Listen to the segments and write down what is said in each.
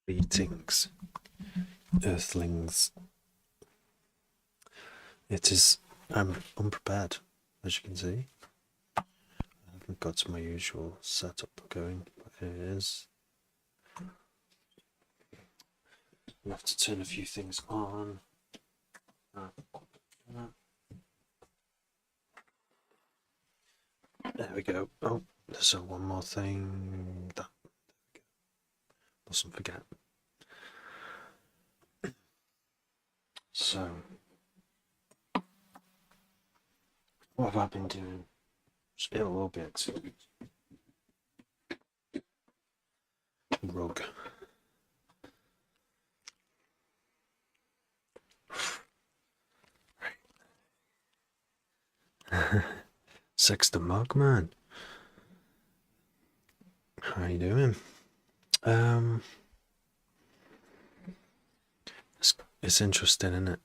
Greetings, Earthlings. I'm unprepared, as you can see. I haven't got my usual setup going, but here it is. I have to turn a few things on. There we go. Oh, there's one more thing that mustn't forget. So, what have I been doing? It'll all be exciting. Rug. Sexton Mugman. How you doing? It's interesting, isn't it?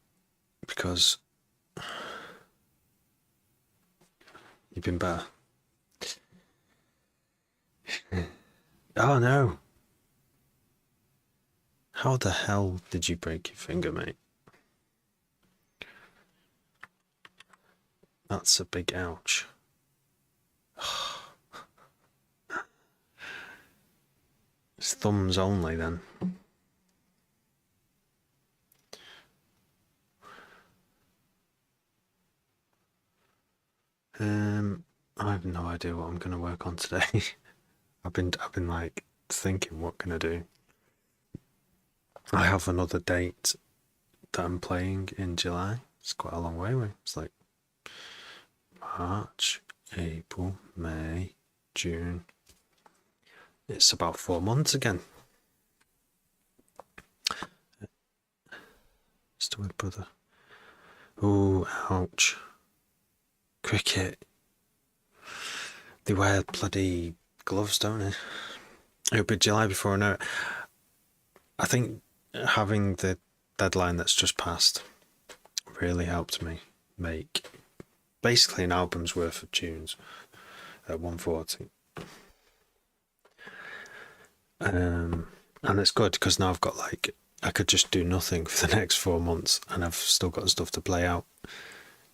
Because you've been better. Oh no! How the hell did you break your finger, mate? That's a big ouch. It's thumbs only then. I have no idea what I'm gonna work on today. I've been like thinking, what can I do? I have another date that I'm playing in July. It's quite a long way away. It's like March, April, May, June. It's about 4 months again. Still with brother. Ooh, ouch. Cricket. They wear bloody gloves, don't they? It'll be July before I know it. I think having the deadline that's just passed really helped me make basically an album's worth of tunes at 140. And it's good because now I've got I could just do nothing for the next 4 months and I've still got stuff to play out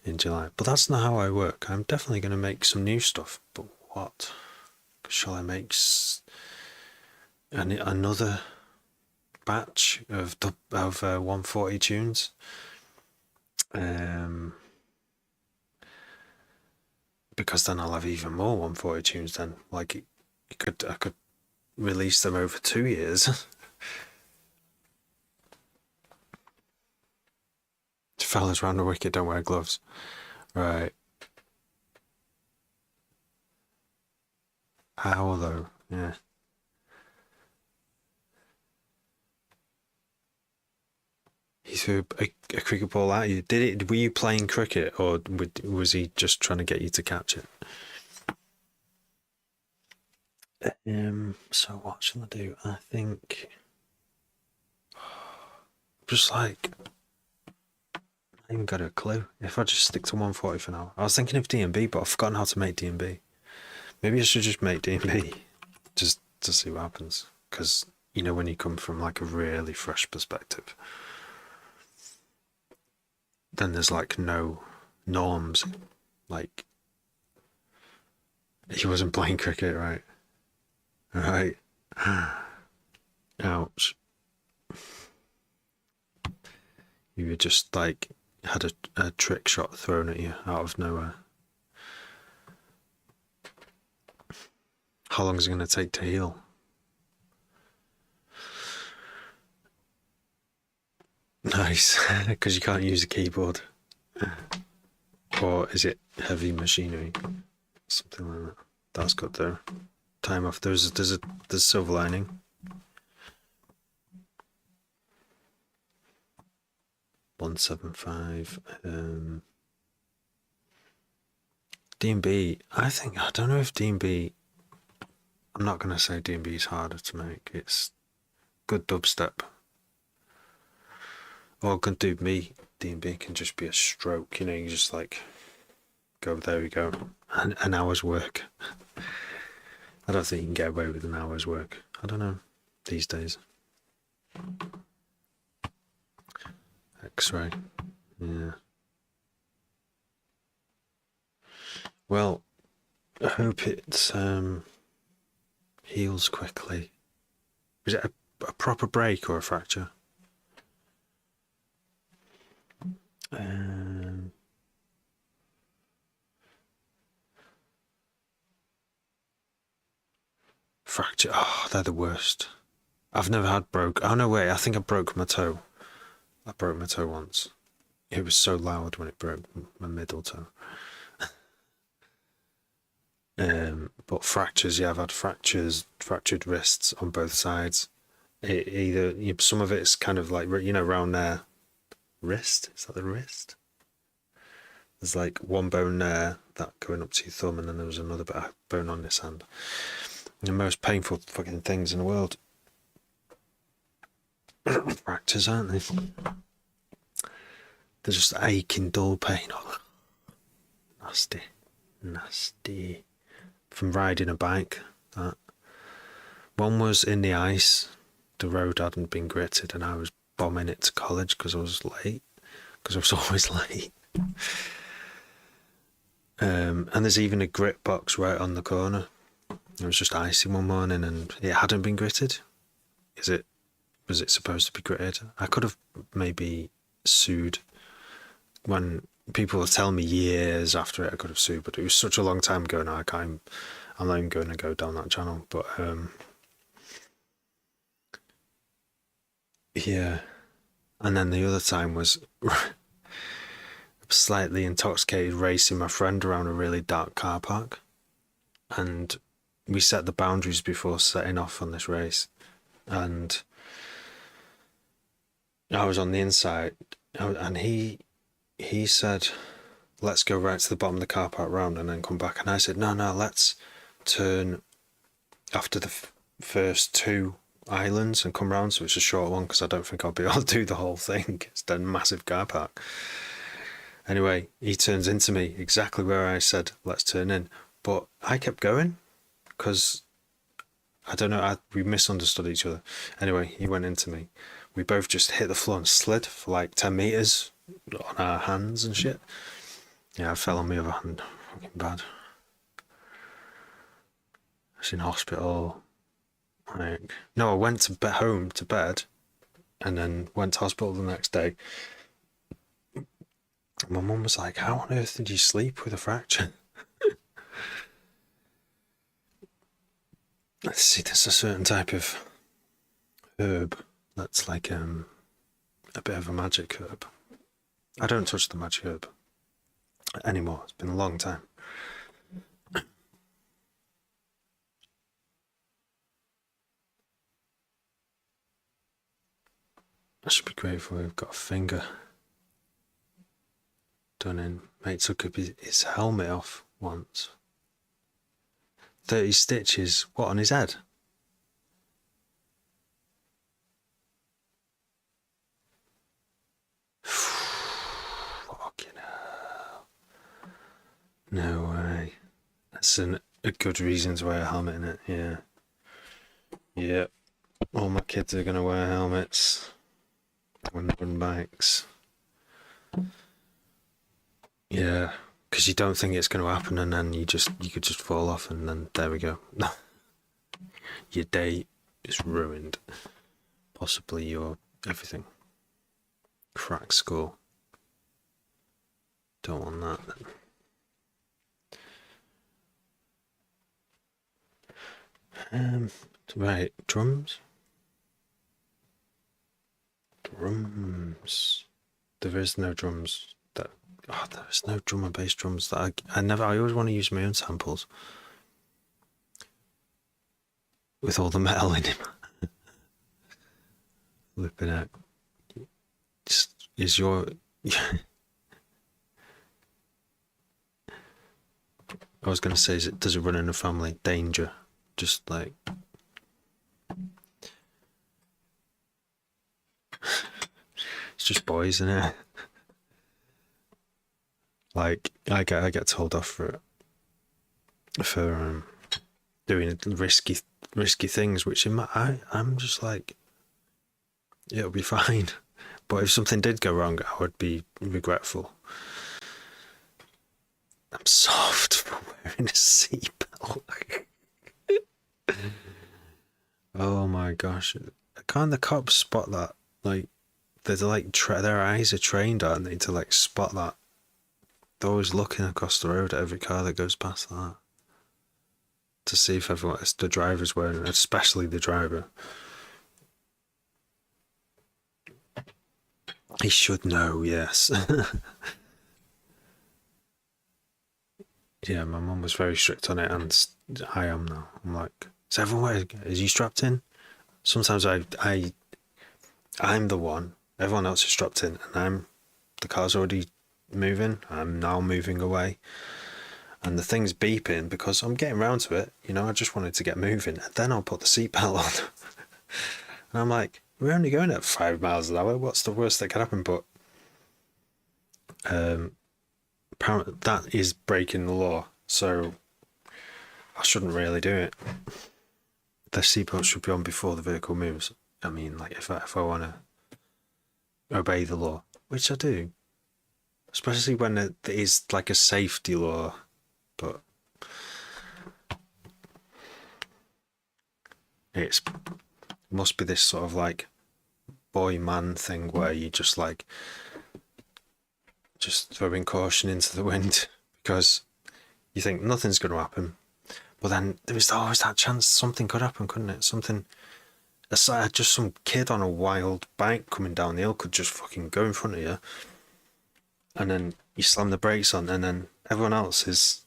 in July. But that's not how I work. I'm definitely going to make some new stuff. But what? Shall I make another batch of 140 tunes? Because then I'll have even more 140 tunes. Then, I could release them over 2 years. Fellas round the wicket don't wear gloves, right? How though? Yeah. He threw a cricket ball at you. Were you playing cricket, or was he just trying to get you to catch it? So what shall I do? I think just like I haven't got a clue. If I just stick to 140 for now. I was thinking of D&B, but I've forgotten how to make D&B. Maybe I should just make D&B just to see what happens. Because when you come from like a really fresh perspective, then there's like no norms. Like he wasn't playing cricket, right? Right. Ouch. You were just like had a trick shot thrown at you out of nowhere. How long is it going to take to heal? Nice, because you can't use a keyboard. Or is it heavy machinery? Something like that. That's good though. Time off. There's silver lining. $175. D&B. I don't know if D&B. I'm not gonna say D&B is harder to make. It's good dubstep. Or good D&B can just be a stroke. You just like go, there we go. An hour's work. I don't think you can get away with an hour's work. I don't know these days. X-ray. Yeah. Well, I hope it heals quickly. Is it a proper break or a fracture? Um, Fracture. Oh, they're the worst. I've never had broke. Oh no, wait. I think I broke my toe. I broke my toe once. It was so loud when it broke my middle toe. But fractures, yeah, I've had fractures, fractured wrists on both sides. Some of it's kind of like round there. Wrist? Is that the wrist? There's like one bone there, that going up to your thumb, and then there was another bone on this hand. The most painful fucking things in the world. Fractures, aren't they? They're just aching, dull pain. Oh, nasty, nasty. From riding a bike, that. One was in the ice. The road hadn't been gritted, and I was bombing it to college because I was late. Because I was always late. And there's even a grit box right on the corner. It was just icy one morning, and it hadn't been gritted. Was it supposed to be gritted? I could have maybe sued. When people were telling me years after it, I could have sued, but it was such a long time ago now. I'm not even going to go down that channel. But yeah. And then the other time was slightly intoxicated racing my friend around a really dark car park, and we set the boundaries before setting off on this race, and I was on the inside, and he said, let's go right to the bottom of the car park round and then come back, and I said, no, let's turn after the first two islands and come round, so it's a short one because I don't think I'll be able to do the whole thing. It's a massive car park. Anyway, he turns into me exactly where I said let's turn in, but I kept going because I don't know, we misunderstood each other. Anyway, he went into me. We both just hit the floor and slid for like 10 meters on our hands and shit. Yeah, I fell on my other hand. Fucking bad. I was in hospital. No, I went home to bed and then went to hospital the next day. My mum was like, how on earth did you sleep with a fracture? Let's see, there's a certain type of herb that's like a bit of a magic herb. I don't touch the magic herb anymore. It's been a long time. I should be grateful we've got a finger done in. Mate took his helmet off once. 30 stitches. What, on his head? Fucking hell. No way. That's a good reason to wear a helmet in it, yeah. Yep. All my kids are going to wear helmets when they're on bikes. Yeah, because you don't think it's going to happen, and then you could just fall off, and then there we go. Your day is ruined. Possibly your everything. Crack score. Don't want that. Right, drums. There is no drums. There is no drum and bass drums that I always want to use my own samples with all the metal in him. Flipping out. Is your I was going to say, does it run in a family? Danger. Just like it's just boys, isn't it? Like I get told off for doing risky things, which I'm just like, It'll be fine. But if something did go wrong, I would be regretful. I'm soft for wearing a seatbelt. Oh my gosh. Can't the cops spot that? Like, they're like, their eyes are trained, aren't they, to like spot that? They're always looking across the road at every car that goes past that to see if everyone, the driver's wearing it, especially the driver. He should know, yes. Yeah, my mum was very strict on it, and I am now. I'm like, is everyone, is you strapped in? Sometimes I'm the one. Everyone else is strapped in, and the car's already moving. I'm now moving away, and the thing's beeping because I'm getting round to it. You know, I just wanted to get moving, and then I'll put the seatbelt on. And I'm like, we're only going at 5 miles an hour. What's the worst that can happen? But apparently that is breaking the law, so I shouldn't really do it. The seatbelt should be on before the vehicle moves. I mean, like if I want to obey the law, which I do, especially when it is like a safety law, but it must be this sort of like boy man thing where you just like throwing caution into the wind because you think nothing's going to happen, but then there is always that chance something could happen, couldn't it? Something aside, just some kid on a wild bike coming down the hill could just fucking go in front of you, and then you slam the brakes on, and then everyone else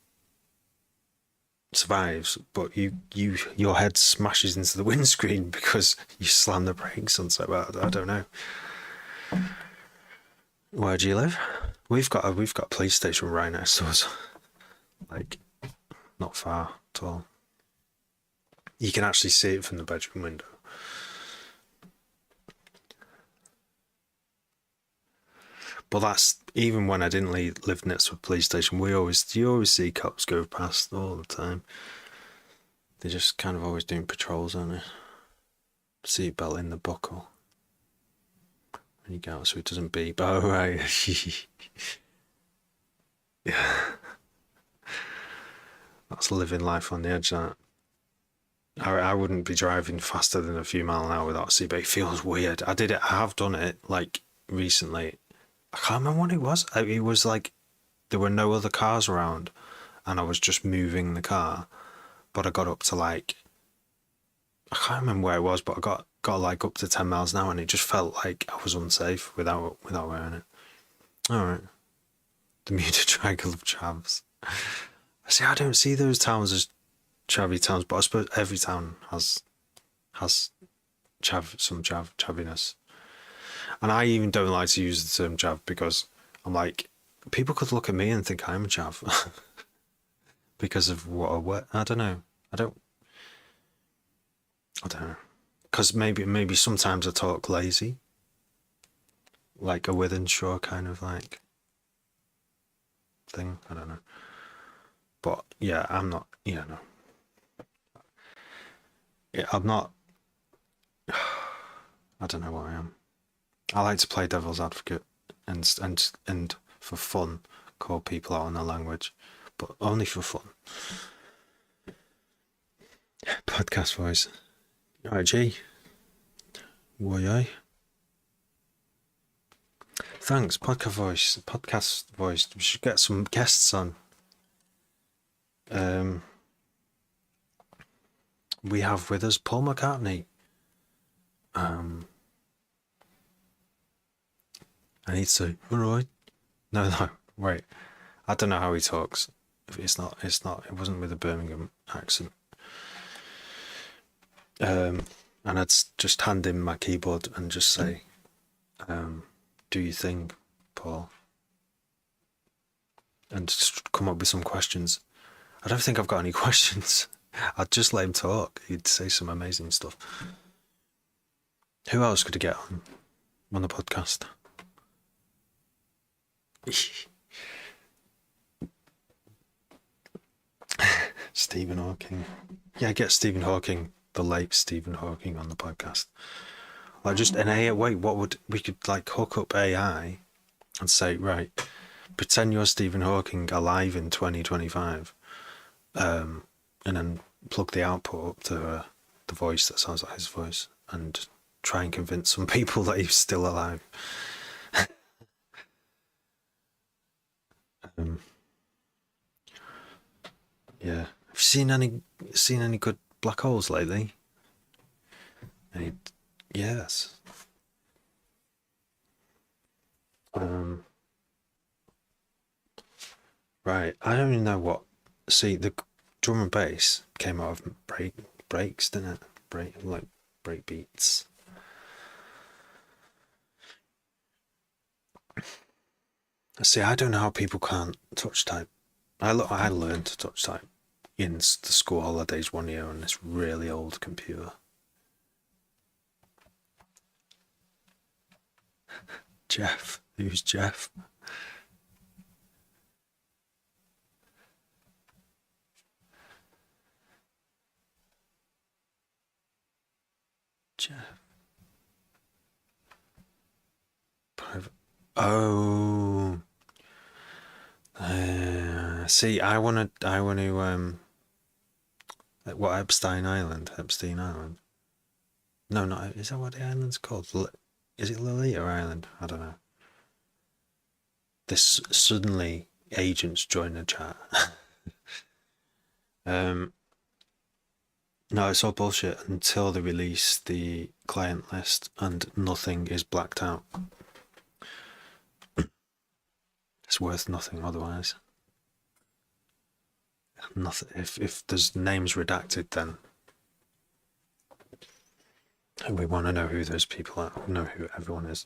survives, but your head smashes into the windscreen because you slam the brakes on. So I don't know. Where do you live? We've got a police station right next to us, like not far at all. You can actually see it from the bedroom window. But that's even when I didn't live next to a police station. You always see cops go past all the time. They're just kind of always doing patrols, aren't they? Seatbelt in the buckle. When you get out so it doesn't beep. Oh, right. Yeah. That's living life on the edge, that. I wouldn't be driving faster than a few miles an hour without a seatbelt. It feels weird. I have done it, like, recently. I can't remember what it was. It was like there were no other cars around and I was just moving the car. But I got up to like, I can't remember where it was, but I got like up to 10 miles an hour and it just felt like I was unsafe without wearing it. Alright. The Bermuda Triangle of Chavs. See, I don't see those towns as chavvy towns, but I suppose every town has some chaviness. And I even don't like to use the term chav because I'm like, people could look at me and think I'm a chav because of what I wear. I don't know. I don't know. Because maybe sometimes I talk lazy, like a Withenshaw kind of like thing. I don't know. But yeah, I'm not. Yeah, no. Yeah, I'm not. I don't know what I am. I like to play devil's advocate and for fun call people out on their language, but only for fun. Podcast voice. Alright, G. Why? Thanks, podcast voice. We should get some guests on. We have with us Paul McCartney. I need to. Alright. No, wait. I don't know how he talks. It's not. It wasn't with a Birmingham accent. And I'd just hand him my keyboard and just say, do you think, Paul? And just come up with some questions. I don't think I've got any questions. I'd just let him talk. He'd say some amazing stuff. Who else could I get on the podcast? Stephen Hawking. Yeah, get Stephen Hawking, the late Stephen Hawking, on the podcast. Like just an AI. Wait, what would we could like hook up AI and say, right, pretend you're Stephen Hawking alive in 2025, and then plug the output up to the voice that sounds like his voice, and try and convince some people that he's still alive. Um, yeah. Have you seen any good black holes lately? Any? Yes. Um, right. I don't even know what. See, the drum and bass came out of breaks, didn't it? Break beats. See, I don't know how people can't touch type. I learned to touch type in the school holidays one year on this really old computer. Jeff, who's Jeff? Jeff. Private. Oh. See, I want to, what Epstein Island? Epstein Island? No, not, is that what the island's called? Is it Lolita Island? I don't know. This suddenly agents join the chat. um, no, it's all bullshit until they release the client list and nothing is blacked out. It's worth nothing otherwise. Nothing. If there's names redacted, then we want to know who those people are. Know who everyone is.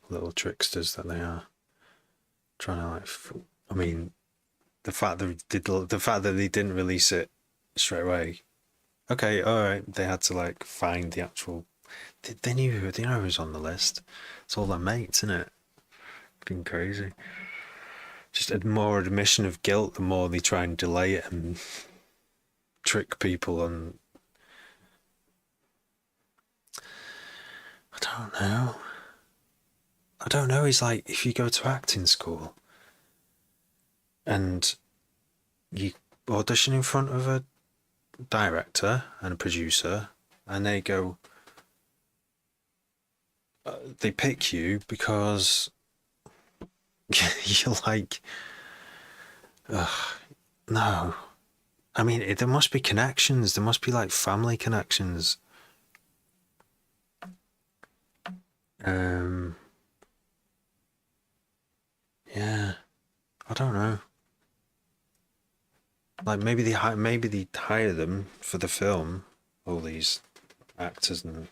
Little tricksters that they are, trying to like. I mean, the fact that they didn't release it straight away. Okay, all right. They had to like find the actual. They knew. They know who's on the list. It's all their mates, isn't it? Been crazy. Just a more admission of guilt. The more they try and delay it and trick people on. I don't know. I don't know. It's like if you go to acting school and you audition in front of a director and a producer, and they go, they pick you because you're like, no. I mean, there must be connections. There must be like family connections. Yeah, I don't know. Like maybe they hire them for the film, all these actors and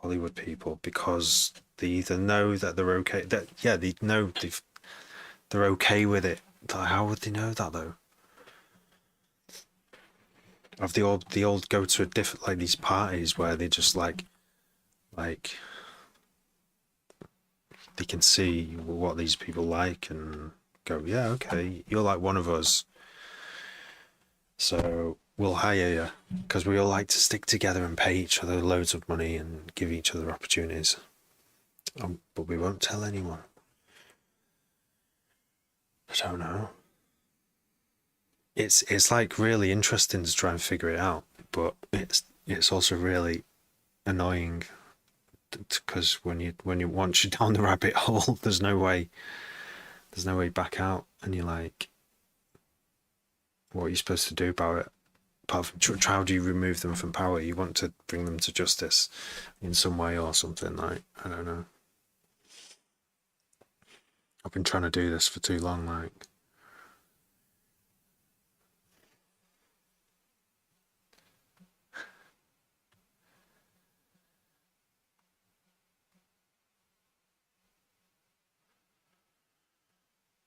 Hollywood people, because they either know that they're okay. That yeah, they know they're okay with it. How would they know that though? Of the old go to a different like these parties where they just like they can see what these people like and go, yeah, okay, you're like one of us, so we'll hire you because we all like to stick together and pay each other loads of money and give each other opportunities, but we won't tell anyone. I don't know. It's like really interesting to try and figure it out, but it's also really annoying because when you once you're down the rabbit hole, there's no way back out, and you're like, what are you supposed to do about it? Apart from how do you remove them from power? You want to bring them to justice in some way or something, like, I don't know. I've been trying to do this for too long, like.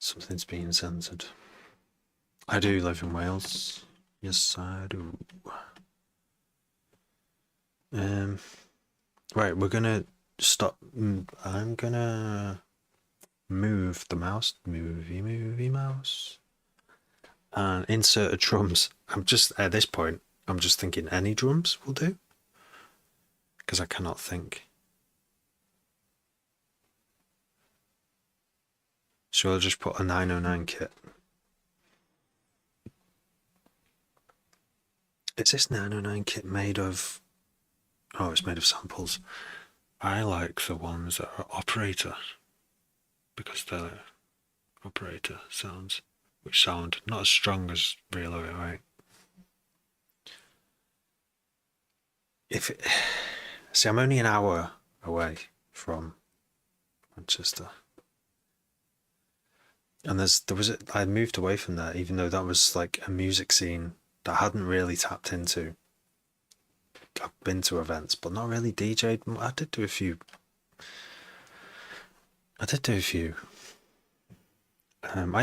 Something's being censored. I do live in Wales. Yes, I do. Um, right, we're gonna stop. I'm gonna move the mouse, movie mouse, and insert a drums. I'm just at this point. I'm just thinking any drums will do, because I cannot think. So I'll just put a 909 kit. Is this 909 kit made of... Oh, it's made of samples. I like the ones that are operator, because they're operator sounds, which sound not as strong as real 808. If it... See, I'm only an hour away from Manchester. And I moved away from there, even though that was like a music scene that I hadn't really tapped into. I've been to events, but not really DJ'd. I did do a few. I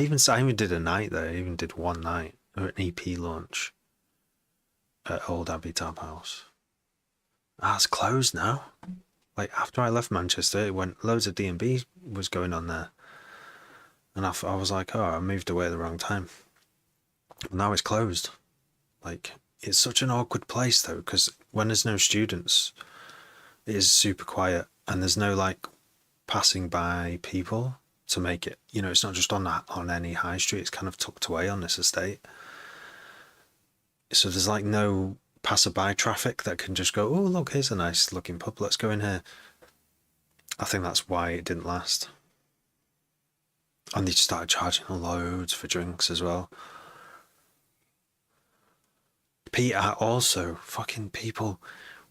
even did a night there. I even did one night, or an EP launch at Old Abbey Tap House. Ah, it's closed now. Like after I left Manchester, it went loads of D&B was going on there, and I was like, oh, I moved away at the wrong time. Now it's closed. Like, it's such an awkward place though, because when there's no students, it is super quiet, and there's no like passing by people to make it. You know, it's not just on any high street. It's kind of tucked away on this estate, so there's like no passerby traffic that can just go, oh look, here's a nice looking pub, let's go in here. I think that's why it didn't last. And they started charging loads for drinks as well. Also, fucking people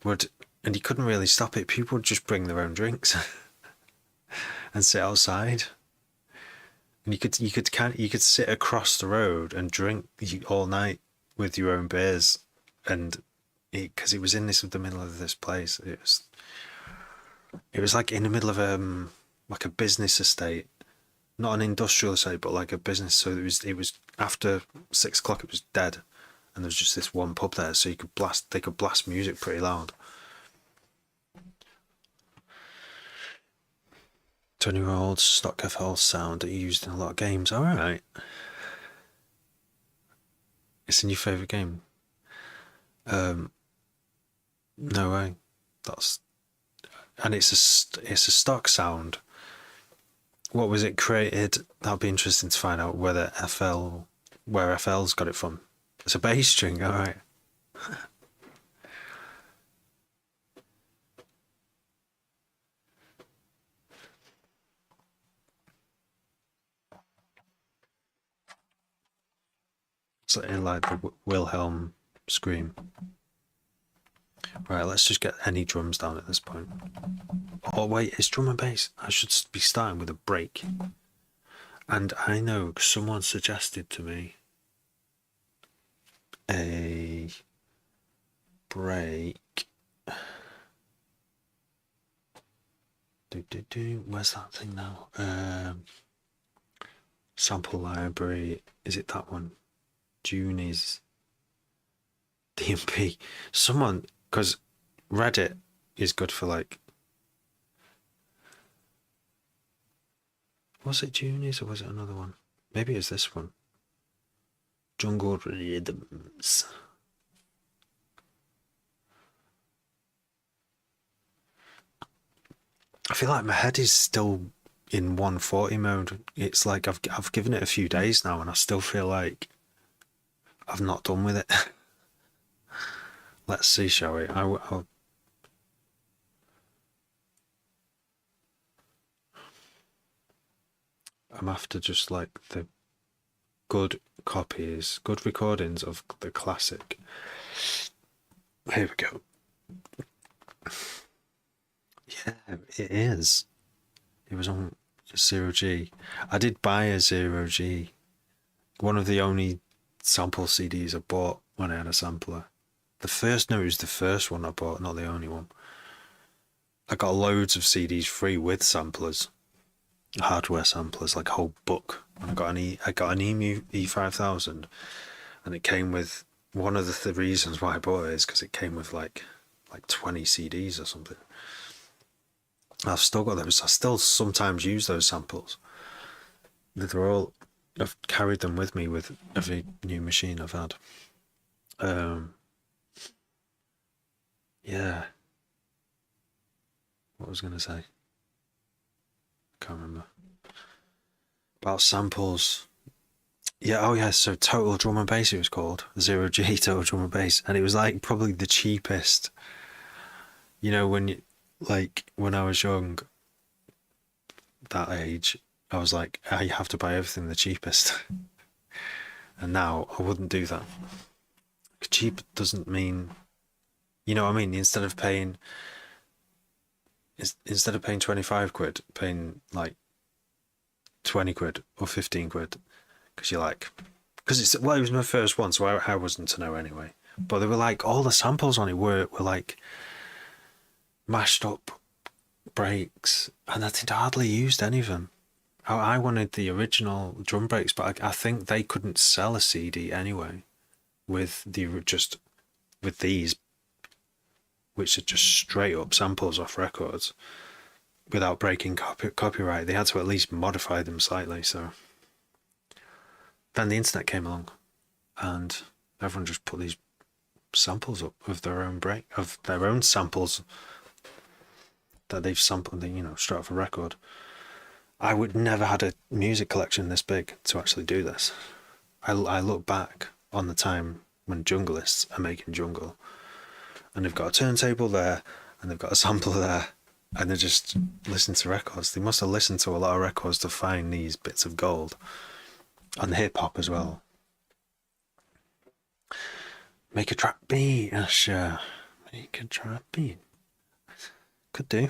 would, and you couldn't really stop it, people would just bring their own drinks and sit outside. And you could sit across the road and drink all night with your own beers, and because it was in the middle of this place, it was like in the middle of like a business estate, not an industrial estate, but like a business. So it was after 6 o'clock, it was dead, and there was just this one pub there, so they could blast music pretty loud. 20-year-old stock FL sound that you used in a lot of games. All right, it's in your favorite game. No way. And it's a stock sound. What was it created? That'll be interesting to find out where FL's got it from. It's a bass string, all right. It's like the Wilhelm scream. Right, let's just get any drums down at this point. Oh wait, it's drum and bass. I should be starting with a break. And I know someone suggested to me a break. Where's that thing now? Sample library. Is it that one? Junies. DMP. Someone, because Reddit is good for like. Was it Junies or was it another one? Maybe it's this one. Jungle Rhythms. I feel like my head is still in 140 mode. It's like I've given it a few days now, and I still feel like I've not done with it. Let's see, shall we? I'm after just like the good copies, good recordings of the classic. Here we go. Yeah, it is. It was on 0G. I did buy a 0G. One of the only sample CDs I bought when I had a sampler. It was the first one I bought, not the only one. I got loads of CDs free with samplers, hardware samplers, like a whole book. And I got an EMU E5000, and it came with, one of the reasons why I bought it is because it came with like 20 CDs or something. I've still got those. I still sometimes use those samples. I've carried them with me with every new machine I've had. Yeah. What was I going to say? Can't remember. About samples. Yeah, oh yeah, so Total Drum and Bass it was called. 0G Total Drum and Bass. And it was like probably the cheapest. You know, when I was young, that age, I was like, I have to buy everything the cheapest. And now I wouldn't do that. Cheap doesn't mean, you know what I mean? Instead of paying 25 quid, paying like 20 quid or 15 quid. Because you're like, it was my first one, so I wasn't to know anyway. But they were like, all the samples on it were like mashed up breaks, and I think I hardly used any of them. I wanted the original drum breaks, but I think they couldn't sell a CD anyway with these, which are just straight up samples off records without breaking copyright. They had to at least modify them slightly. So then the internet came along, and everyone just put these samples up of their own samples that they've sampled, straight off a record. I would never had a music collection this big to actually do this. I look back on the time when junglists are making jungle, and they've got a turntable there, and they've got a sampler there, and they're just listening to records. They must have listened to a lot of records to find these bits of gold, and hip hop as well. Make a trap beat, sure. Make a trap beat. Could do.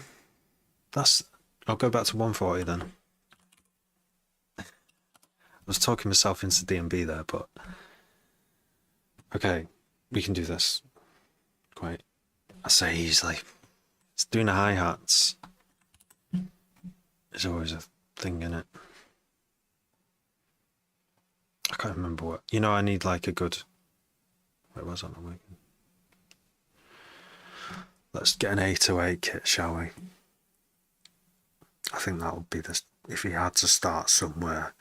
I'll go back to 140 then. I was talking myself into D&B there, but okay, we can do this quite, I say easily. It's doing the hi-hats is always a thing in it. I can't remember what, I need like a good, where was I? Let's get an 808 kit, shall we? I think that would be this, if you had to start somewhere,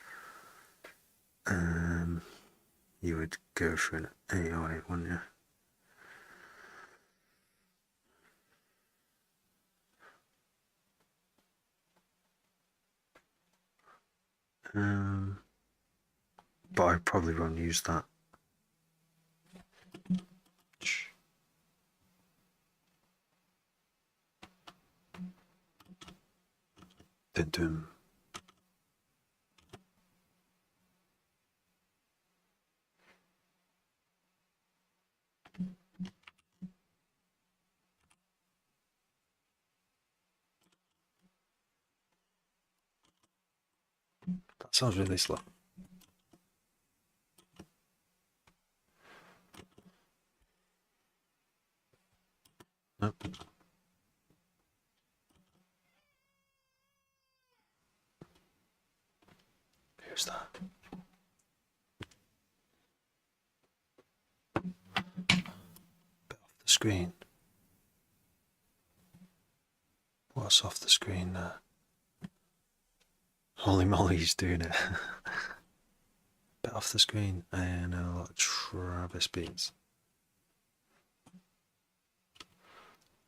you would go for an 808, wouldn't you? But I probably won't use that. Dum. That sounds really slow. Nope. Who's that? Bit off the screen. What's off the screen there? Holy moly, he's doing it. Bit off the screen, and a lot of Travis beats.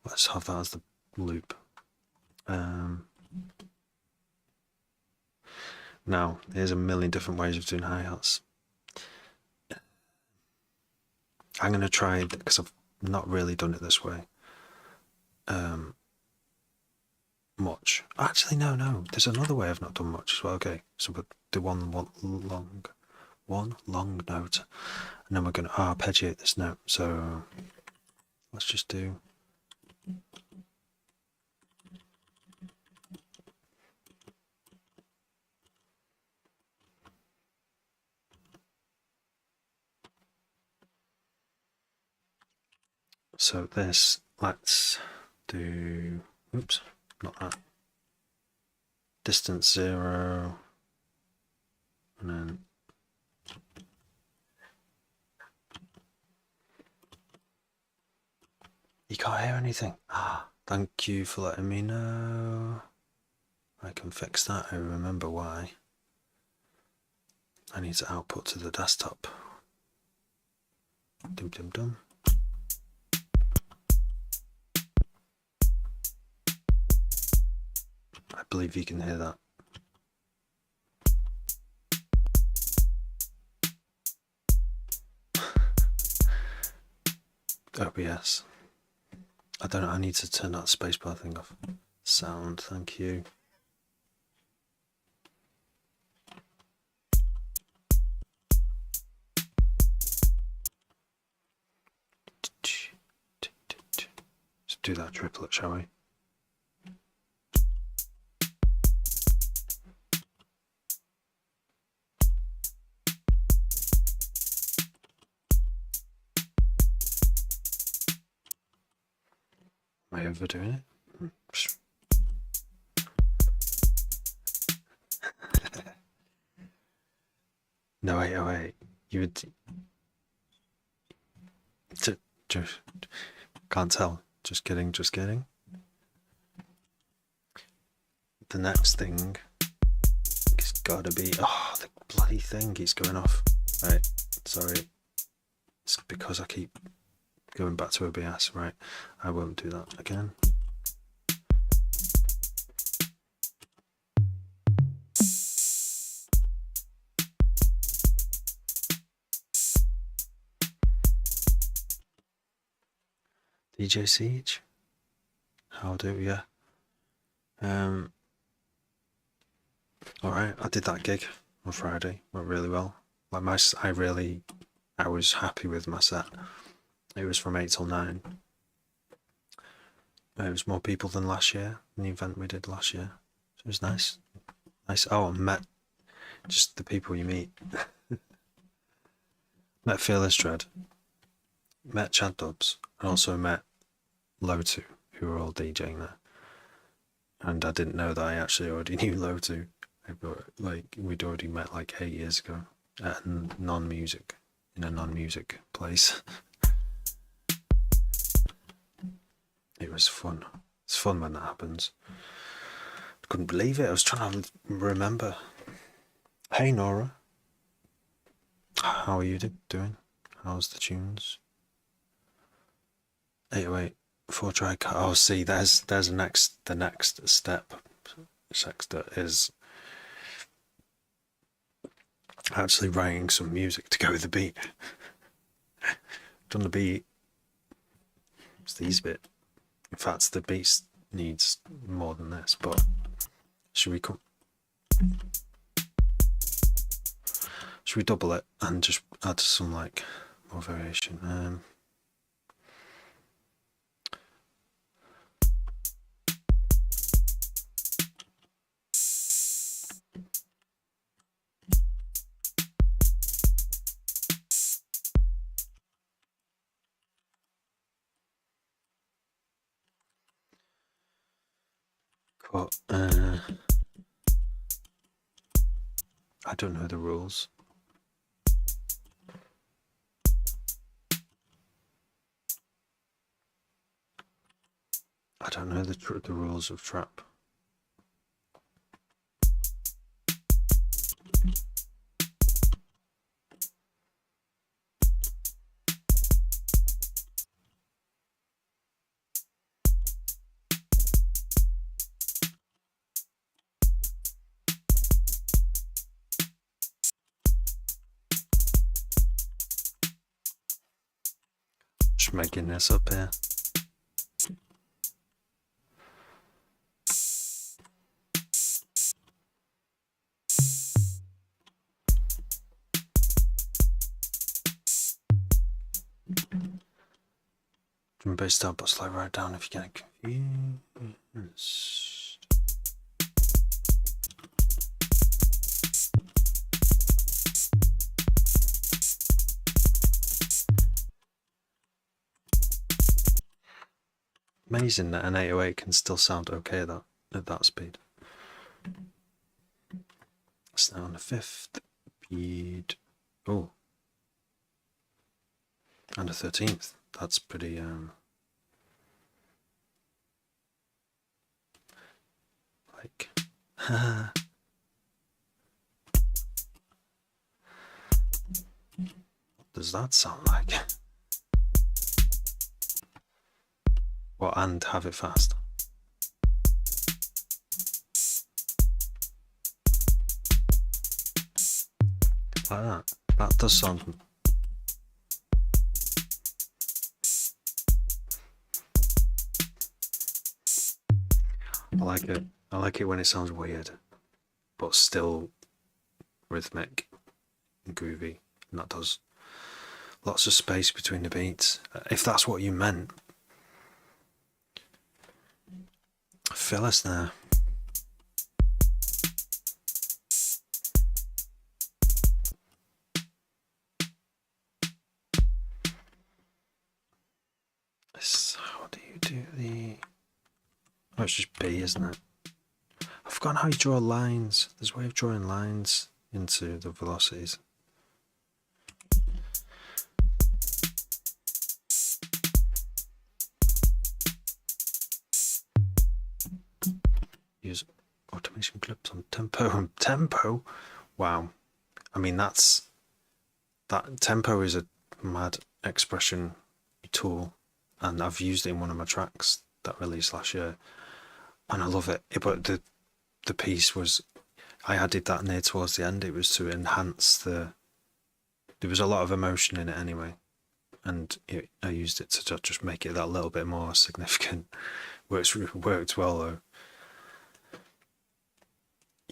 Let's have that as the loop. Now, there's a million different ways of doing hi-hats. I'm going to try it because I've not really done it this way. Much. Actually, no. There's another way I've not done much as well. Okay, so we'll do one long note, and then we're going to arpeggiate this note. So let's just do. So this, let's do, oops, not that. Distance 0, and then you can't hear anything. Thank you for letting me know. I can fix that. I remember why. I need to output to the desktop. Dum. believe you can hear that. OBS. I don't know, I need to turn that spacebar thing off. Sound, thank you. Let's do that triplet, shall we? Am I overdoing it? No, wait. You would. Just can't tell. Just kidding. The next thing is gotta be. Oh, the bloody thing keeps going off. Right, sorry. It's because I keep going back to OBS. Right, I won't do that again. DJ Siege, how do ya? Alright, I did that gig on Friday, went really well. Like I was happy with my set. It was from 8 till 9. It was more people than last year, in the event we did last year. So it was nice. Oh, I met just the people you meet. Met Fearless Dread, met Chad Dubs, and also met Lotu, who were all DJing there. And I didn't know that I actually already knew Lotu. Like, we'd already met like 8 years ago at in a non-music place. It was fun. It's fun when that happens. I couldn't believe it. I was trying to remember. Hey Nora, how are you doing? How's the tunes? 808 4 try cut. Oh, see, there's the next step. Sexter is actually writing some music to go with the beat. Done the beat. It's the easy bit. In fact, the beat needs more than this. But should we double it and just add some like more variation? I don't know the rules. I don't know the rules of trap. Just making this up here. Drum and bass style, but slow right down if you're getting confused. Amazing that an 808 can still sound okay at that speed. It's now on the 5th beat. Oh, and a 13th. That's pretty like what does that sound like? What, and have it fast? Like that. That does sound. I like it. I like it when it sounds weird, but still rhythmic and groovy. And that does lots of space between the beats. If that's what you meant. Fill us there. How do you do the... Oh, it's just B, isn't it? I've forgotten how you draw lines. There's a way of drawing lines into the velocities. Use automation clips on tempo. Tempo? Wow. I mean, that tempo is a mad expression tool, and I've used it in one of my tracks that released last year, and I love it. But the piece was, I added that near towards the end. It was to enhance the. There was a lot of emotion in it anyway, and I used it to just make it that little bit more significant. Worked well though.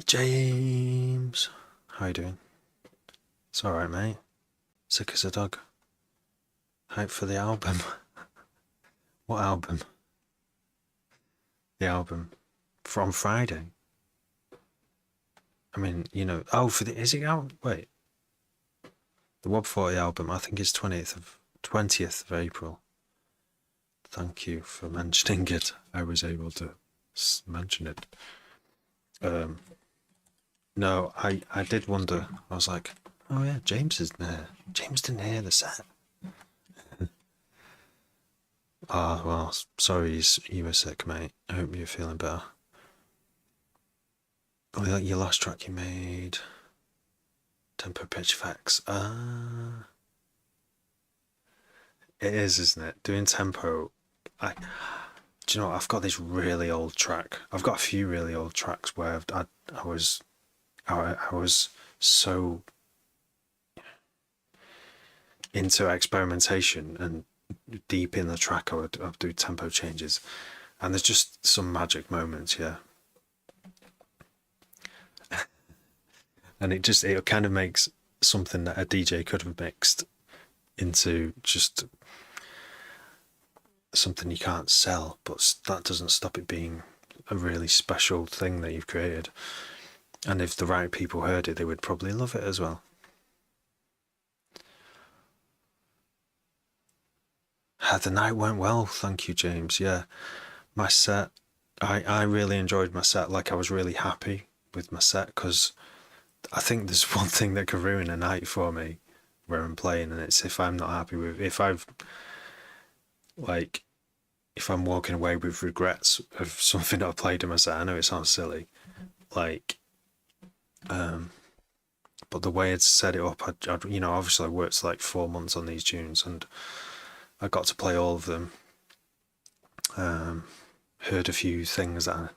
James, how you doing? It's alright, mate. Sick as a dog. Hype for the album. What album? The album from Friday. I mean, you know. Oh, is it out? Wait. The Wob 40 album. I think is 20th of April. Thank you for mentioning it. I was able to mention it. No, I did wonder. I was like, oh yeah, James isn't there. James didn't hear the set. Ah, well, sorry you were sick, mate. I hope you're feeling better. Oh, your last track you made, tempo pitch effects. It is, isn't it? Doing tempo. Do you know what? I've got this really old track. I've got a few really old tracks where I was so into experimentation and deep in the track. I'd do tempo changes, and there's just some magic moments, yeah. And it kind of makes something that a DJ could have mixed into just something you can't sell, but that doesn't stop it being a really special thing that you've created. And if the right people heard it, they would probably love it as well. The night went well, thank you, James. Yeah, my set, I really enjoyed my set. Like, I was really happy with my set, because I think there's one thing that could ruin a night for me where I'm playing, and it's if I'm not happy with, if I'm walking away with regrets of something that I played in my set. I know it sounds silly, like, but the way I'd set it up, obviously I worked like 4 months on these tunes, and I got to play all of them. Heard a few things that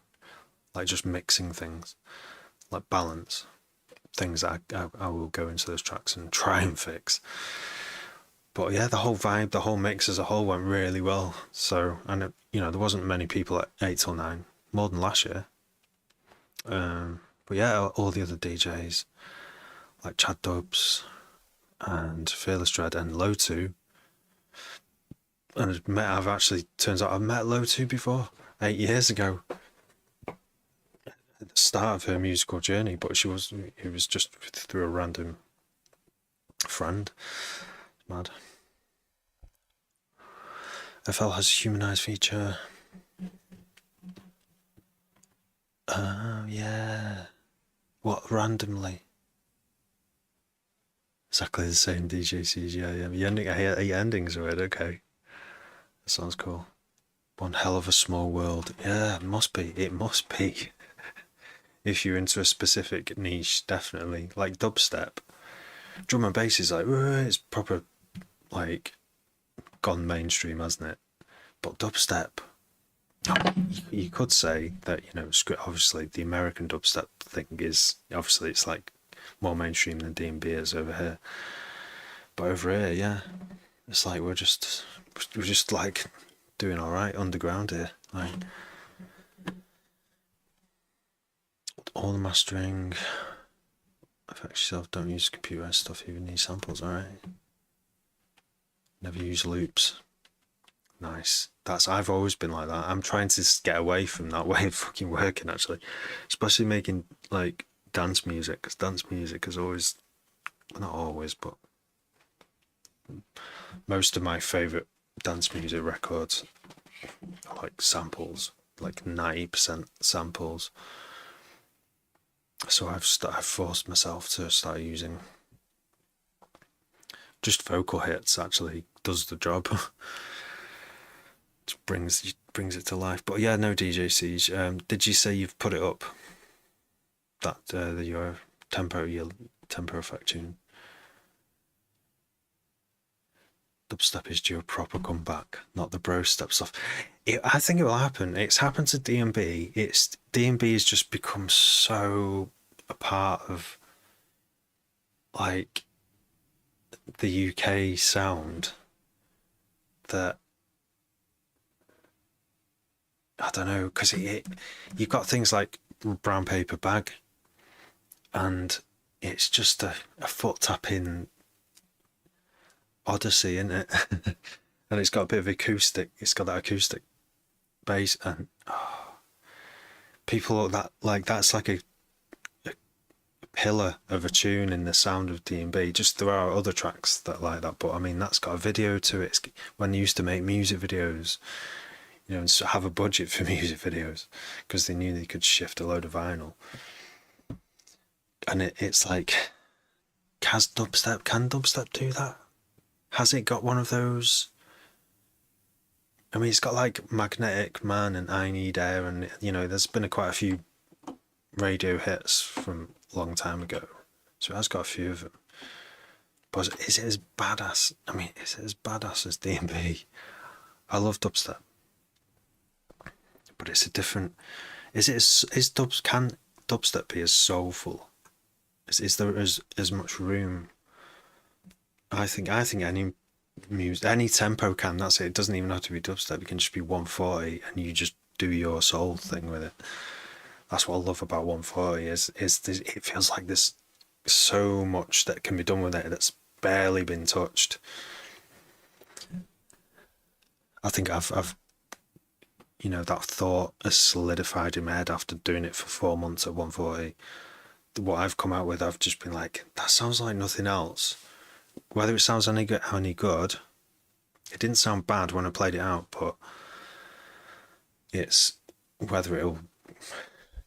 like just mixing things, like balance, things that I will go into those tracks and try and fix. But yeah, the whole vibe, the whole mix as a whole went really well. So, and there wasn't many people at 8 till 9, more than last year. But yeah, all the other DJs, like Chad Dubs and Fearless Dread and Low2. And turns out I've met Low2 before, 8 years ago, at the start of her musical journey, but it was just through a random friend. Mad. FL has a humanized feature. Oh, yeah. What, randomly? Exactly the same DJCs, yeah. The endings of it, okay. That sounds cool. One hell of a small world. Yeah, it must be. If you're into a specific niche, definitely. Like dubstep. Drum and bass is like, it's proper, like, gone mainstream, hasn't it? But dubstep, you could say that, obviously the American dubstep thing is, obviously it's like more mainstream than D&B is over here. But over here, yeah, it's like we're just like doing all right underground here. Like all the mastering, affect yourself. Don't use computerized stuff. Even need samples. All right. Never use loops. Nice. I've always been like that. I'm trying to get away from that way of fucking working actually, especially making like dance music. Because dance music is always, well, not always, but most of my favorite dance music records are like samples, like 90% samples. So I've forced myself to start using just vocal hits. Actually, does the job. Just brings it to life. But yeah, no DJ Siege. Did you say you've put it up? That your tempo effect tune. Dubstep is due a proper comeback, not the bro step stuff. I think it will happen. It's happened to D&B. D&B has just become so a part of like the UK sound that I don't know, because you've got things like Brown Paper Bag, and it's just a foot tapping odyssey, isn't it? And it's got a bit of acoustic. It's got that acoustic bass, and people that's like a pillar of a tune in the sound of D&B. Just there are other tracks that like that, but I mean that's got a video to it. It's when they used to make music videos, and have a budget for music videos because they knew they could shift a load of vinyl. And it's like, can dubstep do that? Has it got one of those? I mean, it's got like Magnetic Man and I Need Air, and there's been quite a few radio hits from a long time ago, so it has got a few of them. But is it as badass? I mean, is it as badass as D&B? I love dubstep, but it's a different. Can dubstep be as soulful? Is there as much room? I think any any tempo can. That's it. It doesn't even have to be dubstep. It can just be 140, and you just do your soul thing with it. That's what I love about 140 is it feels like there's so much that can be done with it that's barely been touched. I think I've that thought has solidified in my head after doing it for 4 months at 140. What I've come out with, I've just been like, that sounds like nothing else. Whether it sounds any good, it didn't sound bad when I played it out, but it's whether it'll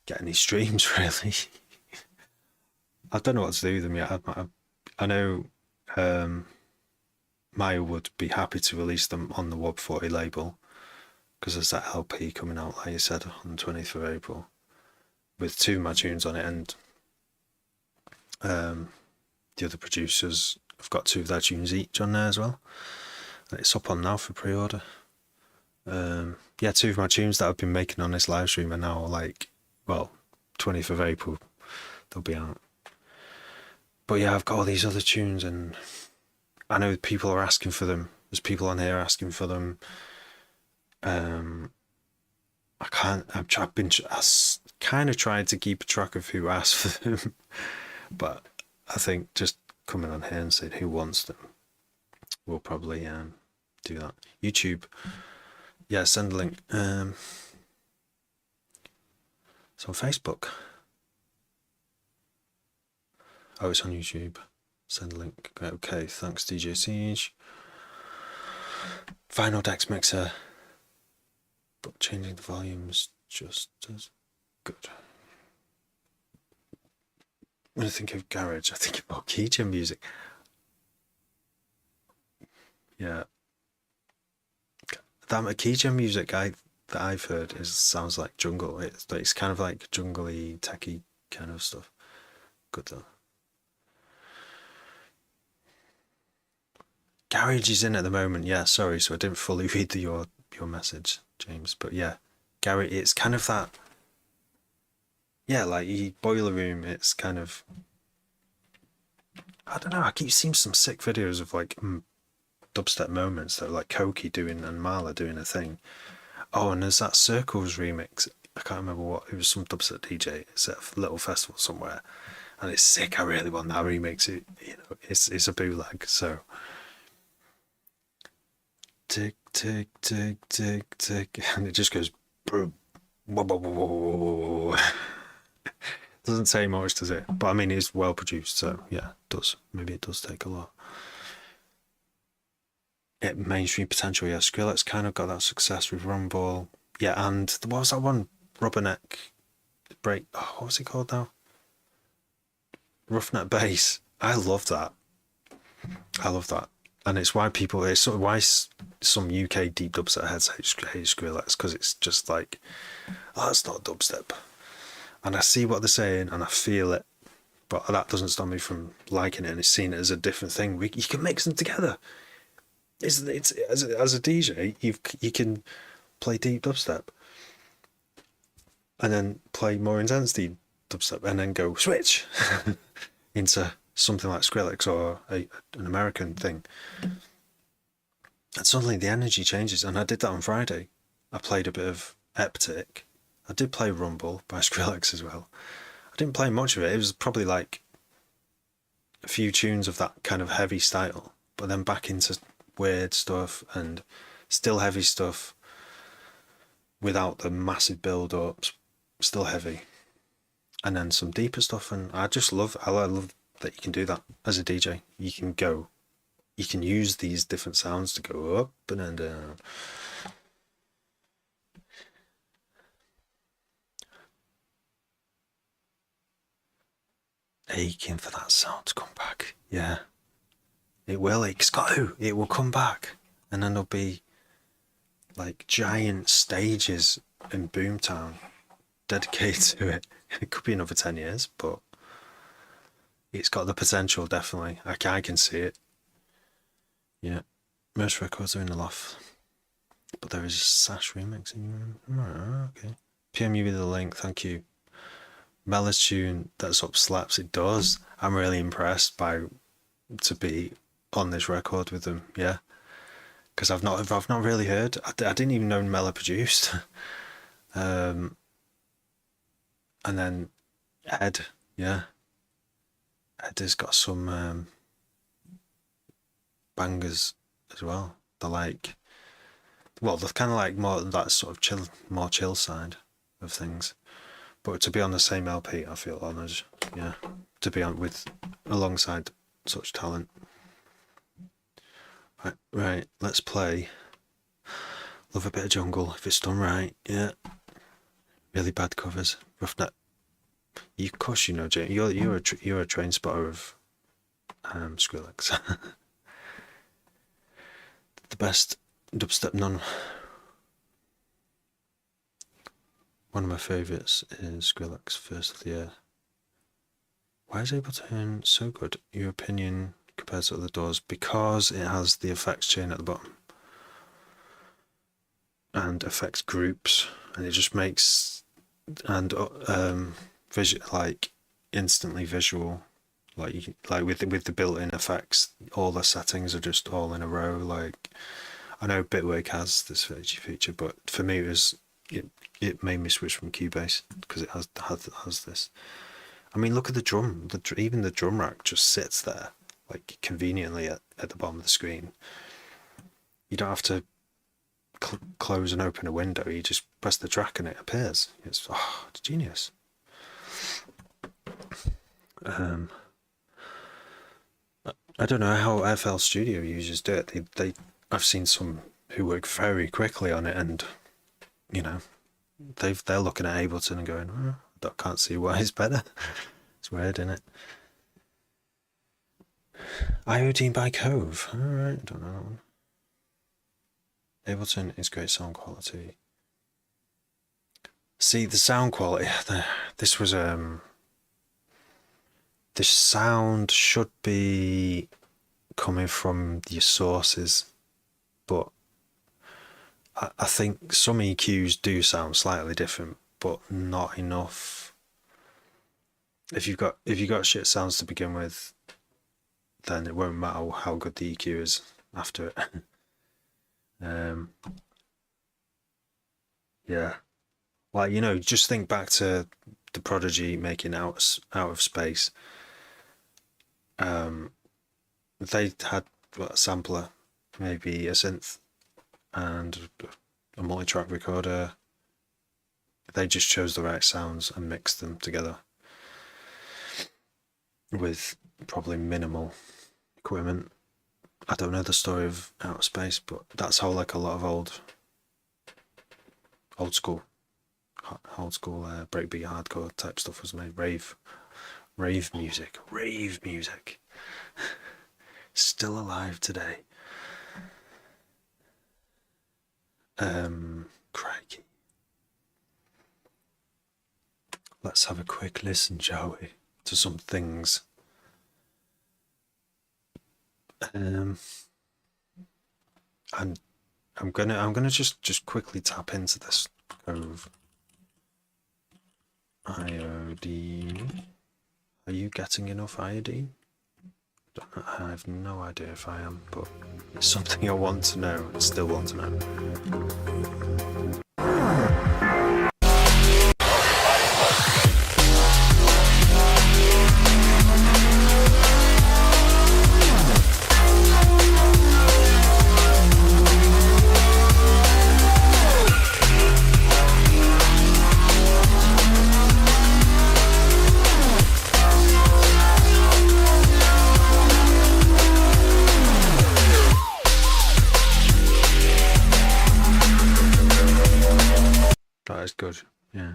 get any streams really. I don't know what to do with them yet. I know Maya would be happy to release them on the WOB 40 label because there's that LP coming out, like you said, on the 20th of April with 2 of my tunes on it, and the other producers have got 2 of their tunes each on there as well. It's up on now for pre-order. 2 of my tunes that I've been making on this live stream are now 20th of April they'll be out. But yeah, I've got all these other tunes, and I know people are asking for them. There's people on here asking for them. I kind of tried to keep a track of who asked for them, but I think just coming on here and saying who wants them, we'll probably do that. YouTube, yeah, send a link. It's on Facebook. Oh, it's on YouTube. Send a link. Okay, thanks DJ Siege. Vinyl Dex Mixer, but changing the volumes just as good. When I think of garage, I think about keygen music. Yeah, that keygen music that I've heard sounds like jungle. It's kind of like jungly, techie kind of stuff. Good though. Garage is in at the moment. Yeah, sorry, so I didn't fully read your message, James. But yeah, garage. It's kind of that. Yeah, like Boiler Room. It's kind of I don't know. I keep seeing some sick videos of like dubstep moments that are like Koki doing and Marla doing a thing. Oh, and there's that Circles remix. I can't remember what it was. Some dubstep DJ. It's at a little festival somewhere, and it's sick. I really want that remix. It's a bootleg. So tick tick tick tick tick, and it just goes boom. Whoa, whoa, whoa, whoa, whoa. Doesn't say much, does it? But I mean, it's well produced, so yeah, it does. Maybe it does take a lot. Mainstream potential, yeah. Skrillex kind of got that success with Rumble. Yeah, and what was that one? Rubberneck Break. Oh, what was it called now? Roughneck Bass. I love that. I love that. And it's why people, it's sort of why some UK deep dubstep heads hate Skrillex, because it's just like, oh, that's not dubstep. And I see what they're saying and I feel it, but that doesn't stop me from liking it and it's seen it as a different thing. You can mix them together. It's as a DJ, you can play deep dubstep and then play more intense deep dubstep and then go switch into something like Skrillex or an American thing. And suddenly the energy changes. And I did that on Friday. I played a bit of Eptic. I did play Rumble by Skrillex as well. I didn't play much of it. It was probably like a few tunes of that kind of heavy style, but then back into weird stuff and still heavy stuff without the massive build-ups, still heavy. And then some deeper stuff, and I love that you can do that as a DJ. You can use these different sounds to go up and then down. Aching for that sound to come back. Yeah. It will, it's got to. It will come back. And then there'll be like giant stages in Boomtown dedicated to it. It could be another 10 years, but it's got the potential, definitely. I can see it. Yeah. Most records are in the loft, but there is a Sash remix in okay. PM you with the link, thank you. Mella's tune that's up slaps, it does. I'm really impressed by to be on this record with them, yeah. Because I've not really heard. I didn't even know Mella produced. And then Ed, yeah. Ed has got some bangers as well. They're like, well, they're kind of like more that sort of more chill side of things. But to be on the same LP, I feel honoured, yeah. To be on alongside such talent. Right, let's play. Love a bit of jungle if it's done right, yeah. Really bad covers. Roughneck. Of course you know, Jane. You're a train spotter of Skrillex. The best dubstep one of my favourites is Skrillex, First of the Year. Why is Ableton so good? Your opinion compared to other doors? Because it has the effects chain at the bottom and effects groups, and it just makes like instantly visual. Like with the built-in effects, all the settings are just all in a row. Like I know Bitwig has this feature, but for me it made me switch from Cubase because it has this. I mean, look at the drum. Even the drum rack just sits there, like conveniently at the bottom of the screen. You don't have to close and open a window. You just press the track and it appears. It's genius. I don't know how FL Studio users do it. I've seen some who work very quickly on it, and you know, they're looking at Ableton and going, I can't see why it's better. It's weird, isn't it? Iodine by Cove. Alright, don't know. Ableton is great sound quality. See, the sound quality, this sound should be coming from your sources, but I think some EQs do sound slightly different, but not enough. If you've got shit sounds to begin with, then it won't matter how good the EQ is after it. Yeah, like, you know, just think back to the Prodigy making Out of Space. They had a sampler, maybe a synth, and a multi-track recorder. They just chose the right sounds and mixed them together with probably minimal equipment. I don't know the story of Out of Space, but that's how like a lot of old school breakbeat hardcore type stuff was made. Rave music still alive today. Crikey. Let's have a quick listen, shall we, to some things. And I'm gonna just quickly tap into this cove. Iodine. Are you getting enough iodine? I have no idea if I am, but it's something I want to know. I still want to know. That is good, yeah.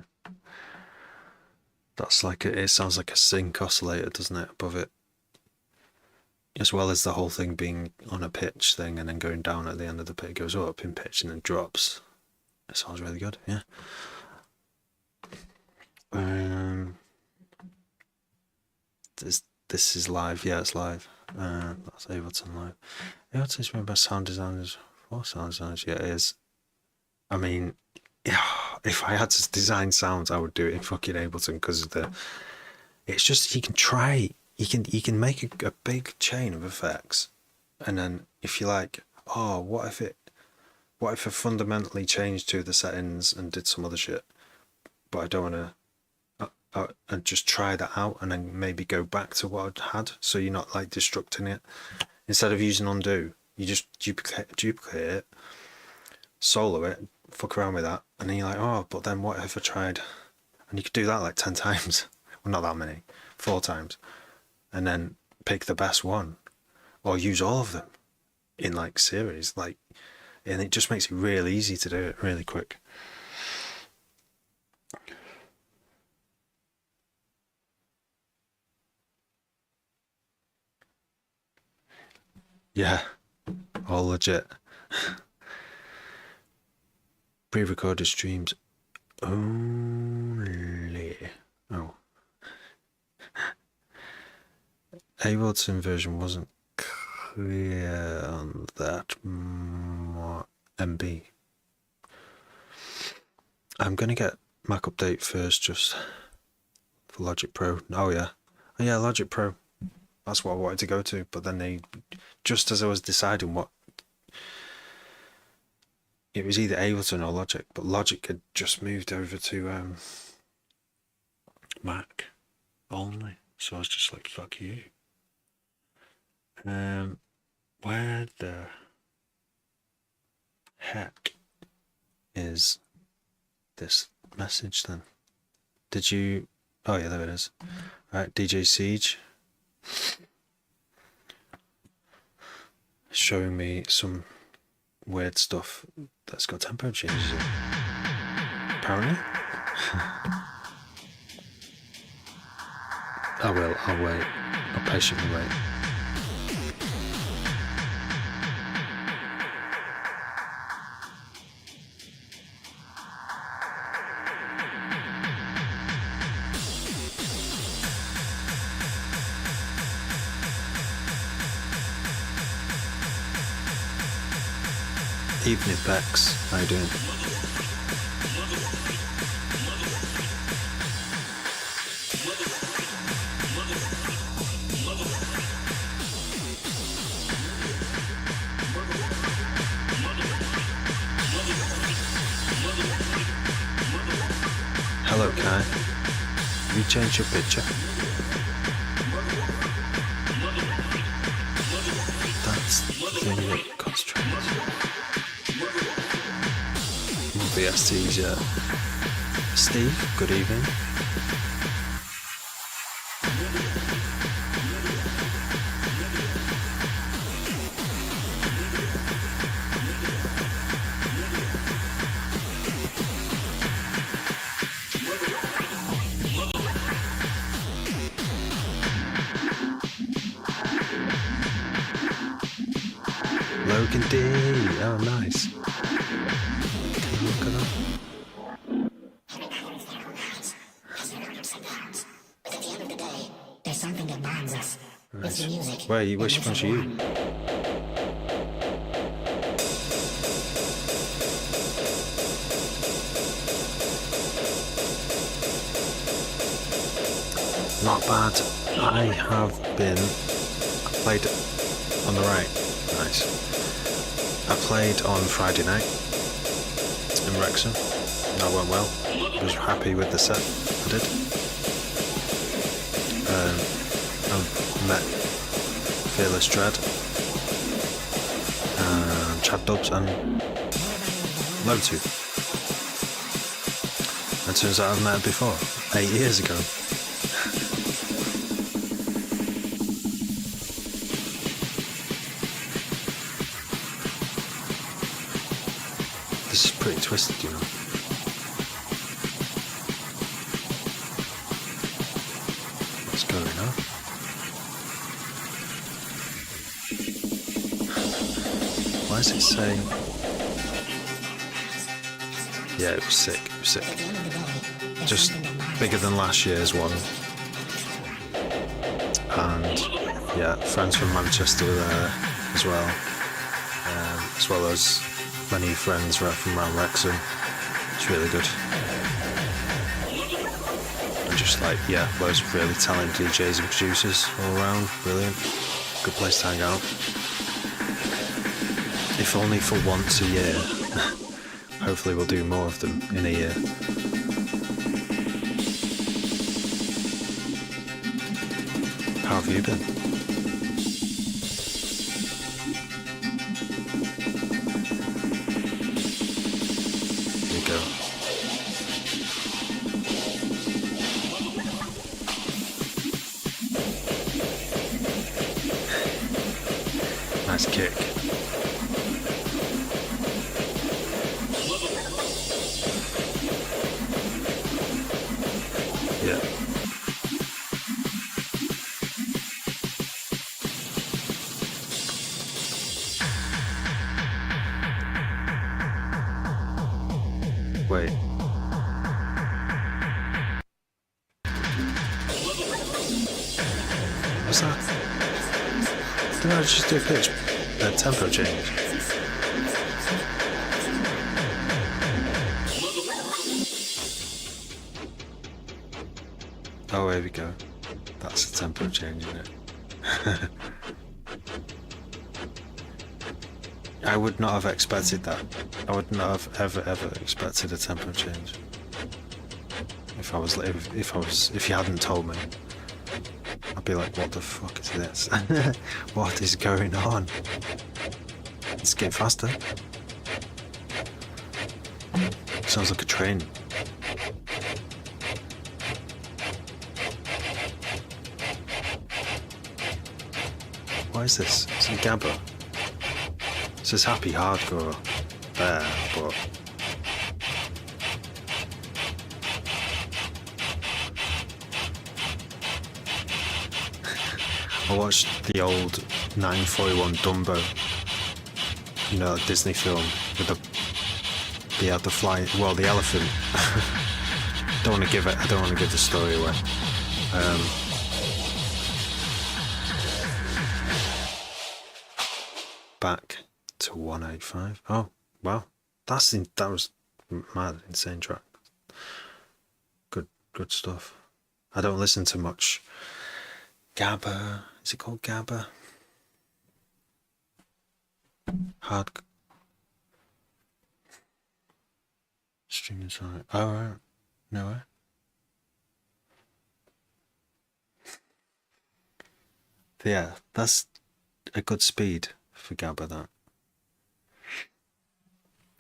That's like it sounds like a sync oscillator, doesn't it, above it? As well as the whole thing being on a pitch thing and then going down at the end of the pit. It goes up in pitch and then drops. It sounds really good, yeah. This is live, yeah, it's live. That's Ableton Live. Ableton's made by sound designers for sound designers, yeah, it is. I mean, if I had to design sounds, I would do it in fucking Ableton, because it's just, you can make a big chain of effects, and then if you're like, oh, what if I fundamentally changed to the settings and did some other shit, but I don't want to, and just try that out and then maybe go back to what I'd had, so you're not like destructing it. Instead of using undo, you just duplicate it, solo it, fuck around with that, and then you're like, oh, but then what if I tried, and you could do that like 10 times, well, not that many, 4 times, and then pick the best one, or use all of them in like series, like, and it just makes it real easy to do it really quick. Yeah, all legit. Pre-recorded streams only. Oh. Ableton version wasn't clear on that MB. I'm gonna get Mac Update first, just for Logic Pro. Oh yeah, Logic Pro. That's what I wanted to go to, but then just as I was deciding what, it was either Ableton or Logic, but Logic had just moved over to Mac only, so I was just like, fuck you. Where the heck is this message then? Did you? Oh yeah, there it is. Right, DJ Siege showing me some weird stuff that's got tempo changes in, apparently. I'll wait. I'll patiently wait. Evening Bex, how you doing? Hello, Kai. You changed your picture. That's the thing that concentrates. More VSTs yet. Steve, good evening. Logan D. Oh, nice. Can you look at that? Nice. Wait, which one's you? Not bad. I played on the right. Nice. I played on Friday night in Wrexham. That went well. I was happy with the set I did. I met Fearless Dread, Chad Dubs and loads of. It turns out I've met him before, 8 years ago. This is pretty twisted, you know. What's going on? Why does it say? Yeah, it was sick. It was sick. Just bigger than last year's one. And yeah, friends from Manchester were there as well as many friends from around Wrexham. It's really good. And just like, yeah, loads of really talented DJs and producers all around. Brilliant. Good place to hang out. If only for once a year. Hopefully we'll do more of them in a year. How have you been? Here you go. Nice kick. Yeah. Wait. What's that? Didn't I just do a tempo change? Oh, here we go. That's a tempo change, isn't it? I would not have expected that. I would not have ever expected a tempo change. If you hadn't told me, I'd be like, what the fuck is this? What is going on? It's getting faster. Sounds like a train. What is this? It's a Gabba. It says happy hardcore there, but I watched the old 941 Dumbo, you know, that Disney film with the elephant. I don't want to give the story away. Back to 185. Oh wow, that was mad, insane track. Good stuff. I don't listen to much Gabba. Is it called Gabba? Hard streaming side. Oh right. No way. Yeah, that's a good speed for Gabba, that.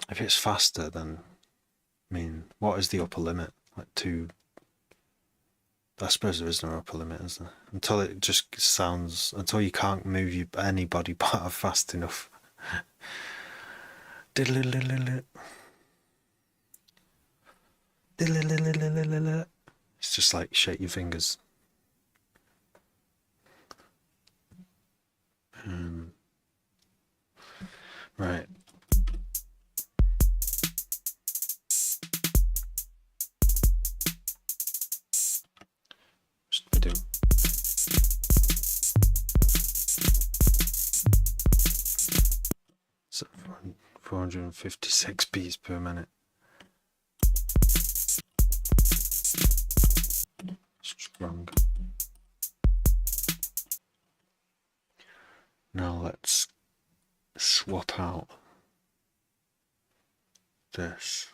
If it's faster, then, I mean, what is the upper limit? Like two. I suppose there is no upper limit, is there? Until it just sounds, until you can't move any body part fast enough. It's just like shake your fingers. Right. Just do 456 beats per minute. Strong. Now let's swap out this.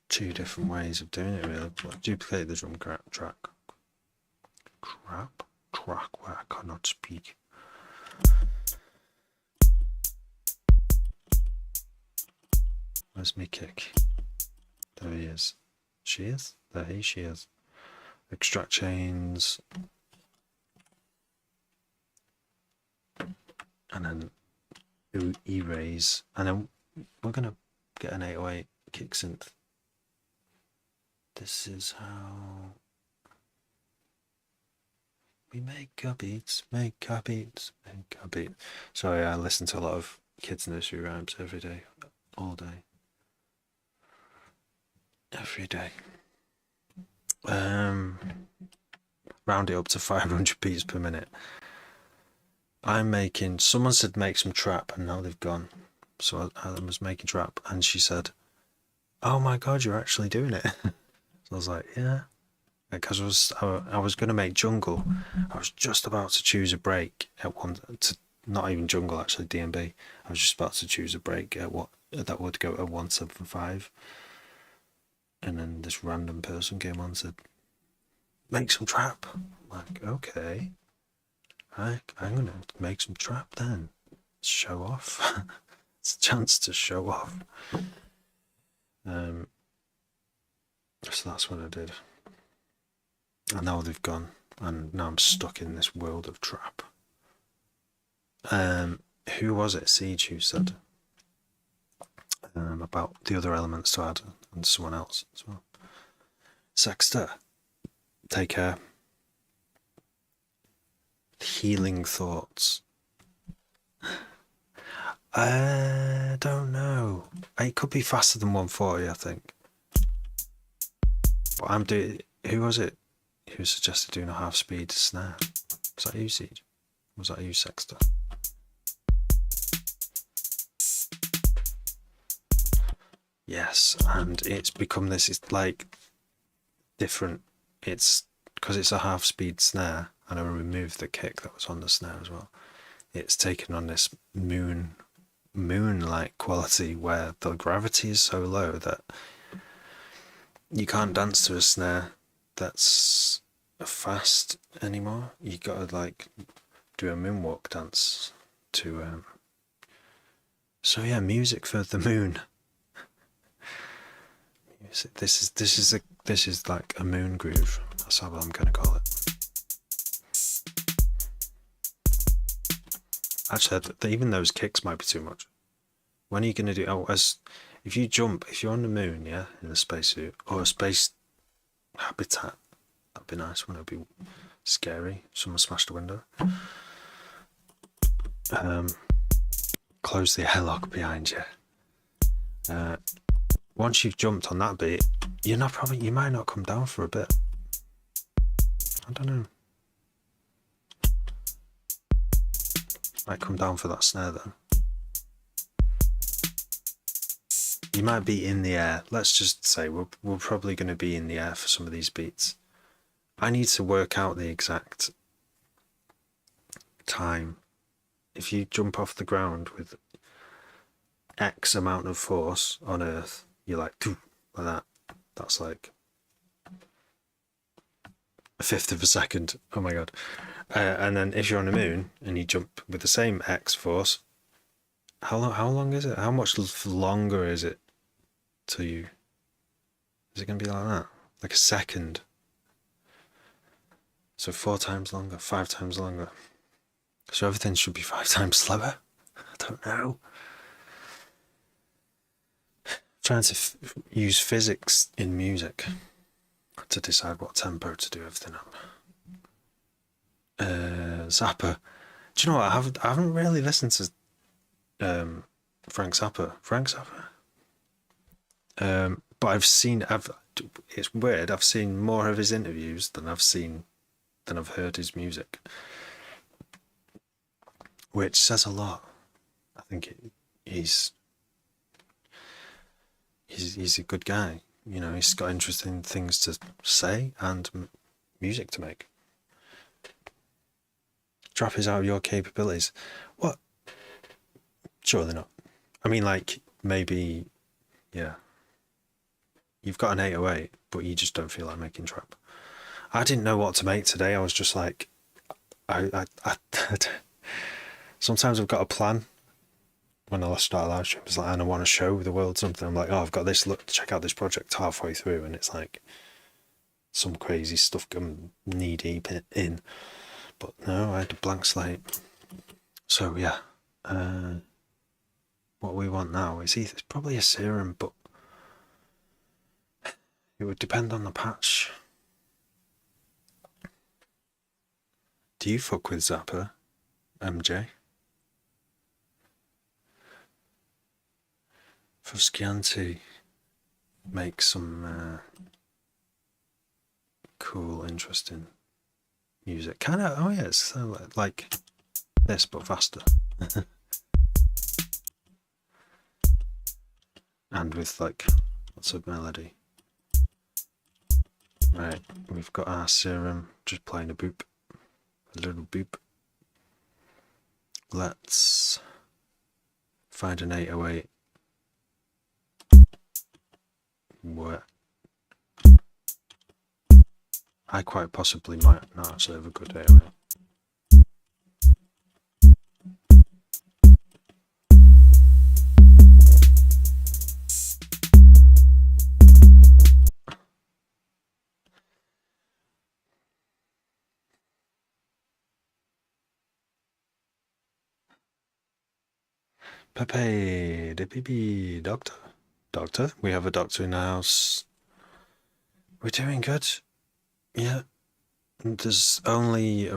Two different ways of doing it, really. Duplicate the drum track. Track where I cannot speak. Where's me kick? There he is. She is? There she is. Extract chains. And then erase. And then we're going to get an 808 kick synth. This is how we make our beats, make our beats, make our beats. Sorry, I listen to a lot of kids' nursery rhymes every day, all day. Every day. Round it up to 500 beats per minute. I'm making, someone said make some trap, and now they've gone. So I was making trap, and she said, oh my god, you're actually doing it. So I was like, yeah. Because I was going to make jungle. I was just about to choose a break at one, not even jungle, actually, DMB. I was just about to choose a break at what that would go at 175. And then this random person came on and said, make some trap. I'm like, okay. I'm going to make some trap then. Show off. It's a chance to show off. So that's what I did. And now they've gone. And now I'm stuck in this world of trap. Who was it? Siege who said about the other elements to add, and someone else as well. Sexter, take care. Healing thoughts. I don't know. It could be faster than 140, I think. But I'm doing. Who was it who suggested doing a half speed snare? Was that you, Siege? Was that you, Sexter? Yes, and it's become this. It's like different. It's because it's a half speed snare, and I removed the kick that was on the snare as well. It's taken on this moon-like quality where the gravity is so low that you can't dance to a snare that's fast anymore. You gotta like do a moonwalk dance to. So yeah, music for the moon. This is like a moon groove. That's how I'm gonna call it. Actually, even those kicks might be too much. When are you gonna do? Oh, if you jump, if you're on the moon, yeah, in a spacesuit or a space habitat, that'd be nice. Wouldn't it be scary? Someone smashed the window. Close the airlock behind you. Once you've jumped on that beat, you might not come down for a bit. I don't know. Might come down for that snare then. You might be in the air. Let's just say we're probably going to be in the air for some of these beats. I need to work out the exact time. If you jump off the ground with X amount of force on Earth, you're like that. That's like a fifth of a second. Oh my god. And then if you're on the moon and you jump with the same X force, how long is it? How much longer is it till you? Is it going to be like that? Like a second? So 4 times longer, 5 times longer. So everything should be 5 times slower? I don't know. Trying to use physics in music to decide what tempo to do everything up. Zappa. Do you know what? I haven't really listened to Frank Zappa. But it's weird. I've seen more of his interviews than I've heard his music, which says a lot. I think he's a good guy. You know, he's got interesting things to say and music to make. Trap is out of your capabilities. What? Surely not. I mean, like, maybe, yeah. You've got an 808, but you just don't feel like making trap. I didn't know what to make today. I was just like, I sometimes I've got a plan when I start a live stream. It's like, and I want to show the world something. I'm like, oh, I've got this. Look, check out this project halfway through, and it's like some crazy stuff I'm knee deep in. But no, I had a blank slate. So yeah, what we want now is it's probably a serum, but it would depend on the patch. Do you fuck with Zappa, MJ? Frusciante makes some cool, interesting music. Kind of, oh yeah, it's like this, but faster. And with like lots of melody. Right, we've got our serum, just playing a boop. A little boop. Let's find an 808. Where I quite possibly might not actually have a good 808. Pepe, the baby doctor. Doctor? We have a doctor in the house. We're doing good. Yeah. There's only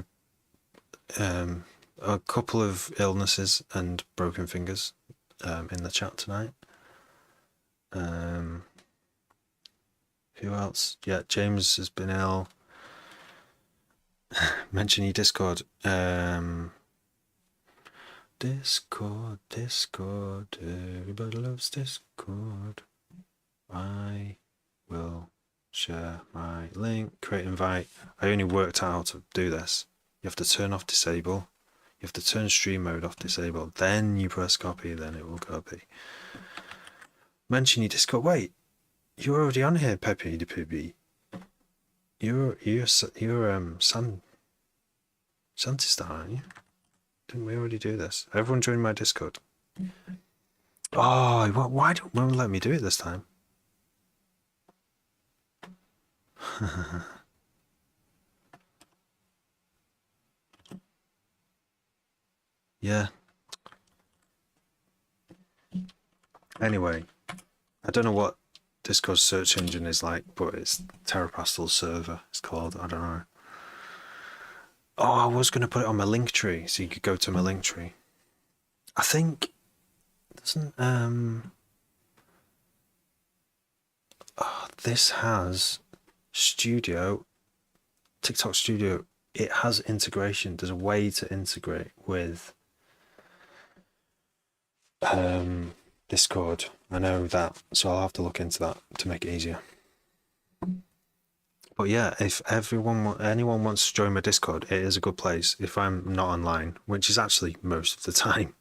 a couple of illnesses and broken fingers in the chat tonight. Who else? Yeah, James has been ill. Mention your Discord. Discord. Everybody loves Discord. I will share my link, create invite. I only worked out how to do this. You have to turn off disable. You have to turn stream mode off disable. Then you press copy, then it will copy. Mention your Discord. Wait, you're already on here, Pepe the Pepe. You're Santistar, aren't you? Didn't we already do this? Everyone join my Discord. Oh, why don't you let me do it this time? Yeah. Anyway, I don't know what Discord's search engine is like, but it's Terrapastel server, it's called. I don't know. Oh, I was going to put it on my link tree, so you could go to my link tree. I think doesn't this has Studio, TikTok Studio. It has integration. There's a way to integrate with Discord. I know that, so I'll have to look into that to make it easier. But yeah, if anyone wants to join my Discord, it is a good place if I'm not online, which is actually most of the time.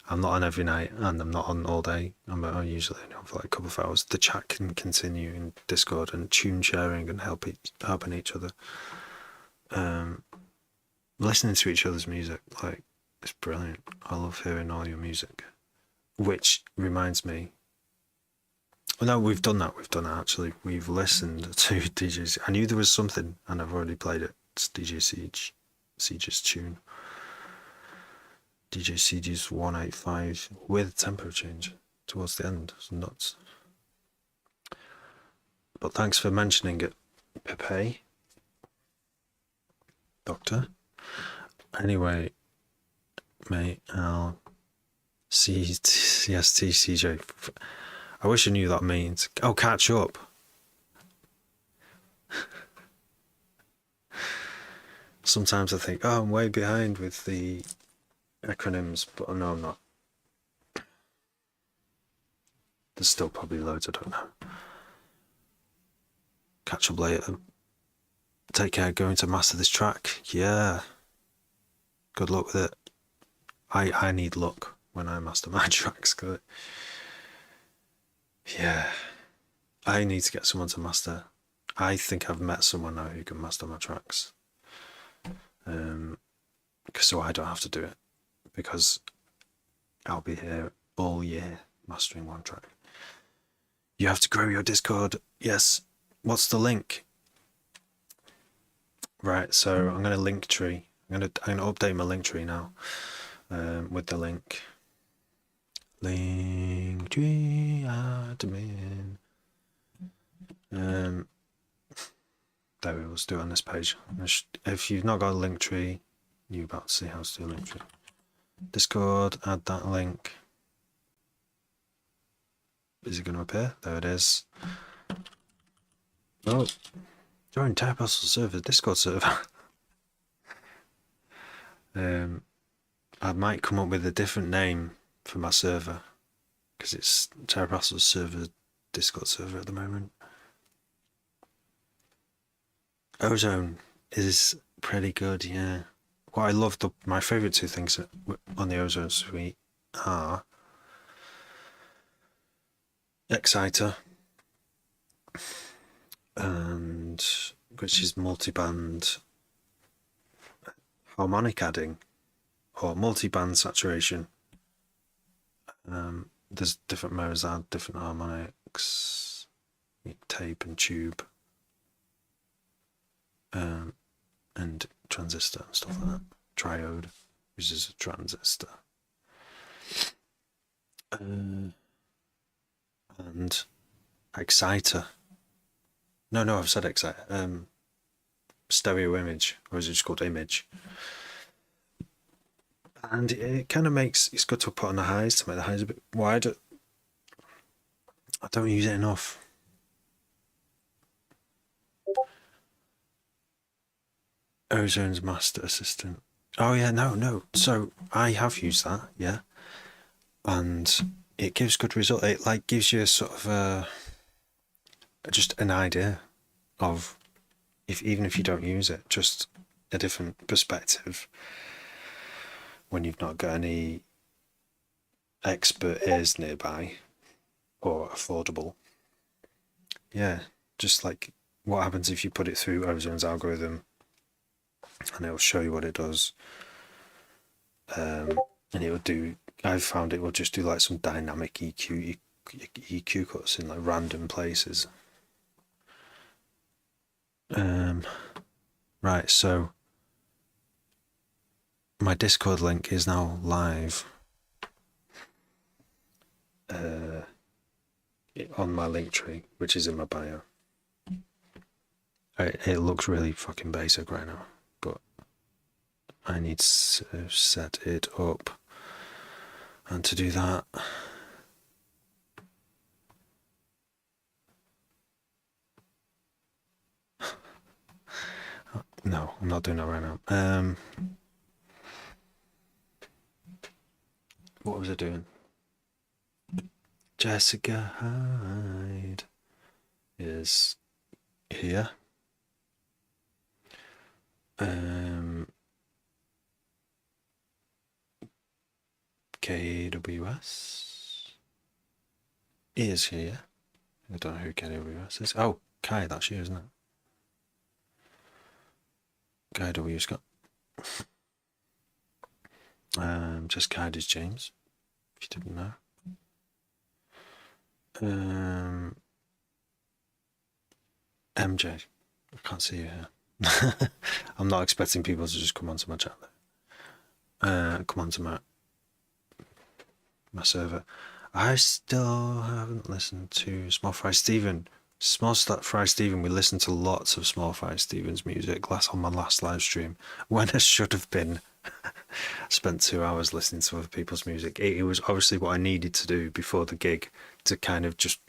I'm not on every night, and I'm not on all day. I'm usually on for like a couple of hours. The chat can continue in Discord, and tune sharing and helping each other. Listening to each other's music, like, it's brilliant. I love hearing all your music. Which reminds me, well, no, we've done that actually. We've listened to DJ's. I knew there was something, and I've already played it. It's DJ Siege's tune. DJ Siege's 185 with tempo change towards the end. It's nuts. But thanks for mentioning it, Pepe. Doctor. Anyway, mate, I'll CST I wish I knew what that means. Oh, catch up. Sometimes I think, oh, I'm way behind with the acronyms, but no, I'm not. There's still probably loads I don't know. Catch up later. Take care, going to master this track. Yeah. Good luck with it. I need luck when I master my tracks. Cause yeah. I need to get someone to master. I think I've met someone now who can master my tracks. So I don't have to do it. Because I'll be here all year mastering one track. You have to grow your Discord. Yes. What's the link? Right, so I'm gonna link tree. I'm gonna update my link tree now. With the link. Link tree admin. There we go, let's do it on this page. If you've not got a link tree, you're about to see how to do a link tree. Discord, add that link. Is it going to appear? There it is. Oh, join Type Hustle server, Discord server. I might come up with a different name for my server because it's Type Hustle's server, Discord server at the moment. Ozone is pretty good, yeah. What I love, my favourite two things on the Ozone suite are Exciter, and which is multi-band harmonic adding or multi-band saturation. There's different modes that add different harmonics, tape and tube, and transistor and stuff like that. Triode uses a transistor. And Exciter. No, I've said Exciter. Stereo image, or is it just called image? And it kind of makes, it's good to put on the highs to make the highs a bit wider. I don't use it enough. Ozone's Master Assistant. Oh yeah, no. So I have used that, yeah. And it gives good result. It like gives you a sort of just an idea of, even if you don't use it, just a different perspective when you've not got any expert ears nearby or affordable. Yeah, just like what happens if you put it through Ozone's algorithm and it'll show you what it does. And it will do, I've found it will just do like some dynamic EQ cuts in like random places. Right, so my Discord link is now live on my link tree, which is in my bio. It looks really fucking basic right now, but I need to set it up. And to do that, no, I'm not doing that right now. What was I doing? Jessica Hyde is here. KWS is here. I don't know who KWS is. Oh, Kai, that's you, isn't it? Kai W. Scott. Just Kai is James, if you didn't know. MJ, I can't see you here. I'm not expecting people to just come onto my chat there. Come onto my server. I still haven't listened to Small Fry Steven. Small Fry Steven, we listened to lots of Small Fry Steven's music on my last live stream, when I should have been spent 2 hours listening to other people's music. It was obviously what I needed to do before the gig, to kind of just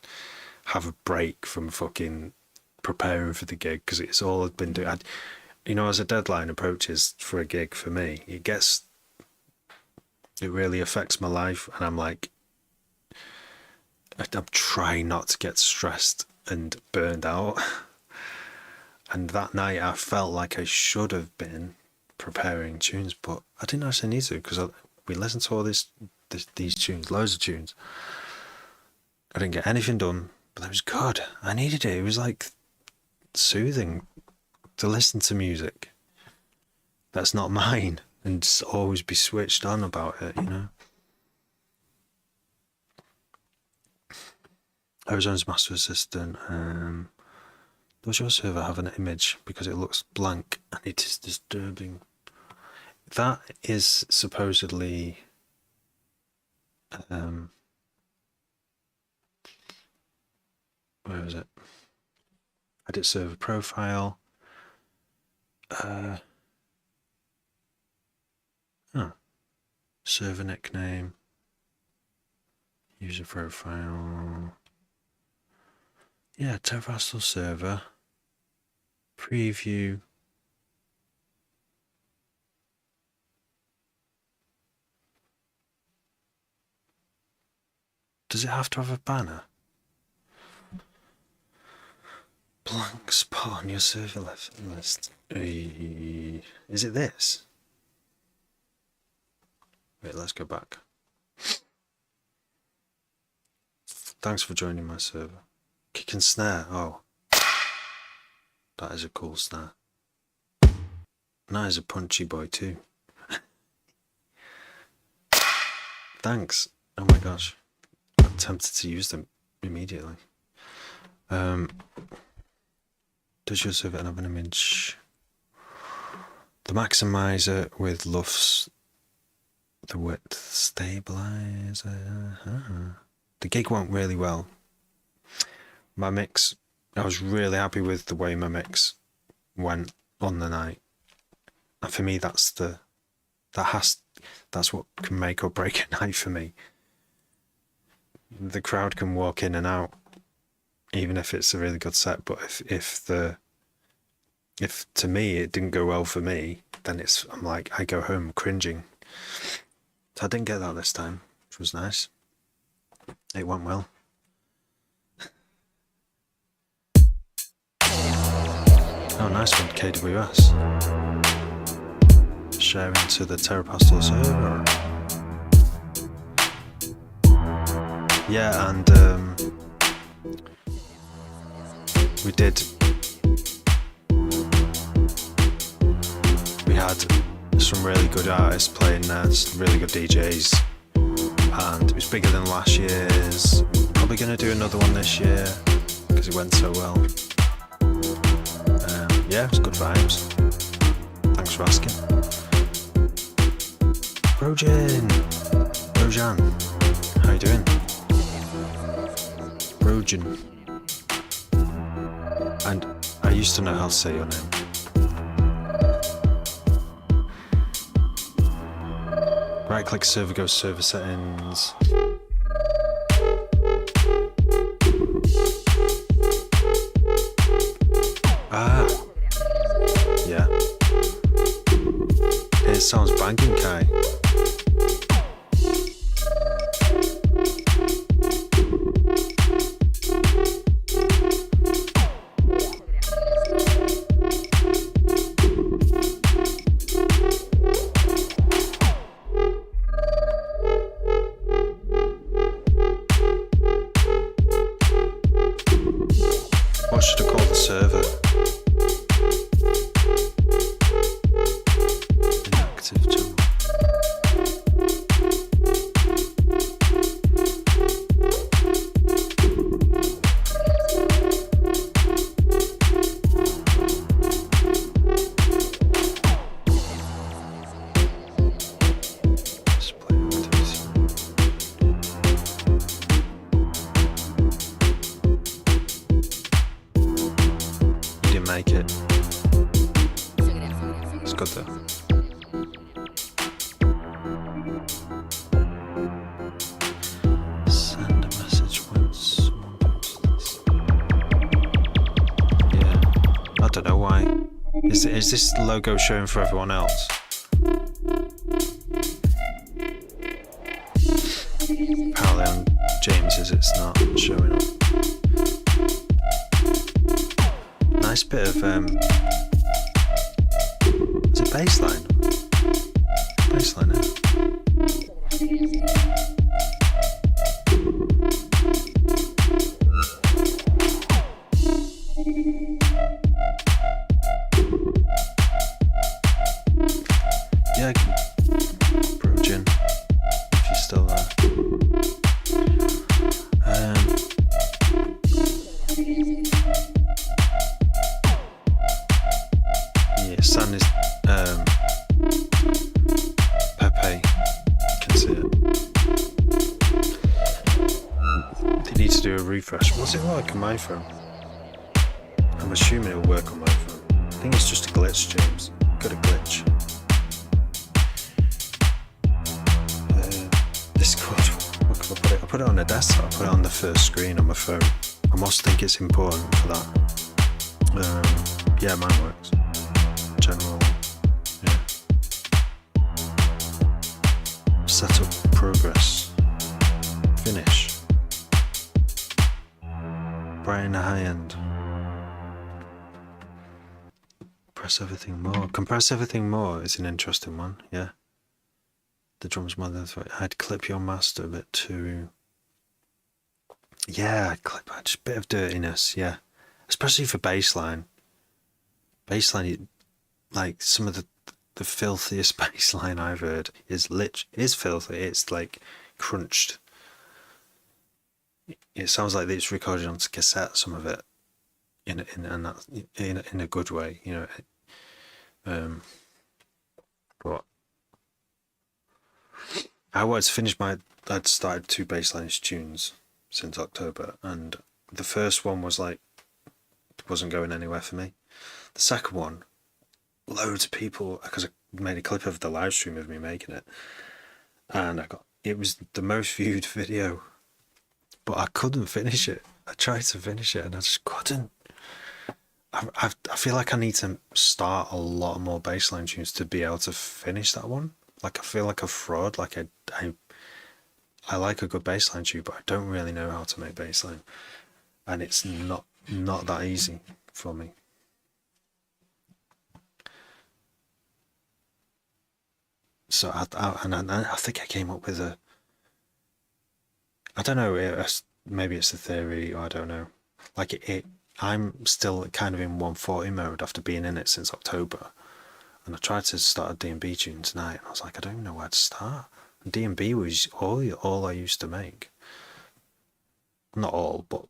have a break from fucking preparing for the gig, because it's all I've been doing. As a deadline approaches for a gig for me, it really affects my life, and I'm like, I'm trying not to get stressed and burned out. And that night I felt like I should have been preparing tunes, but I didn't actually need to, because we listened to all these tunes, loads of tunes. I didn't get anything done, but it was good. I needed it. It was like soothing to listen to music that's not mine and just always be switched on about it, Ozzone's Master Assistant. Does your server have an image, because it looks blank and it is disturbing? That is supposedly where is it? Edit server profile. Server nickname. User profile. Yeah, Terrestrial server. Preview. Does it have to have a banner? Blank spot on your server list. Is it this? Wait, let's go back. Thanks for joining my server. Kick and snare. Oh, that is a cool snare. And that is a punchy boy too. Thanks. Oh my gosh. I'm tempted to use them immediately. Does your server have an image? The maximizer with LUFS, the width stabilizer. The gig went really well. My mix, I was really happy with the way my mix went on the night. And for me, that's what can make or break a night for me. The crowd can walk in and out, even if it's a really good set. But if to me it didn't go well for me, then I'm like, I go home cringing. So I didn't get that this time, which was nice. It went well. Oh, nice one, KWS. Sharing to the Terrapastel server. Yeah, and we had some really good artists playing there, some really good DJs, and it was bigger than last year's. Probably going to do another one this year because it went so well. Yeah, it was good vibes. Thanks for asking. Brojan, how you doing? Brojan. And I used to know how to say your name. Right click server, go server settings. Yeah. It sounds banging, Kai. What should I call the server? Inactive channel. Make it. It's good though. Send a message once someone posts this. Yeah. I don't know why. Is this logo showing for everyone else? Apparently on James's it's not showing up. Nice bit of is it bassline? Bassline, yeah, Brogin, if you're still there. Sun is Pepe, can see it. They need to do a refresh. What's it like on my phone? I'm assuming it'll work on my phone. I think it's just a glitch, James. Got a glitch. Discord. What can I put it? I put it on the desktop. I put it on the first screen on my phone. I must think it's important for that. Yeah, mine works. General, yeah. Setup progress. Finish. Brighten the high end. Press everything more. Compress everything more is an interesting one, yeah. The drums more than I'd clip your master a bit too. Yeah, I'd clip just a bit of dirtiness, yeah. Especially for bassline. Bassline, like some of the filthiest bassline I've heard is filthy. It's like crunched. It sounds like it's recorded onto cassette. Some of it, in a good way, you know. But I was finished I'd started 2 bassline tunes since October, and the first one was like wasn't going anywhere for me. The second one, loads of people, because I made a clip of the live stream of me making it, and it was the most viewed video, but I couldn't finish it. I tried to finish it and I just couldn't. I feel like I need to start a lot more bassline tunes to be able to finish that one. Like I feel like a fraud. Like I like a good bassline tune, but I don't really know how to make bassline, and it's not that easy for me. So I think I came up with I don't know, maybe it's a theory, or I don't know. Like I'm still kind of in 140 mode after being in it since October, and I tried to start a D&B tune tonight, and I was like, I don't even know where to start. And D&B was all I used to make. Not all, but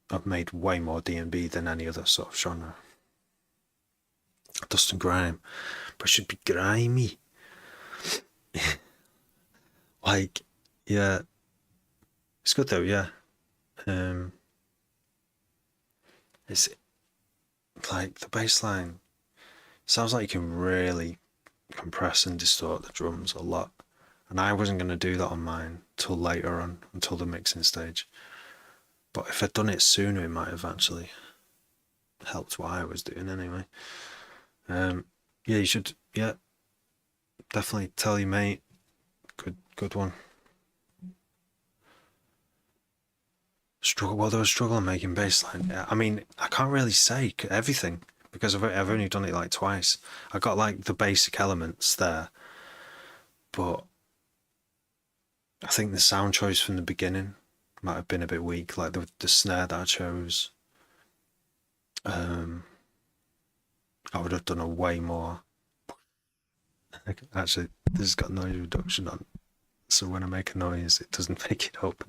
I've made way more D&B than any other sort of genre. Dust and grime, but it should be grimy. Like, yeah, it's good though, yeah. It's like the bass line sounds like you can really compress and distort the drums a lot, and I wasn't going to do that on mine till later on, until the mixing stage. But if I'd done it sooner, it might have actually helped what I was doing anyway. Yeah, you should, yeah, definitely tell your mate. Good one. Well, there was struggling making bassline. Yeah, I mean, I can't really say everything because I've only done it like twice. I got like the basic elements there, but I think the sound choice from the beginning might have been a bit weak. Like the snare that I chose, I would have done a way more. Actually, this has got noise reduction on, so when I make a noise, it doesn't make it up.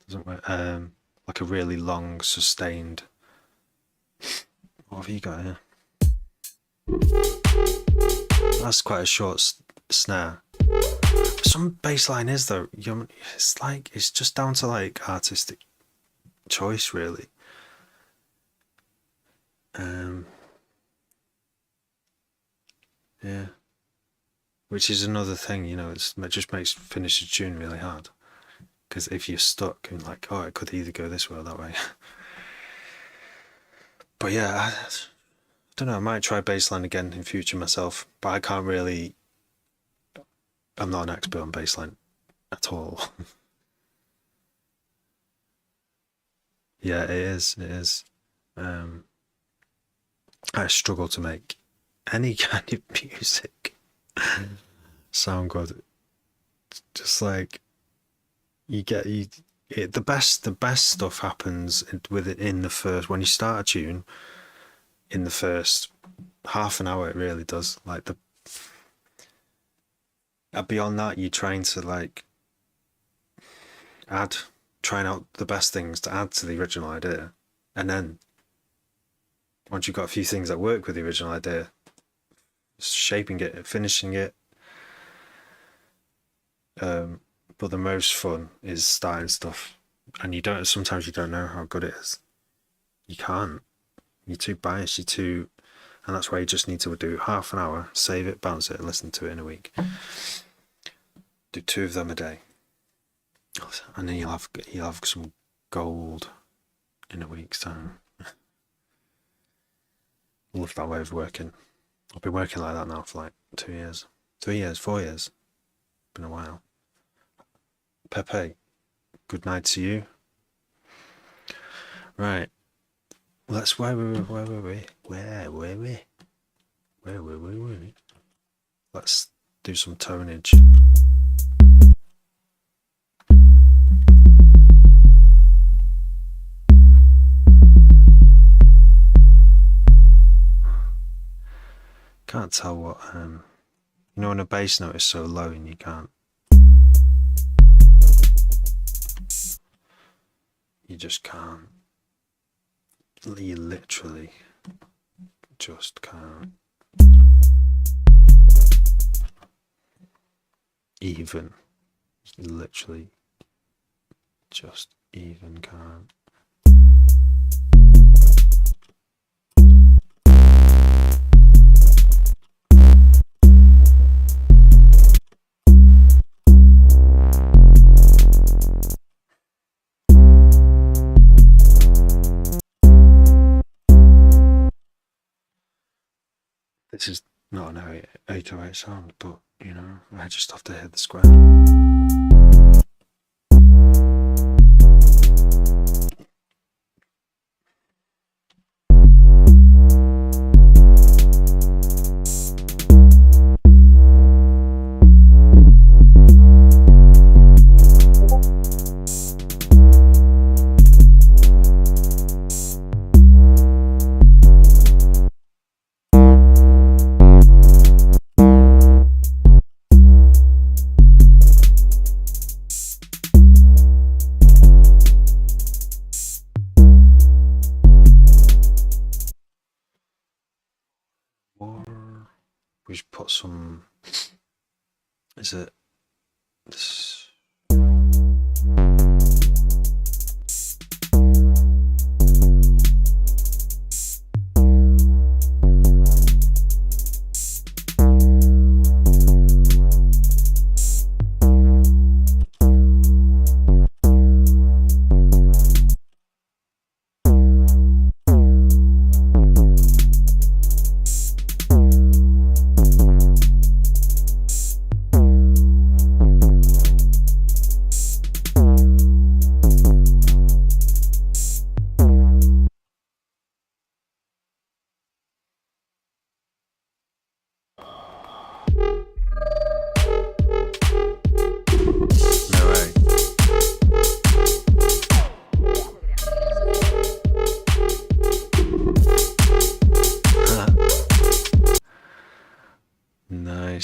Doesn't work. Like a really long, sustained. What have you got here? That's quite a short snare. Some bass line is though. It's just down to like artistic choice, really. Yeah. Which is another thing, you know, it just makes finish a tune really hard. Because if you're stuck and like, oh, it could either go this way or that way. But yeah, I don't know, I might try bassline again in future myself, but I can't really. I'm not an expert on bassline at all. Yeah, it is. It is. I struggle to make any kind of music sound good. Just like the best stuff happens with it in the first, when you start a tune, in the first half an hour. It really does. Like beyond that, you're trying to like trying out the best things to add to the original idea, and then once you've got a few things that work with the original idea, shaping it, finishing it. But the most fun is starting stuff, and sometimes you don't know how good it is. You can't. You're too biased. And that's why you just need to do half an hour, save it, bounce it, and listen to it in a week. Do 2 of them a day, and then you'll have some gold in a week's time. Love that way of working. I've been working like that now for like 2 years, 3 years, 4 years. Been a while. Pepe, good night to you. Right. Where were we? Let's do some tonage. Can't tell what you know when a bass note is so low and you can't. You just can't. You literally just can't. Even. You literally just even can't. This is not an 808 sound, but you know, I just have to hit the square. We should put some. Is it this?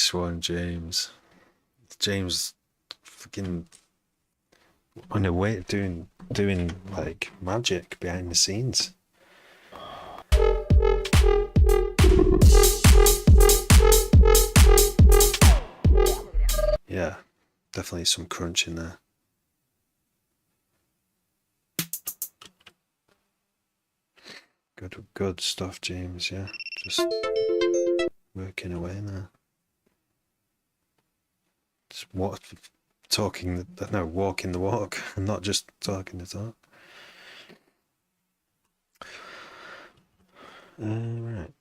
Nice one, James. James fucking on a way doing like magic behind the scenes. Yeah, definitely some crunch in there. Good stuff, James. Yeah, just working away there. Just walking the walk, and not just talking the talk. Right.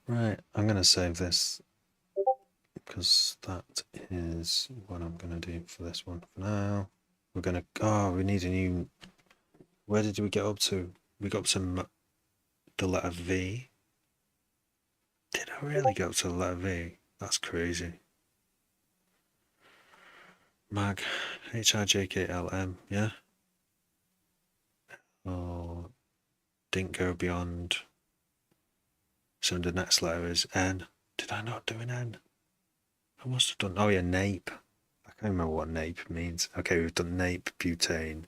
Right, I'm going to save this because that is what I'm going to do for this one for now. We're going to, we need a new, where did we get up to? We got up to the letter V. Did I really go up to the letter V? That's crazy. Mag, HIJKLM, yeah? Oh, didn't go beyond. So the next letter is N. Did I not do an N? I must have done. Oh yeah, nape. I can't remember what nape means. Okay, we've done nape butane.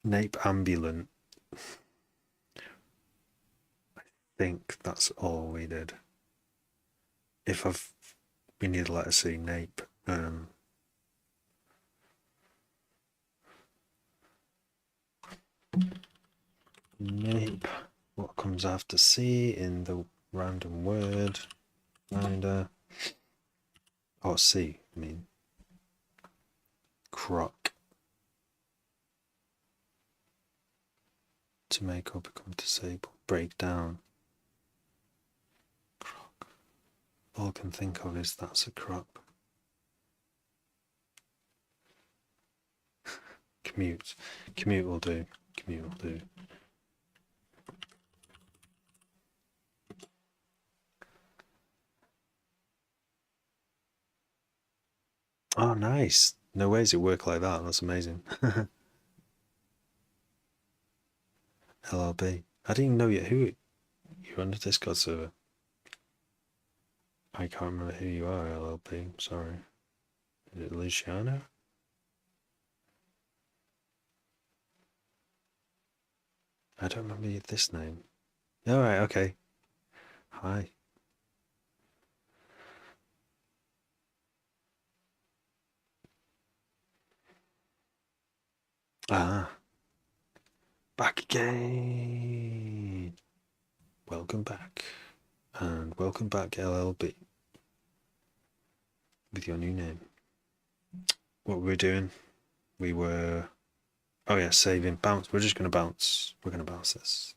Nape ambulant. I think that's all we did. We need a letter C, nape. Nape. What comes after C in the random word? Finder. Oh, C, I mean. Croc. To make or become disabled. Break down. Croc. All I can think of is that's a croc. Commute. Commute will do. Commute will do. Oh, nice. No ways it worked like that. That's amazing. LLB. I didn't even know yet who you're on the Discord server. I can't remember who you are, LLB. I'm sorry. Is it Luciano? I don't remember this name. Alright, okay. Hi. Back again. Welcome back. And welcome back, LLB. With your new name. What were we doing? We were... Oh yeah, saving. Bounce. We're just going to bounce. We're going to bounce this.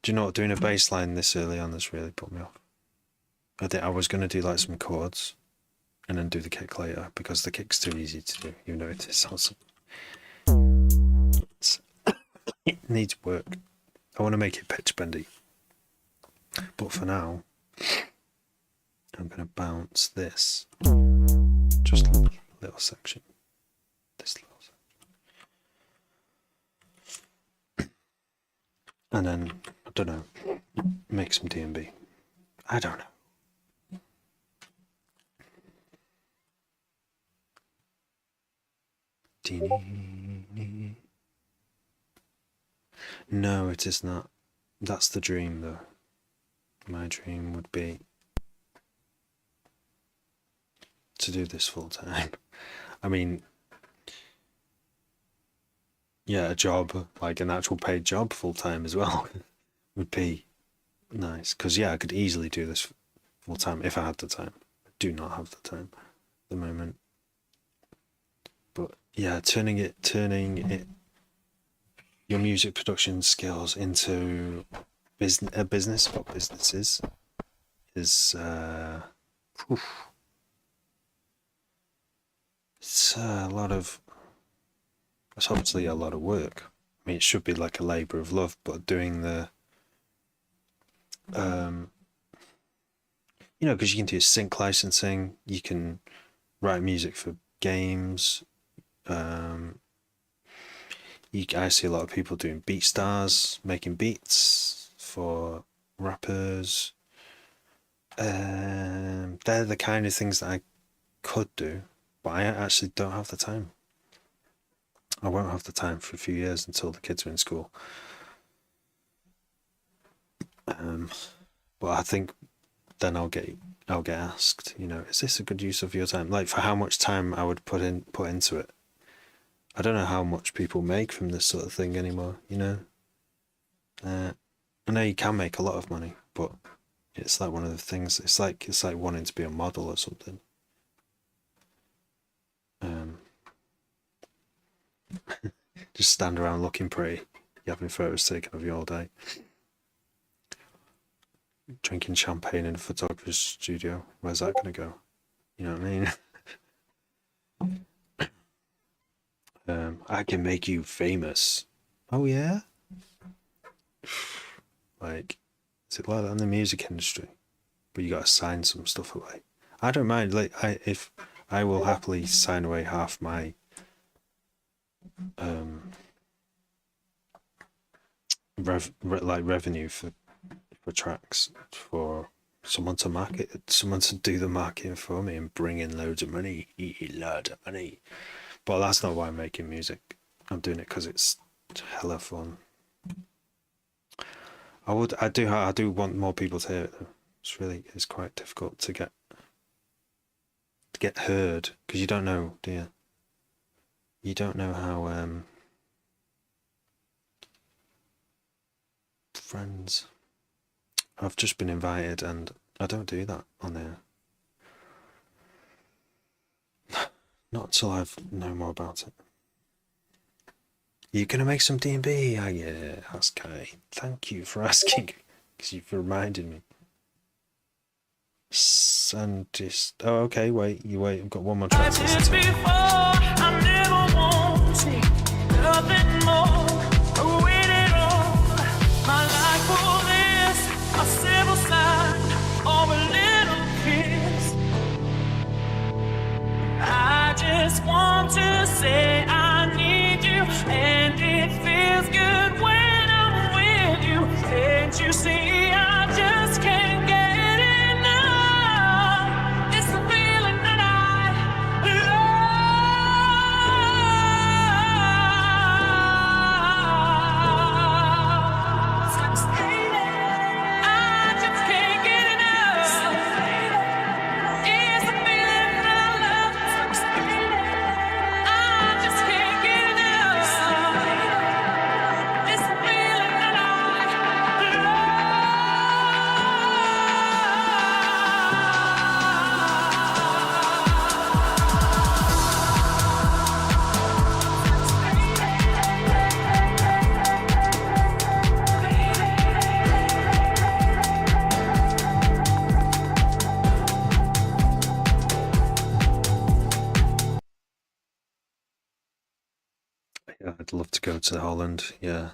Do you know what? Doing a bass line this early on this really put me off. I think I was going to do like some chords and then do the kick later because the kick's too easy to do. You know it is awesome. It needs work. I want to make it pitch bendy. But for now, I'm going to bounce this. Just a little section. This little section. And then, I don't know, make some D&B. I don't know. No, it is not. That's the dream, though. My dream would be to do this full time. I mean, yeah, a job, like an actual paid job full time as well, would be nice. Because, yeah, I could easily do this full time if I had the time. I do not have the time at the moment. But, yeah, turning it, your music production skills into a business, what businesses is it's a lot of, it's obviously a lot of work. I mean, it should be like a labor of love, but doing the you know, because you can do sync licensing, you can write music for games. I see a lot of people doing beat stars, making beats for rappers. They're the kind of things that I could do, but I actually don't have the time. I won't have the time for a few years until the kids are in school. But I think then I'll get asked, is this a good use of your time? Like, for how much time I would put into it. I don't know how much people make from this sort of thing anymore, I know you can make a lot of money, but it's like one of the things. It's like wanting to be a model or something. Just stand around looking pretty. You're having photos taken of you all day. Drinking champagne in a photographer's studio. Where's that going to go? You know what I mean? I can make you famous. Oh yeah? Like, is it like that in the music industry? But you gotta sign some stuff away. I don't mind. Like, if I will happily sign away half my revenue for tracks for someone to do the marketing for me and bring in loads of money. Load of money. But that's not why I'm making music. I'm doing it because it's hella fun. I do want more people to hear it though. It's quite difficult to get heard, because you don't know, do you? You don't know how friends. I've just been invited and I don't do that on there. Not until I know more about it. You gonna make some D&B? Yeah, that's okay. Thank you for asking, because you've reminded me. And just okay, wait, I've got one more track to listen to. I never wanted nothing more. Waited all my life for this, a simple sign or a little kiss. I just want to say I need you, and it feels good when I'm with you. Can't you see I just can't get I'd love to go to Holland, yeah.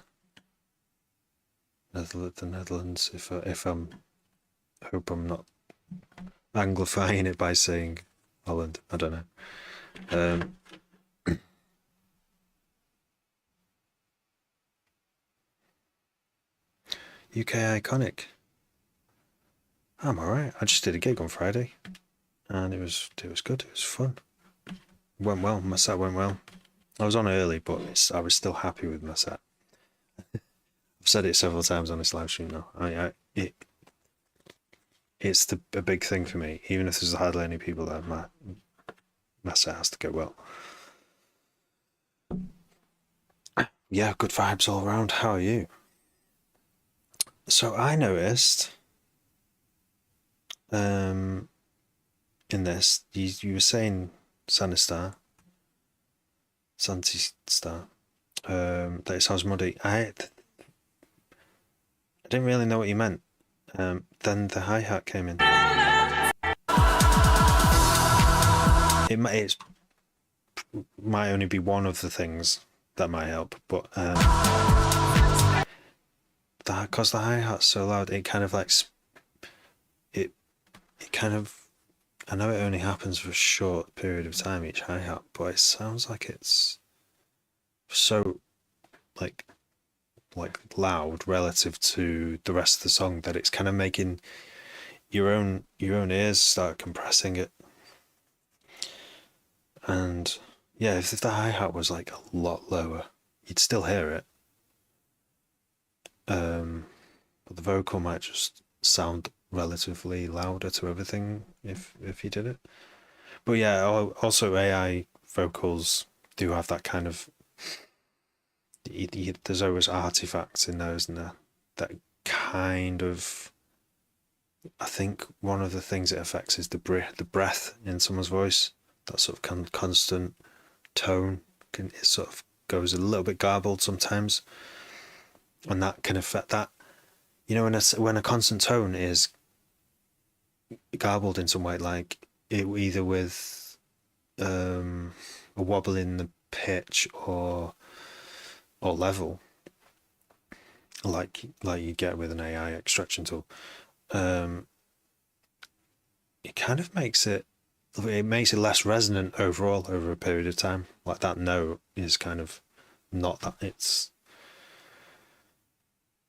The Netherlands, if I'm, I hope I'm not anglifying it by saying Holland, I don't know. UK Iconic. I'm alright. I just did a gig on Friday and it was good, it was fun. It went well, my set went well. I was on early, but I was still happy with my set. I've said it several times on this live stream now. It's a big thing for me. Even if there's hardly any people there, my set has to go well. Yeah, good vibes all around. How are you? So I noticed in this, you were saying Santi Star, that it sounds muddy. I didn't really know what you meant. Then the hi-hat came in. It might only be one of the things that might help, but because the hi-hat's so loud, it kind of like it kind of I know it only happens for a short period of time each hi-hat, but it sounds like it's so like loud relative to the rest of the song that it's kind of making your own ears start compressing it. And yeah, if the hi-hat was like a lot lower, you'd still hear it. But the vocal might just sound relatively louder to everything if you did it. But yeah, also AI vocals do have that kind of. There's always artifacts in those, and that kind of. I think one of the things it affects is the breath in someone's voice. That sort of constant tone it sort of goes a little bit garbled sometimes, and that can affect that. You know, when a constant tone is garbled in some way, like it either with a wobble in the pitch or level, like you get with an AI extraction tool, it kind of makes it less resonant overall over a period of time. Like that note is kind of not that it's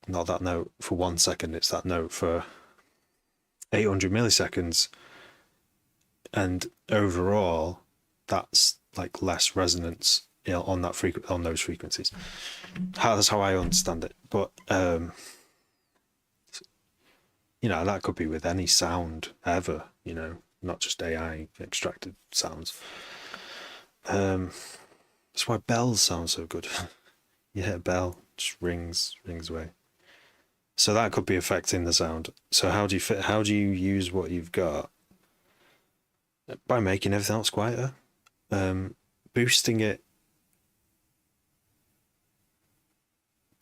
not that note for 1 second, it's that note for 800 milliseconds, and overall that's like less resonance, you know, on those frequencies. That's how I understand it. But you know, that could be with any sound ever, you know, not just AI extracted sounds. That's why bells sound so good. Yeah, a bell just rings away. So that could be affecting the sound. So how do you use what you've got? By making everything else quieter. Boosting it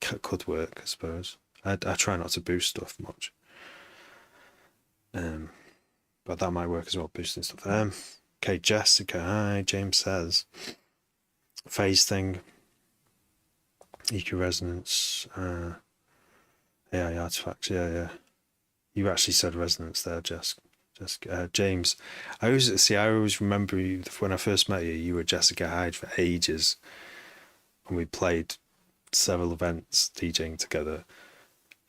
could work, I suppose. I try not to boost stuff much. But that might work as well, boosting stuff. Okay, Jessica, hi. James says phase thing, EQ resonance, AI artifacts. Yeah. You actually said resonance there, Jessica. James, I always remember you when I first met you. You were Jessica Hyde for ages, and we played several events DJing together.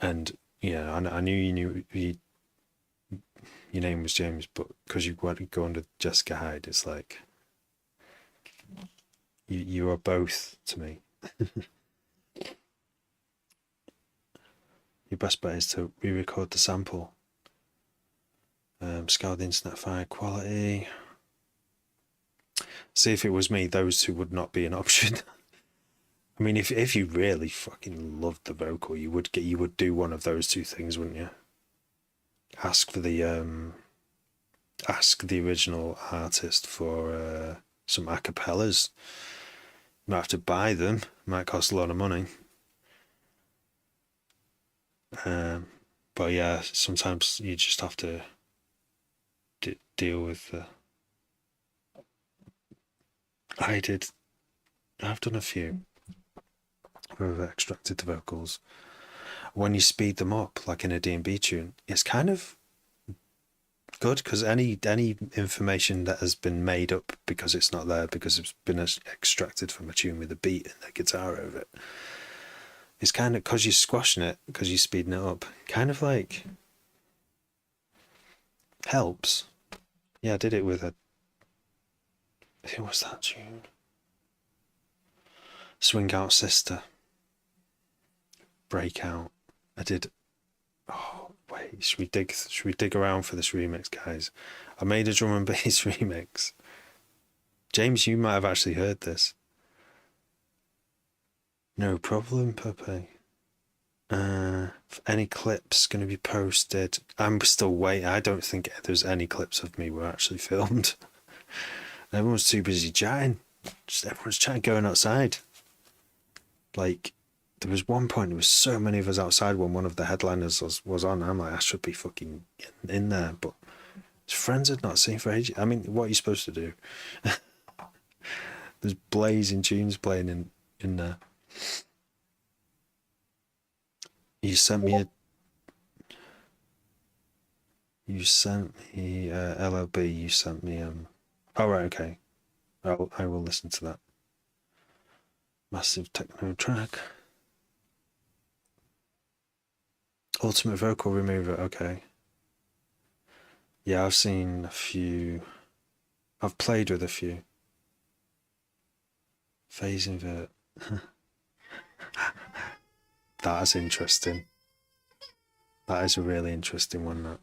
And yeah, I knew your name was James, but because you want to go under Jessica Hyde, it's like you are both to me. Your best bet is to re-record the sample. Scale the internet file quality. See, if it was me, those two would not be an option. I mean, if you really fucking loved the vocal, you would do one of those two things, wouldn't you? Ask the original artist for some acapellas. You might have to buy them. Might cost a lot of money. But yeah, sometimes you just have to deal with the. I've done a few where I've extracted the vocals. When you speed them up, like in a D&B tune, it's kind of good because any information that has been made up because it's not there, because it's been extracted from a tune with a beat and a guitar over it, it's kind of, because you're squashing it, because you're speeding it up, kind of like helps. Yeah, I did it with who was that tune? Swing Out Sister. Breakout. I did. Oh wait, should we dig around for this remix, guys? I made a drum and bass remix. James, you might have actually heard this. No problem, Pepe. Any clips going to be posted? I'm still waiting. I don't think there's any clips of me were actually filmed. Everyone's too busy chatting. Just everyone's chatting, going outside. Like, there was one point, there was so many of us outside when one of the headliners was on. I'm like, I should be fucking in there, but his friends had not seen for ages. I mean, what are you supposed to do? There's blazing tunes playing in there. You sent me You sent me LLB. You sent me Oh right, okay. I will listen to that. Massive techno track. Ultimate vocal remover. Okay. Yeah, I've seen a few. I've played with a few. Phase invert. That is interesting. That is a really interesting one. That.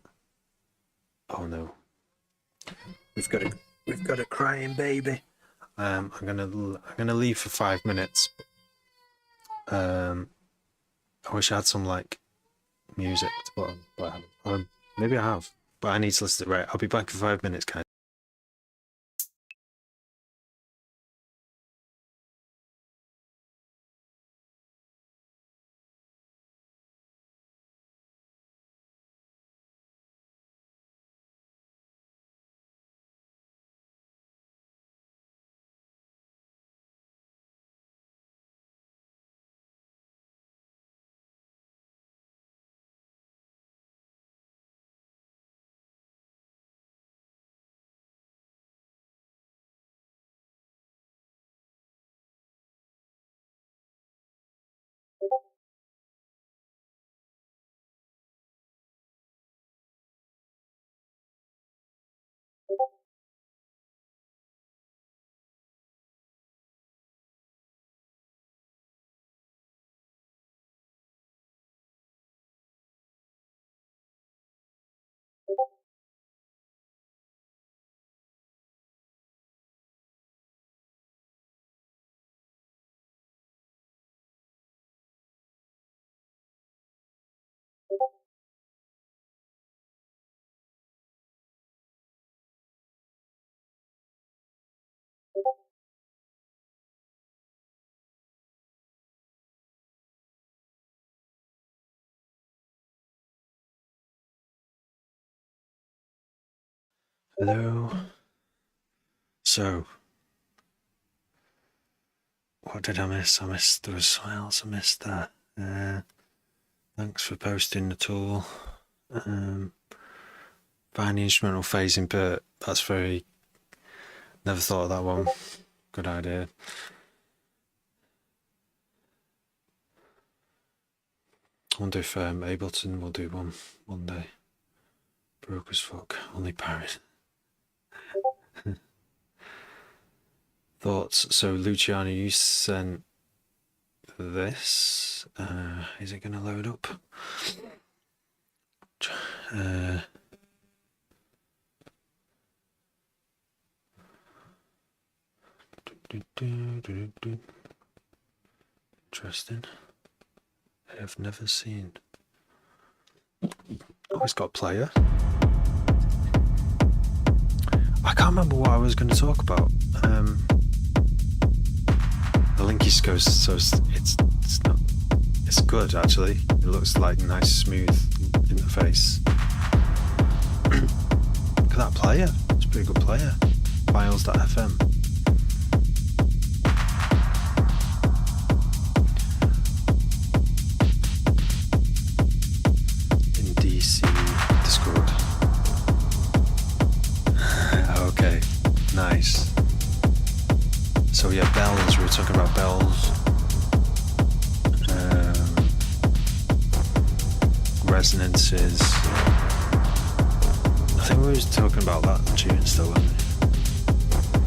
Oh no. We've got a crying baby. I'm gonna leave for 5 minutes. I wish I had some like music to put on, but I haven't. Maybe I have, but I need to listen to it. Right, I'll be back in 5 minutes, guys. Hello. So, what did I miss? There was something else I missed there. Thanks for posting the tool. Find the instrumental phase invert. That's very. Never thought of that one. Good idea. I wonder if Ableton will do one day. Broke as fuck. Only Paris. Thoughts? So, Luciano, you sent this. Is it going to load up? Interesting. I have never seen. Oh, it's got a player. I can't remember what I was going to talk about. The link just goes so it's good actually. It looks like nice smooth interface. Look at that player. It's a pretty good player. Files.fm. In DC Discord. Okay, nice. So yeah, bells, we were talking about bells. Resonances. I think we were talking about that tune still, weren't we?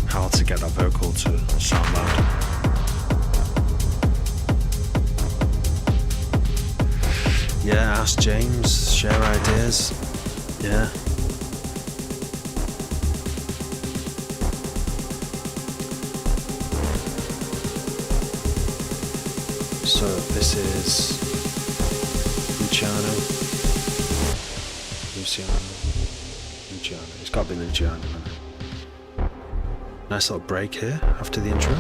How to get that vocal to sound loud. Yeah, ask James, share ideas. Yeah. So this is Luciano. It's got to be Luciano. Nice little break here after the intro.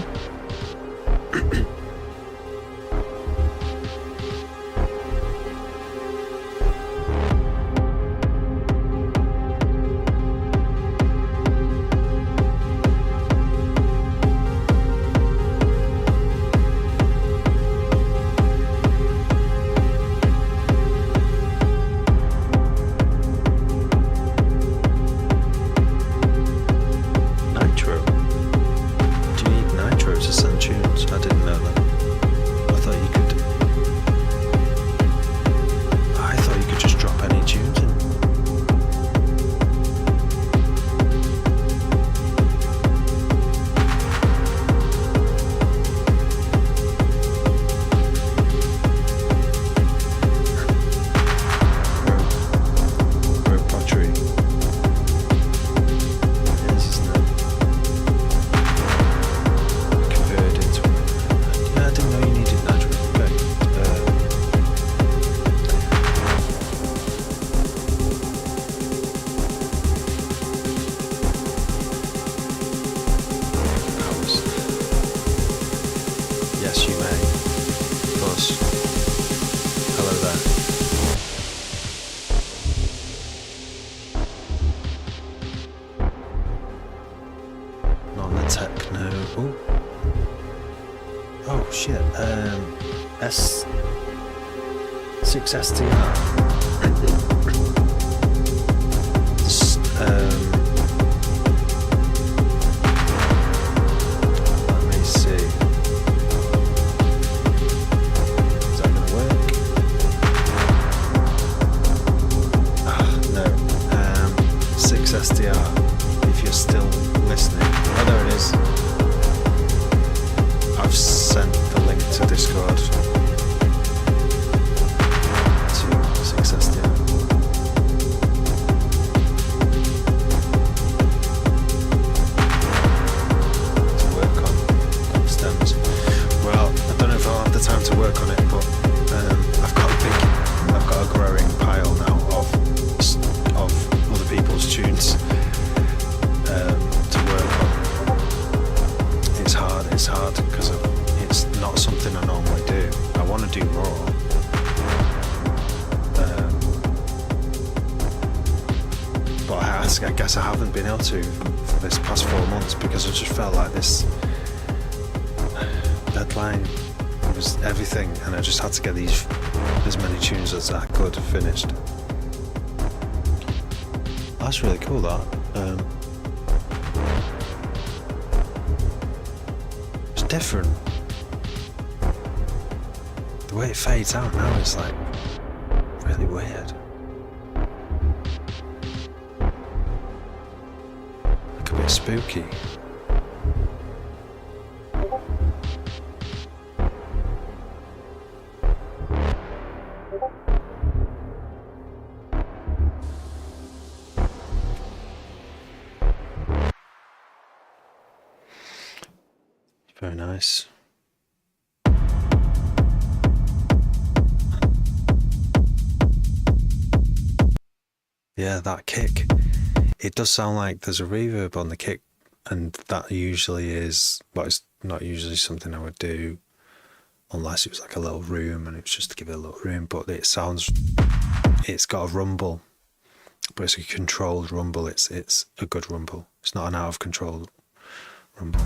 Yes, you may. Of course. Hello there. Not on the techno. Ooh. Oh shit. S6STR. Let me see. Is that gonna work? No. 6STR. If you're still listening. Oh, there it is. I've sent the link to Discord to 6STR. To work on stems. Well, I don't know if I'll have the time to work on it, but I've got a growing pile now of other people's tunes to work on. It's hard because it's not something I normally do. I want to do more. But I guess I haven't been able to for this past 4 months because I just felt like this deadline was everything, and I just had to get as many tunes as I could finished. That's really cool, that. It's different. The way it fades out now is like really weird. Like a bit spooky. Very nice. Yeah, that kick. It does sound like there's a reverb on the kick, and that usually is, well, it's not usually something I would do unless it was like a little room and it was just to give it a little room, but it's got a rumble, but it's a controlled rumble. It's a good rumble. It's not an out of control rumble.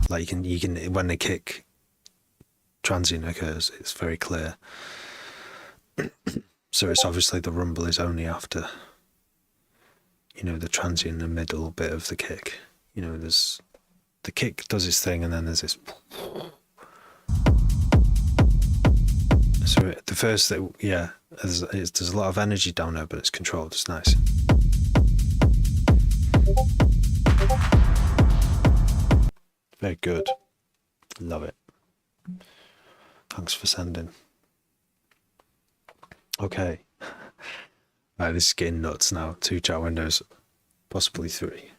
Like you can when the kick transient occurs, it's very clear. So it's obviously the rumble is only after, the transient in the middle bit of the kick. There's the kick does its thing, and then there's this. So the first thing, yeah, there's a lot of energy down there, but it's controlled. It's nice. Very good. Love it. Thanks for sending. Okay. Right, this is getting nuts now. 2 chat windows, possibly 3.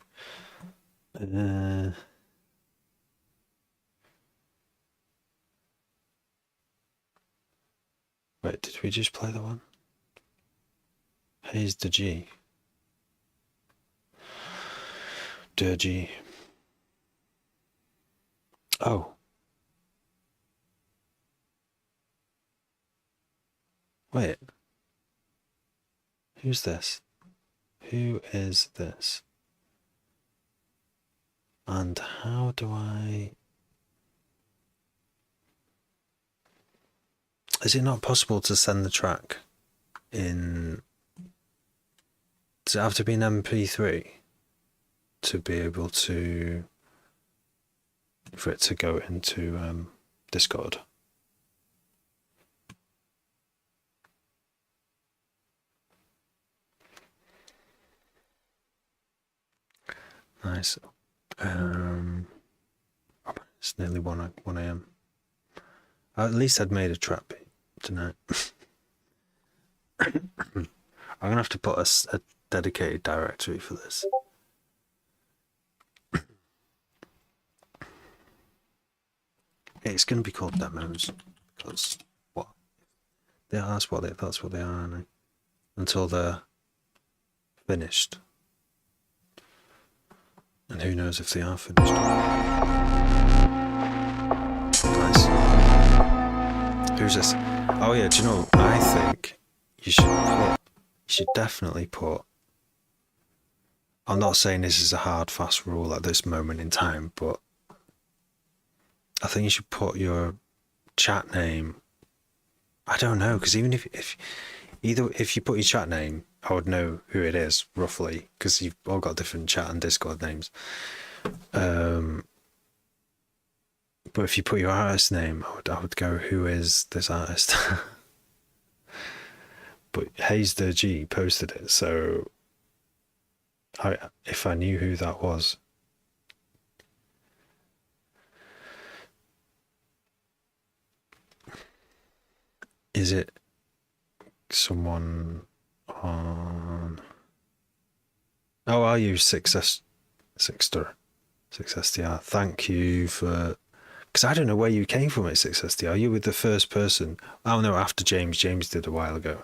Wait, did we just play the one? Here's the G. G. Oh. Wait. Who's this? Who is this? And how do I... Is it not possible to send the track in... Does it have to be an MP3 to be able to... for it to go into Discord? Nice. It's nearly 1 a.m. At least I'd made a trap tonight. I'm gonna have to put a dedicated directory for this. It's gonna be called demos because what? Yeah, that's what they are, aren't they? Until they're finished. And who knows if they are finished. Nice. Who's this? Oh yeah, do you know, I think you should definitely put, I'm not saying this is a hard, fast rule at this moment in time, but I think you should put your chat name, I don't know, because even if you put your chat name, I would know who it is, roughly, because you've all got different chat and Discord names. But if you put your artist name, I would go, who is this artist? But Hayes the G posted it, so if I knew who that was. Is it someone on... Oh, I'll use 6STR. Thank you for... Because I don't know where you came from at 6STR. Are you with the first person? Oh no, after James. James did a while ago.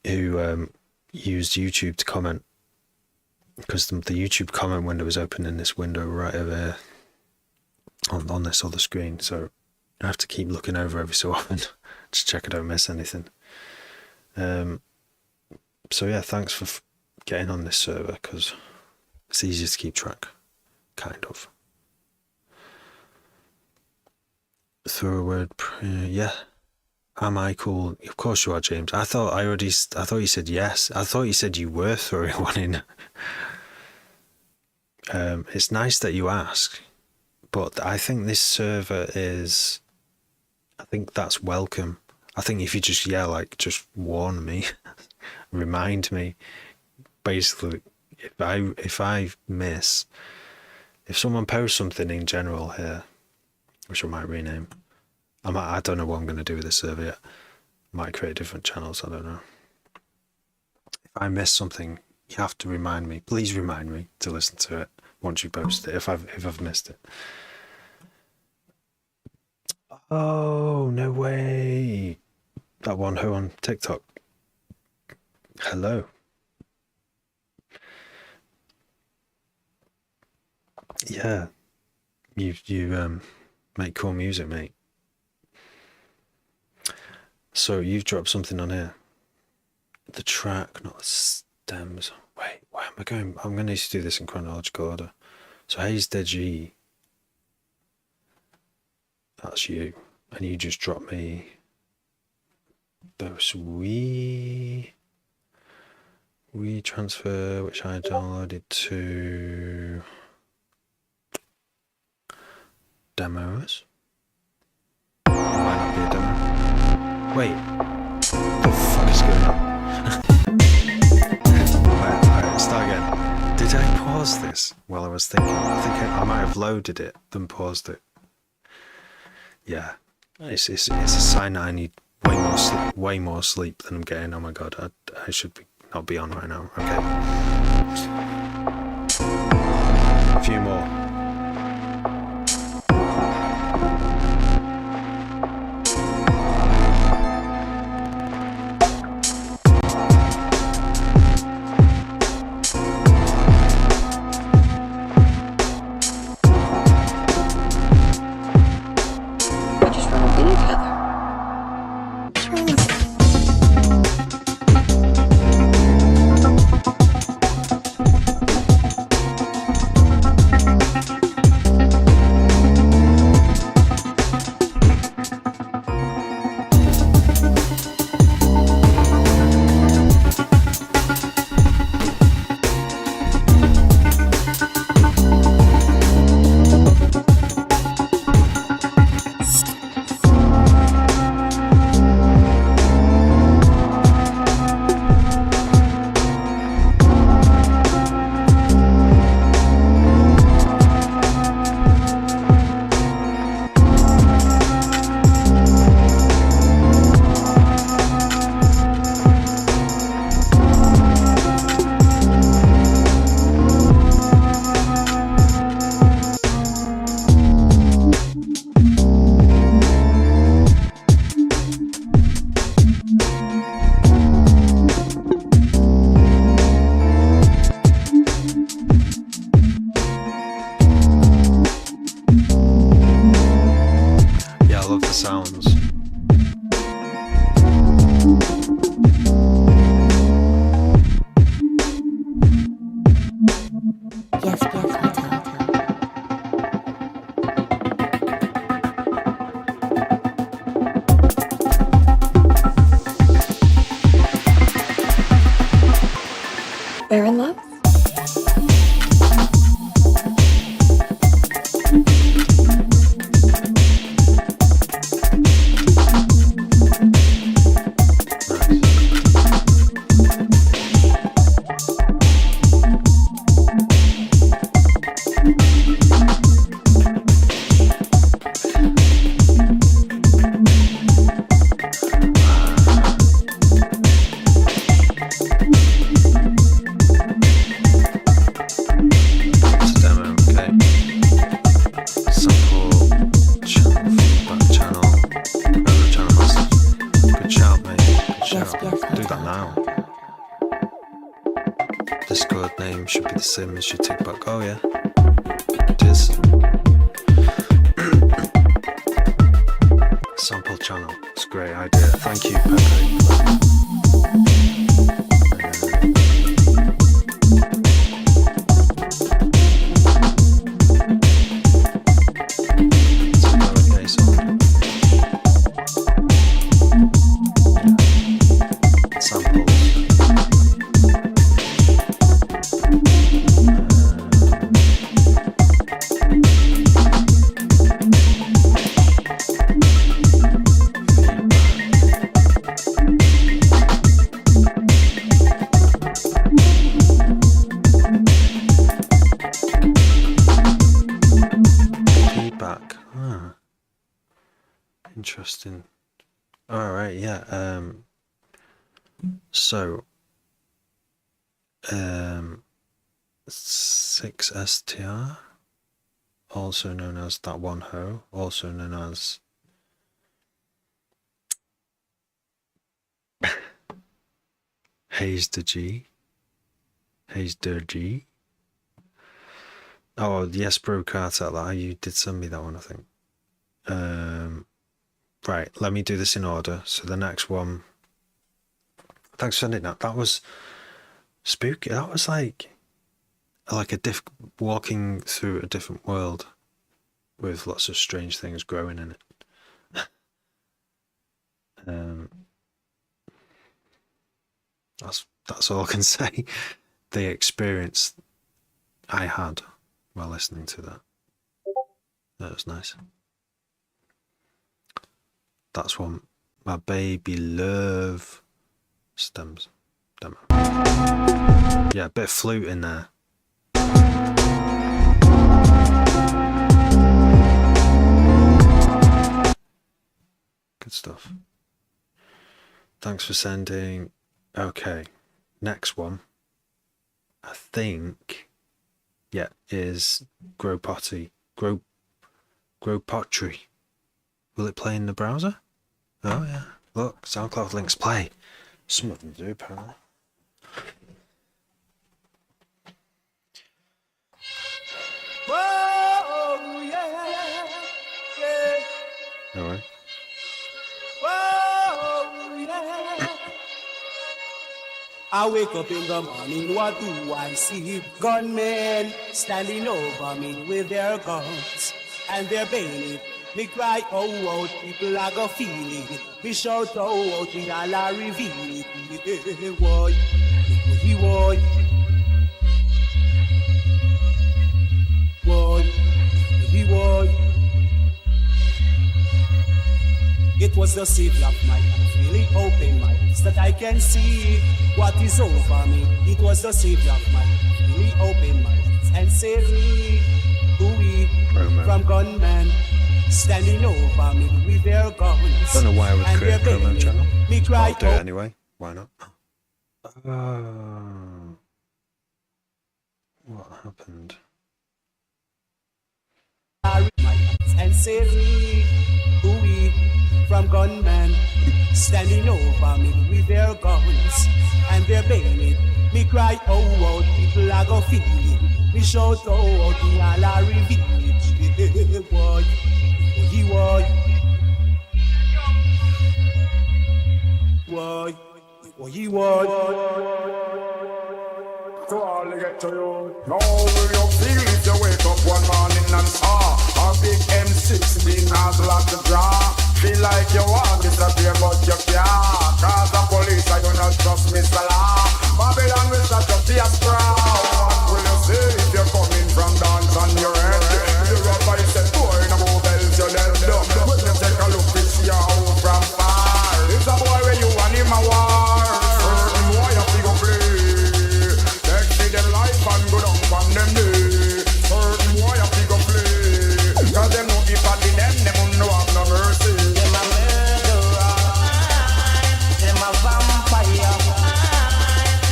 Who used YouTube to comment. Because the YouTube comment window was open in this window right over here. On this other screen. So I have to keep looking over every so often. Just check I don't miss anything. So yeah, thanks for getting on this server. Because it's easier to keep track. Kind of. Throw a word, yeah. Am I cool? Of course you are, James. I thought you said yes. I thought you said you were throwing one in. It's nice that you ask, but I think this server is, I think that's welcome. I think if you just just warn me, remind me, basically, if someone posts something in general here, which I might rename. I don't know what I'm going to do with this server yet. Might create different channels, I don't know. If I miss something, you have to remind me. Please remind me to listen to it once you post it, if I've missed it. Oh, no way. That one who on TikTok. Hello. Yeah. You make cool music, mate. So you've dropped something on here. The track, not the stems. Wait, where am I going? I'm going to need to do this in chronological order. So Hayes the G. That's you. And you just dropped me those we transfer, which I downloaded to demos. It might not be a demo. Wait, what the fuck is going on? Alright, start again. Did I pause this while I was thinking? I might have loaded it, then paused it. Yeah, it's a sign that I need way more sleep than I'm getting. Oh my god, I should not be on right now. Okay. A few more. the sounds. Yes, Hotel. We're in love? Discord name should be the same as your TikTok. Oh yeah, it is. Sample channel. It's a great idea. Thank you, Pepe. Interesting. All right, yeah. So 6STR, also known as That One Ho, also known as Hayes the G. Oh, yes, Bro Cartel. You did send me that one, I think. Right, let me do this in order. So the next one, thanks for sending that. That was spooky. That was like walking through a different world with lots of strange things growing in it. That's all I can say. The experience I had while listening to that. That was nice. That's one. My Baby Love Stems demo. Yeah, a bit of flute in there. Good stuff. Thanks for sending. Okay, next one, I think, yeah, is Grow Pottery. Will it play in the browser? Oh yeah, look, SoundCloud links play. Some of them do, apparently. Whoa, yeah, yeah. All right. Whoa, yeah. I wake up in the morning, what do I see? Gunmen standing over me with their guns and their bayonet. Me cry, oh, out, people are go feel it. Me shout, oh, out, we all are reveal it. Why? Why? It was the savior of my life, really open my eyes that I can see what is over me. It was the savior of my life, really open my eyes and save me, from gunmen standing over me with their guns. Don't know why I would create a promo channel. Me cry, I'll do it anyway. Why not? What happened? And save me, from gunmen standing over me with their guns and their bayonet. Me cry, oh, out, people are go feel it. Me shout, oh, out, we all are reveal it. Why? Oh, you would. To all get to you. Now will you feel if you wake up one morning and saw a big M6 being nozzle at the draw? Feel like you want to disappear but you can't. Cause the police I do not trust Mr. Law. Babylon will shut up the crowd. What will you say if you're coming from dance on your head? You rub by said boy in a mobile you're dead dumb. When you take a look it's your home from far. It's a boy where you want him a war. Certain boy you feel play. Them life and go down from them day. Certain boy a pick up play. Cause them know if I did them will no have no mercy. Them a murderer. Them a vampire.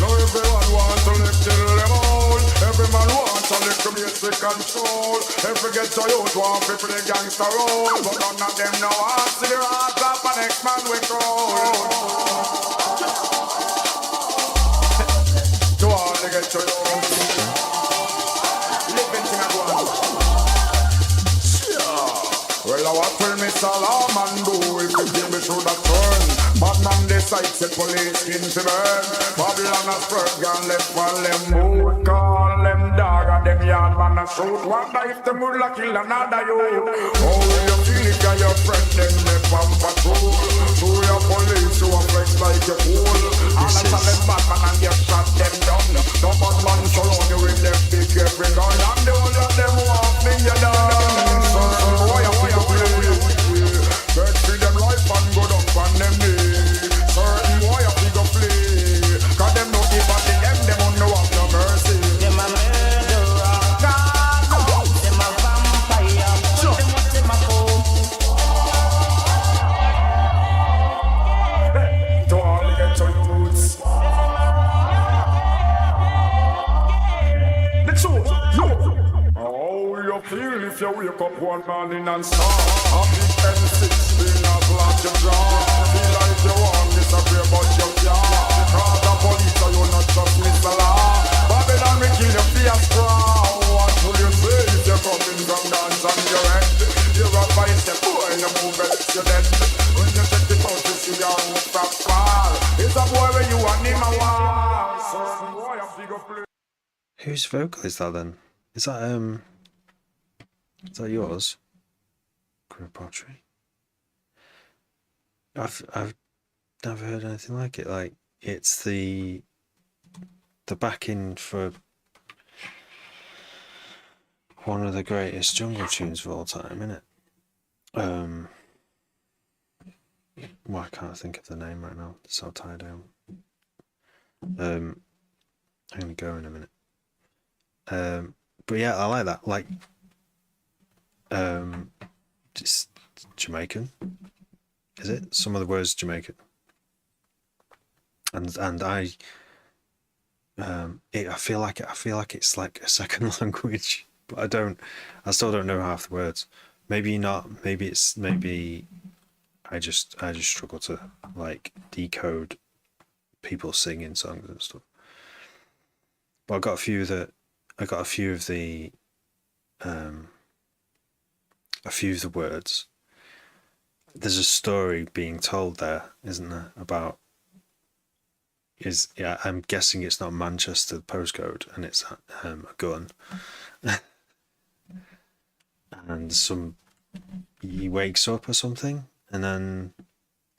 Now everyone wants to live till them old. Every man wants a little basic control. Every ghetto youth want people the gangster roll. But none of them know how to see the heart of the next man we call. To all the ghetto youth. Living thing I go on. Well, what will Mr. Lawman do if the game be through the turn? Bad man decides the police in to burn. Babylon has spread gone left while them move. Call them dog and them yard man a shoot. Wonder if them would kill another you. How will you feel if you're your friend them left on patrol? So your police who are flex like a fool. All the time bad man and you shot them down. No bad man surround you with them big every gun. And the whole of them want me you down. So boy, get free them life and go down from them knee. Certain boy a big up play. Cause them no give a them on no have no mercy. Them a murderer. Them a vampire. Them what them a fool. To all the ghetto youths. The truth, you. How you feel if you wake up one morning and saw a big M6 being a block you draw? Feel like you want to disappear but you can't. Cause the police are you not trust Mr. Law. Babylon will kill you for your straw. What will you say if you're coming from dance on your head? You're a vice, the boy in the movement, you're dead. When you check the out, you see your own stop fall. It's a boy where you want him a war. So boy, a big up play. Whose vocal is that then? Is that yours? Career Pottery? I've never heard anything like it. Like it's the backing for one of the greatest jungle tunes of all time, isn't it? Why can't I think of the name right now? It's so tied down. I'm gonna go in a minute. But yeah, I like that. Like, just Jamaican. Is it? Some of the words Jamaican. And I feel like it's like a second language, but I still don't know half the words. Maybe not. Maybe I just struggle to like decode people singing songs and stuff. But I got a few of the words. There's a story being told there, isn't there? About I'm guessing it's not Manchester postcode, and it's a gun, and he wakes up or something, and then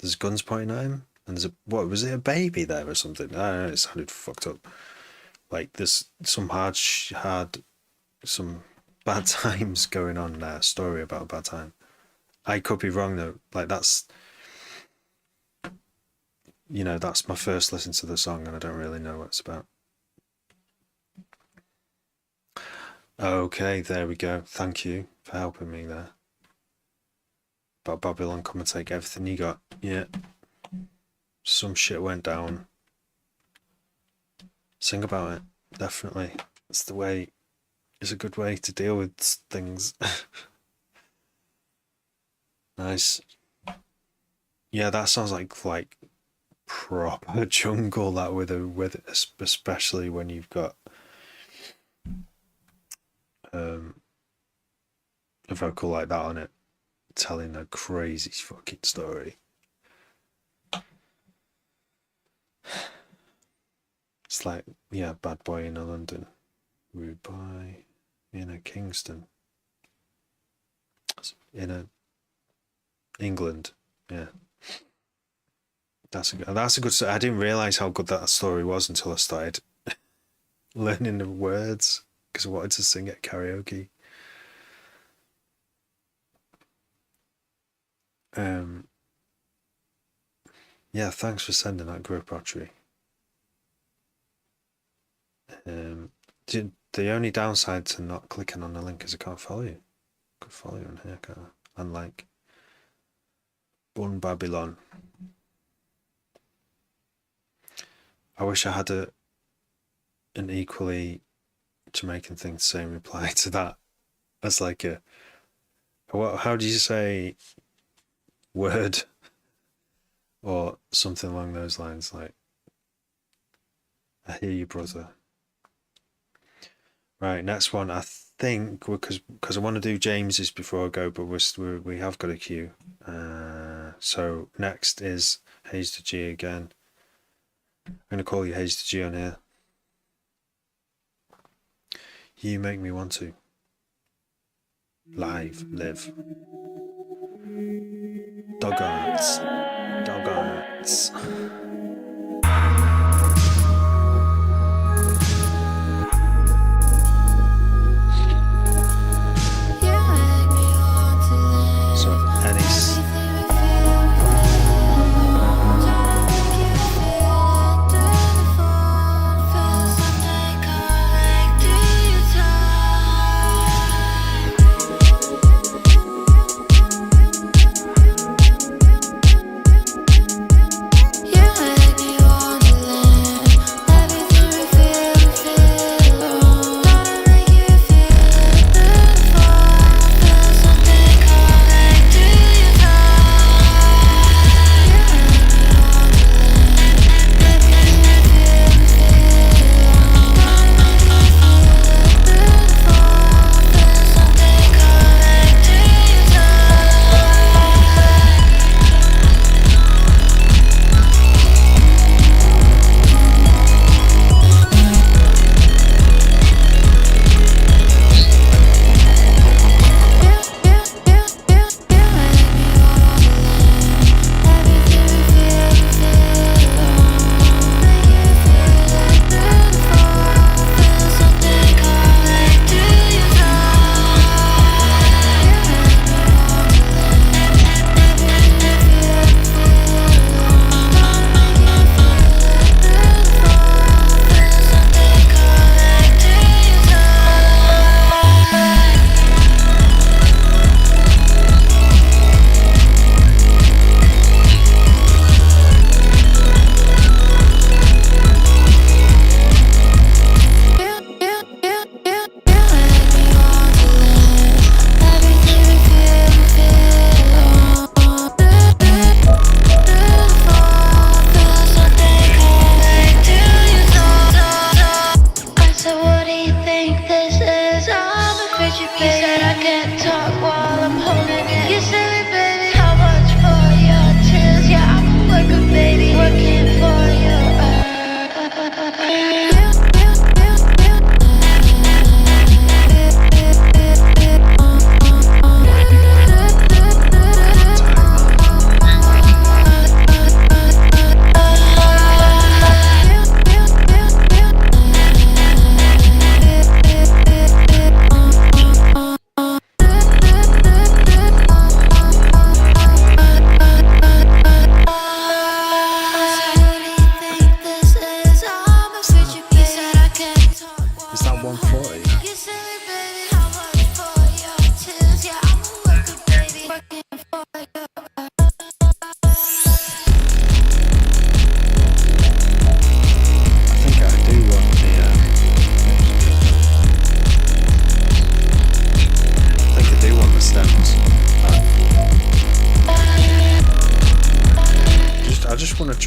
there's guns pointing at him, and there's what was it, a baby there or something? I don't know, it sounded fucked up. Like there's some some bad times going on there. Story about a bad time. I could be wrong though. Like that's my first listen to the song, and I don't really know what it's about. Okay, there we go. Thank you for helping me there. About Babylon, come and take everything you got. Yeah. Some shit went down. Sing about it. Definitely. It's a good way to deal with things. Nice. Yeah, that sounds like proper jungle, that with especially when you've got a vocal like that on it, telling a crazy fucking story. like, yeah, bad boy in a London, rude boy in a Kingston, in a England. Yeah, that's a good story. I didn't realize how good that story was until I started learning the words because I wanted to sing at karaoke. Yeah, thanks for sending that group archery. The only downside to not clicking on the link is I can't follow you. I can follow you on here, can't I? Unlike Bun Babylon. I wish I had an equally Jamaican thing to say in reply to that. As like how do you say word? Or something along those lines, like, I hear you, brother. Right, next one, I think, because I want to do James's before I go, but we have got a queue. So next is Hayes to G again. I'm going to call you Hayes to G on here. You make me want to. Live. Dog arts.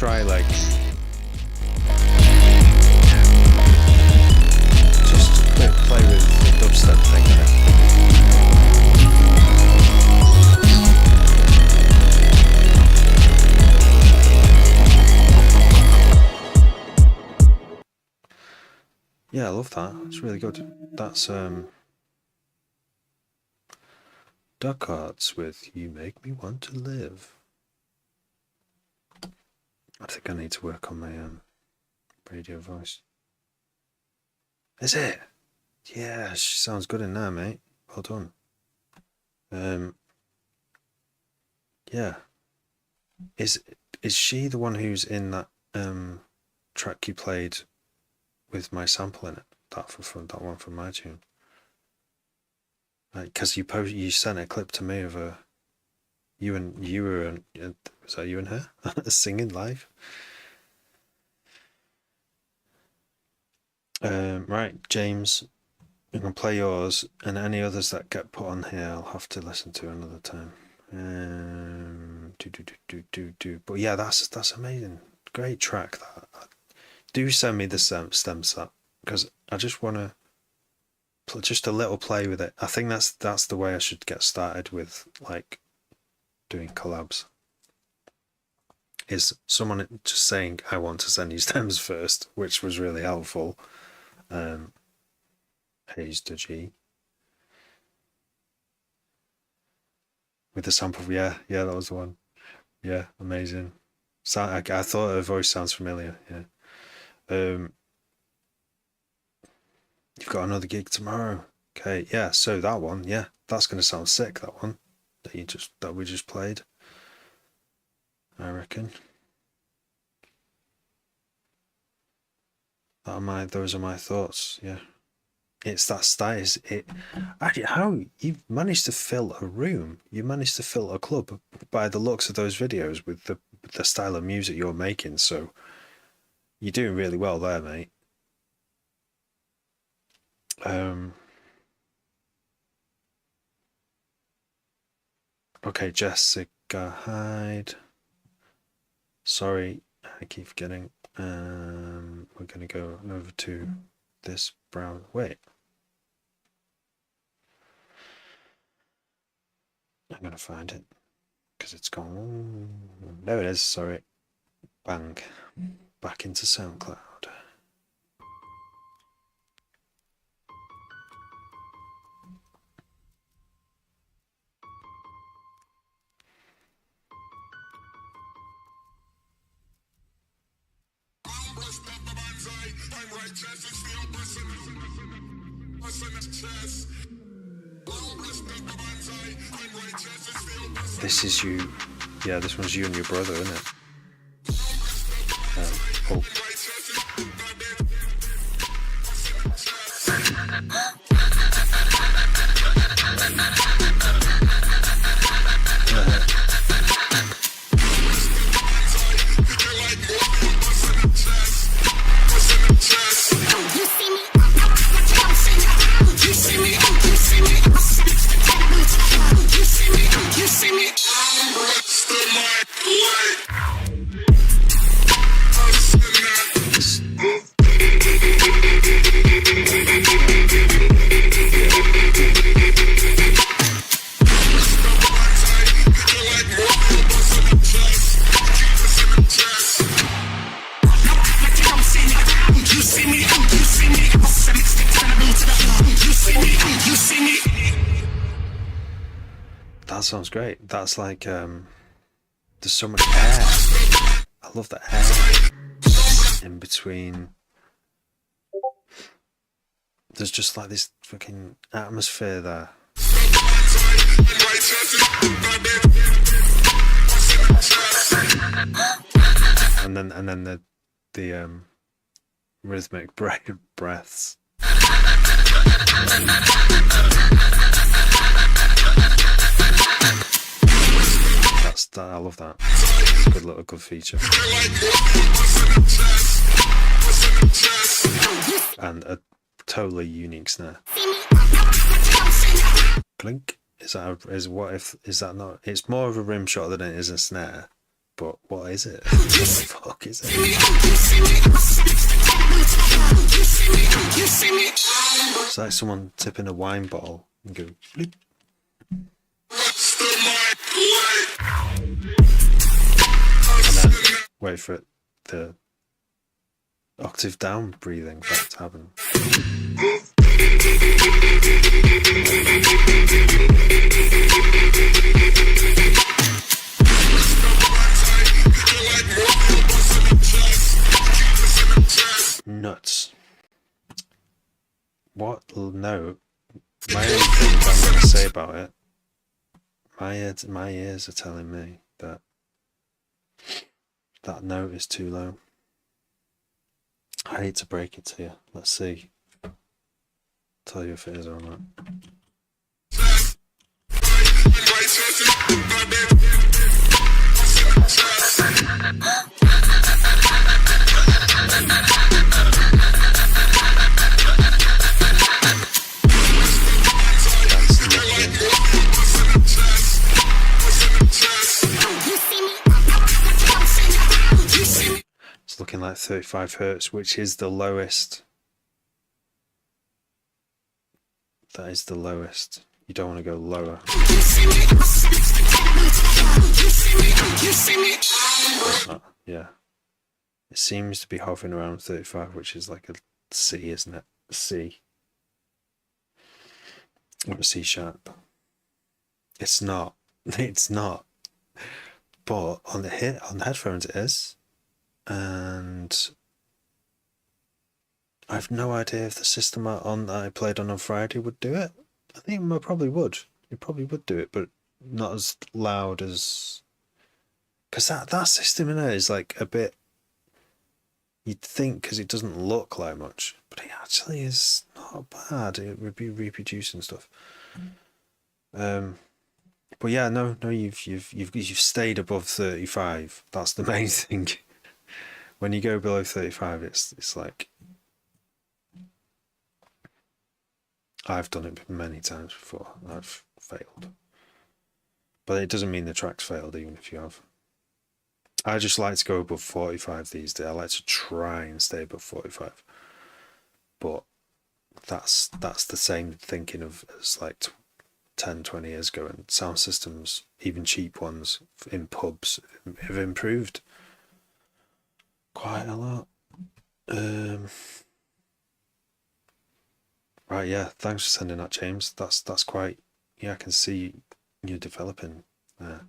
try like just play with the dubstep thing in it. Yeah, I love that. It's really good. That's Duck Hearts with You Make Me Want to Live. I think I need to work on my radio voice. Is it? Yeah, she sounds good in there, mate. Well done. Yeah. Is she the one who's in that track you played with my sample in it? That one from my tune. Because you sent a clip to me of was that you and her singing live? Right, James, I'm gonna play yours, and any others that get put on here, I'll have to listen to another time. But yeah, that's amazing. Great track. That. Do send me the stem set, because I just want to just a little play with it. I think that's the way I should get started with like doing collabs. Is someone just saying I want to send you stems first, which was really helpful. Hayes to G with the sample. Yeah, that was the one. Yeah, amazing. I thought her voice sounds familiar. Yeah. You've got another gig tomorrow. Okay, yeah. So that one, yeah, that's gonna sound sick. That one that we just played. I reckon. Those are my thoughts. Yeah. It's that style. Actually, how you've managed to fill a room, you managed to fill a club by the looks of those videos with the style of music you're making. So you're doing really well there, mate. Okay, Jessica Hyde. Sorry, I keep forgetting. We're gonna go over to this brown. Wait. I'm gonna find it because it's gone. There it is. Sorry. Bang. Back into SoundCloud. This is you. Yeah, this one's you and your brother, isn't it? Oh. That sounds great. That's like there's so much air. I love the air in between. There's just like this fucking atmosphere there. And then the rhythmic breaths. I love that. It's a good feature. And a totally unique snare. Clink. Is that not? It's more of a rim shot than it is a snare. But what is it? What the fuck is it? It's like someone tipping a wine bottle and go bloop. And then wait for it. octave down breathing that's happening. Nuts. What? No. My only thing I'm going to say about it, my ears are telling me that that note is too low. I hate to break it to you. Let's see. Tell you if it is or not. It's looking like 35 hertz, which is the lowest. That is the lowest. You don't want to go lower. Yeah. It seems to be hovering around 35, which is like a C, isn't it? A C. Or a C sharp. It's not. It's not. But on the headphones it is. And I've no idea if the system that I played on Friday would do it. I think it probably would. It probably would do it, but not as loud as... Because that system in there is like a bit... You'd think, because it doesn't look like much, but it actually is not bad. It would be reproducing stuff. But yeah, no, you've stayed above 35. That's the main thing. When you go below 35, it's like... I've done it many times before. I've failed. But it doesn't mean the track's failed, even if you have. I just like to go above 45 these days. I like to try and stay above 45. But that's the same thinking of as like 10, 20 years ago. And sound systems, even cheap ones in pubs, have improved quite a lot. Right, yeah, thanks for sending that, James. That's quite... Yeah, I can see you developing there.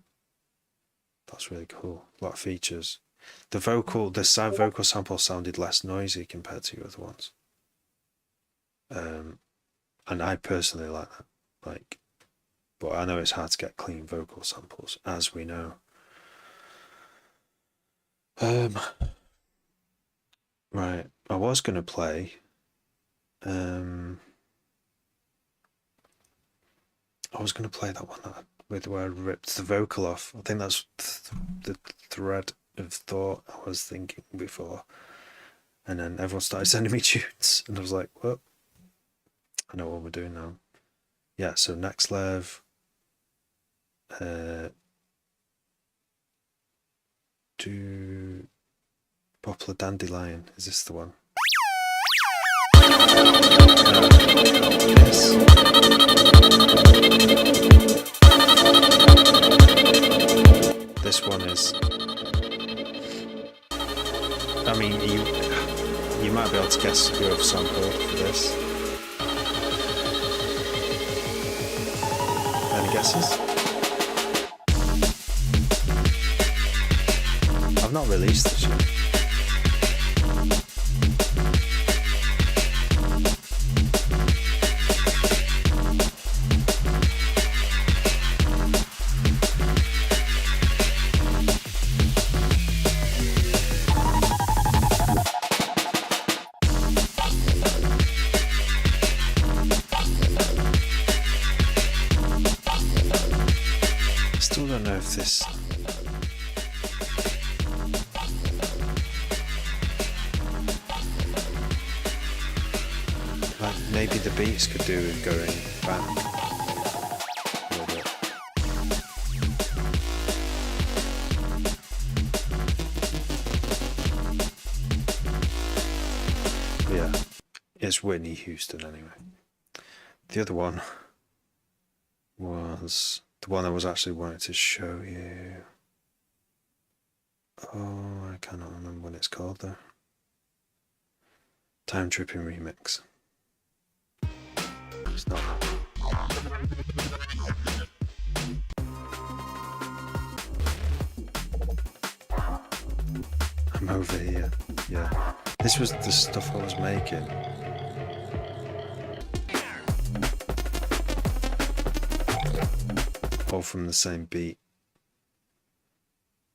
That's really cool. A lot of features. The side vocal sample sounded less noisy compared to the other ones. And I personally like that. Like, but I know it's hard to get clean vocal samples, as we know. Right, I was going to play... I was going to play that one with where I ripped the vocal off. I think that's the thread of thought I was thinking before. And then everyone started sending me tunes. And I was like, well, I know what we're doing now. Yeah, so Next Lev. Do Poplar Dandelion. Is this the one? Yes. This one is... I mean, you might be able to guess who I've sampled for this. Any guesses? I've not released this yet. Still don't know if this... Like, maybe the beats could do with going back a little bit. But yeah, it's Whitney Houston anyway. The other one was the one I was actually wanting to show you. Oh, I cannot remember what it's called though. Time Tripping remix. It's not that. I'm over here. Yeah. This was the stuff I was making. All from the same beat.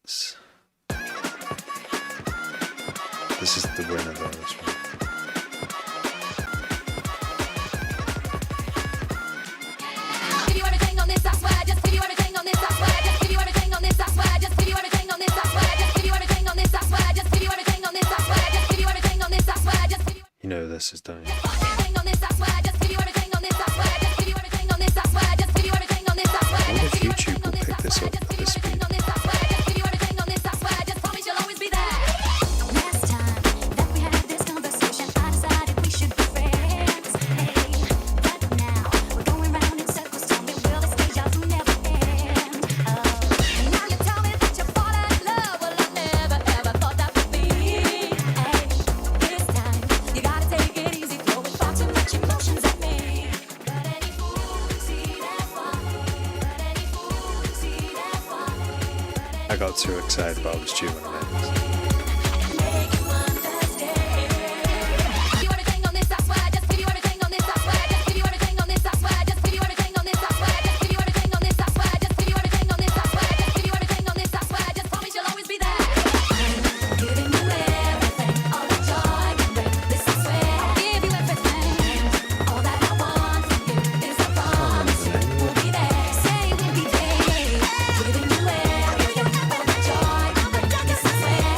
This is the winner though, this one. Give you everything on this, I swear. Just give you everything on this, I swear. Just give you everything on this, I swear. Just give you everything on this, I swear. Just give you everything on this, I swear. Just give you everything on this, I swear. Just give you everything on this, I swear. Just give you You know this is, don't you? everything on this, I swear. Just give you everything on this, I swear. Just give you everything on this, I swear. Just give you everything on this, I swear. I wonder if YouTube will pick this up at this speed. On this, I swear. Just give you everything on this, I swear. Just promise you'll always be there. Last time that we had this conversation, I decided we should be friends. Hey, but now we're going round in circles. Tell me, will this deja vu never end? Oh, now you tell me that you're falling in love. Well, I never ever thought that would be. Hey, this time you gotta take it easy, throwing far too much emotions at me. But any fool can see that funny. But any fool can see that funny. I got too excited about this tune when I made this. Make you understand. Give you everything on this, I swear. Just give you everything on this, I swear. Just give you everything on this, I swear. Just give you everything on this, I swear. Just give you everything on this, I swear. Just give you everything on this, I swear. Just give you everything on this, I swear. Just promise you'll always be there. Giving you everything, all the joy and rain. This I swear. I'll give you everything. All that I want from you is a promise you will be there. Say we'll be there. Giving you everything, all the joy and rain. This I swear.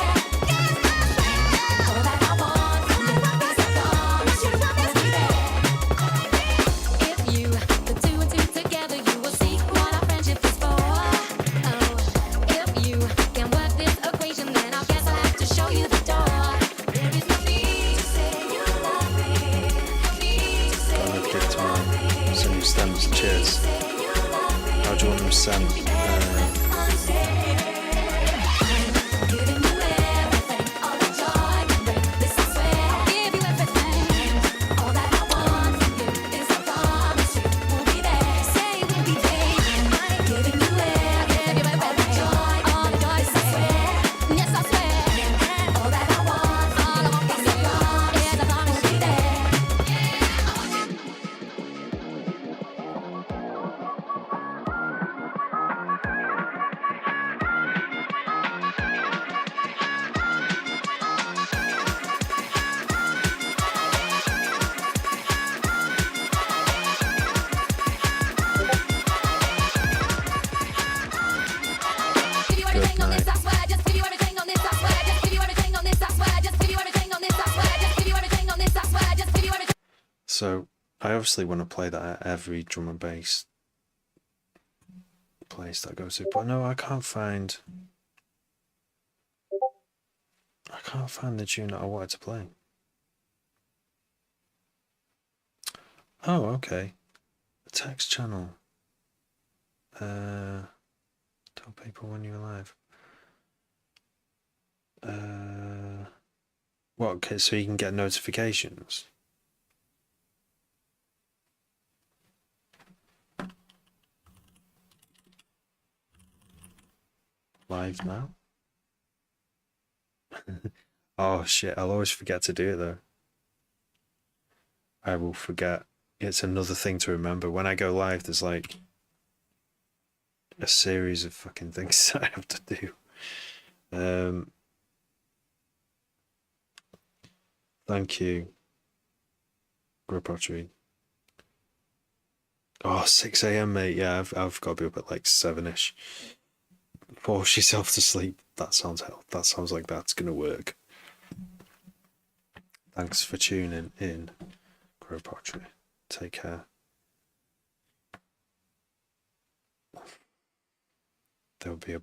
All that I want from you is a promise you will be there. If you put two and two together, you will see what our friendship is for. Oh, if you can work this equation, then I guess I'll have to show you the door. There is no need to say you love me. No need to say I'll give to my some new stamps. Cheers. you love me. How do you want them sent? Giving you everything, all the joy and rain. This I swear. I'll give you everything. All that I want from you is a promise you will be there. Say we'll be there. I'm giving you everything, all the joy, this I swear. Yes, I swear. All that I want from you is a promise we'll be there. Give you everything on this, I swear. Just give you everything on this, I swear. Just give you everything on this, I swear. Just give you everything on this, I swear. Just give you everything on this, I swear. Just give you everything. So I obviously want to play that at every drum and bass place that I go to, but no, I can't find the tune that I wanted to play. Oh, okay. The text channel. Tell people when you're live. What? Okay, so you can get notifications. Live now? Oh shit, I'll always forget to do it though. I will forget. It's another thing to remember. When I go live, there's like a series of fucking things that I have to do. Thank you, Grow Pottery. Oh, 6 a.m, mate. Yeah, I've got to be up at like 7ish. Force yourself to sleep. That sounds hell. That sounds like that's gonna work. Thanks for tuning in, Grow Pottery. Take care. There'll be a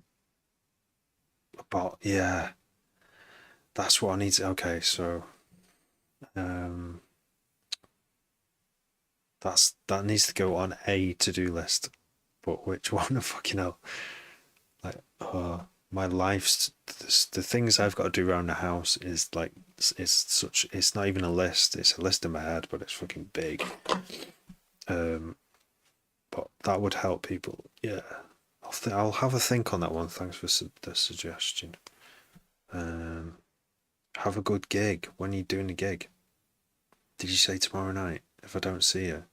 bot. Yeah, that's what I need to. Okay, so that needs to go on a to-do list. But which one? Fucking hell. Like, my life's the things I've got to do around the house is like it's not even a list. It's a list in my head, but it's fucking big. But that would help people. Yeah, I'll have a think on that one. Thanks for the suggestion. Have a good gig. When are you doing the gig? Did you say tomorrow night? If I don't see you.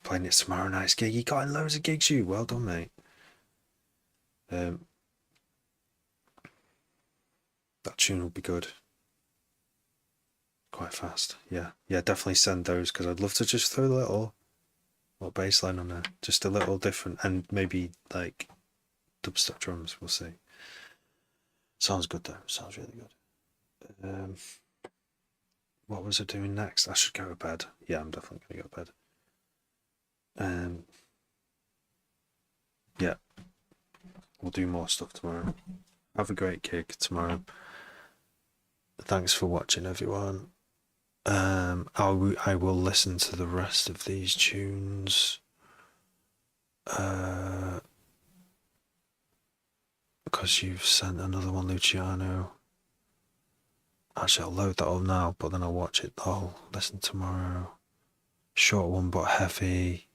Playing it tomorrow night's gig. You got in loads of gigs, you. Well done, mate. That tune will be good. Quite fast. Yeah, definitely send those, because I'd love to just throw a little bass line on there. Just a little different, and maybe like dubstep drums. We'll see. Sounds good though. Sounds really good. What was I doing next? I should go to bed. Yeah, I'm definitely gonna go to bed. Yeah, we'll do more stuff tomorrow. Have a great gig tomorrow. Thanks for watching, everyone. I will listen to the rest of these tunes. Because you've sent another one, Luciano. Actually, I'll load that up now, but then I'll watch it. I'll listen tomorrow. Short one, but heavy.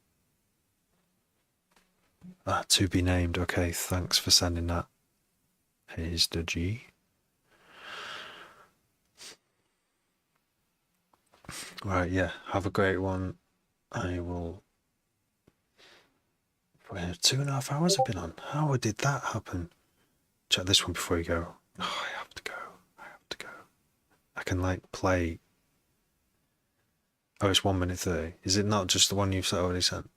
To be named. Okay, thanks for sending that. Here's the G. Right, yeah. Have a great one. I will. 2.5 hours I've been on. How did that happen? Check this one before you go. Oh, I have to go. I can like play. Oh, it's 1 minute 30. Is it not just the one you've already sent?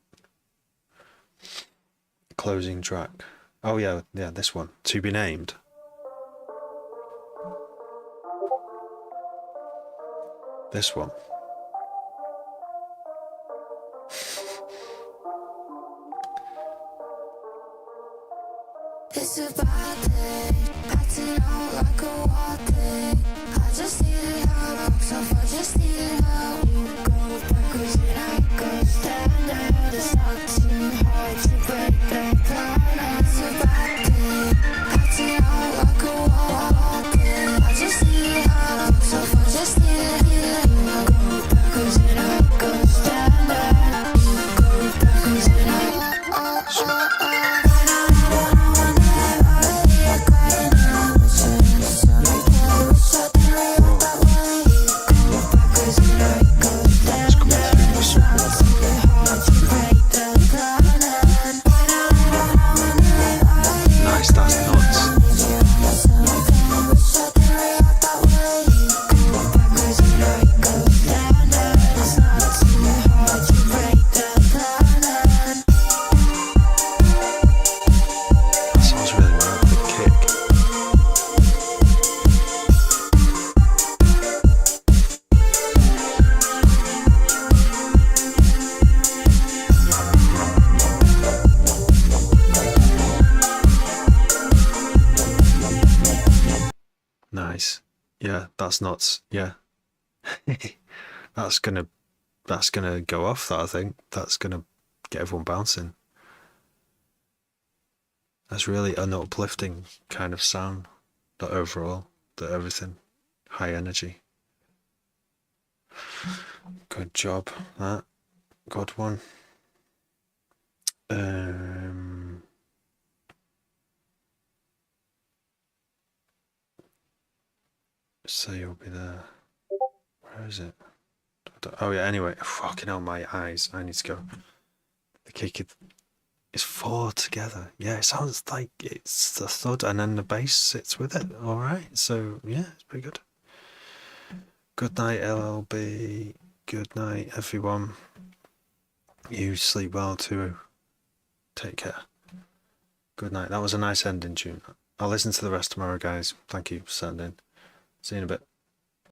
Closing track. Oh yeah, this one. To be named. This one. It's a bad day, acting out like a wild thing. I just needed help, I just needed help. You go backwards and I go standard. It's not too hard to break the plan. It's a bad day, acting out like a wild thing. I just needed help, I just needed help. You go backwards and I go standard. You go backwards and I Nice, that's nuts. That sounds really right with the kick. Nice. Yeah, that's nuts. Yeah. that's gonna go off, that I think. That's gonna get everyone bouncing. That's really an uplifting kind of sound. That overall, that everything. High energy. Good job, that. Good one. So you'll be there. Where is it? Oh yeah, anyway. Fucking hell, my eyes. I need to go. The kick is 4 together. Yeah, it sounds like it's a thud and then the bass sits with it. Alright, so yeah, it's pretty good. Good night, LLB. Good night, everyone. You sleep well too. Take care. Good night. That was a nice ending tune. I'll listen to the rest tomorrow, guys. Thank you for sending. See you in a bit.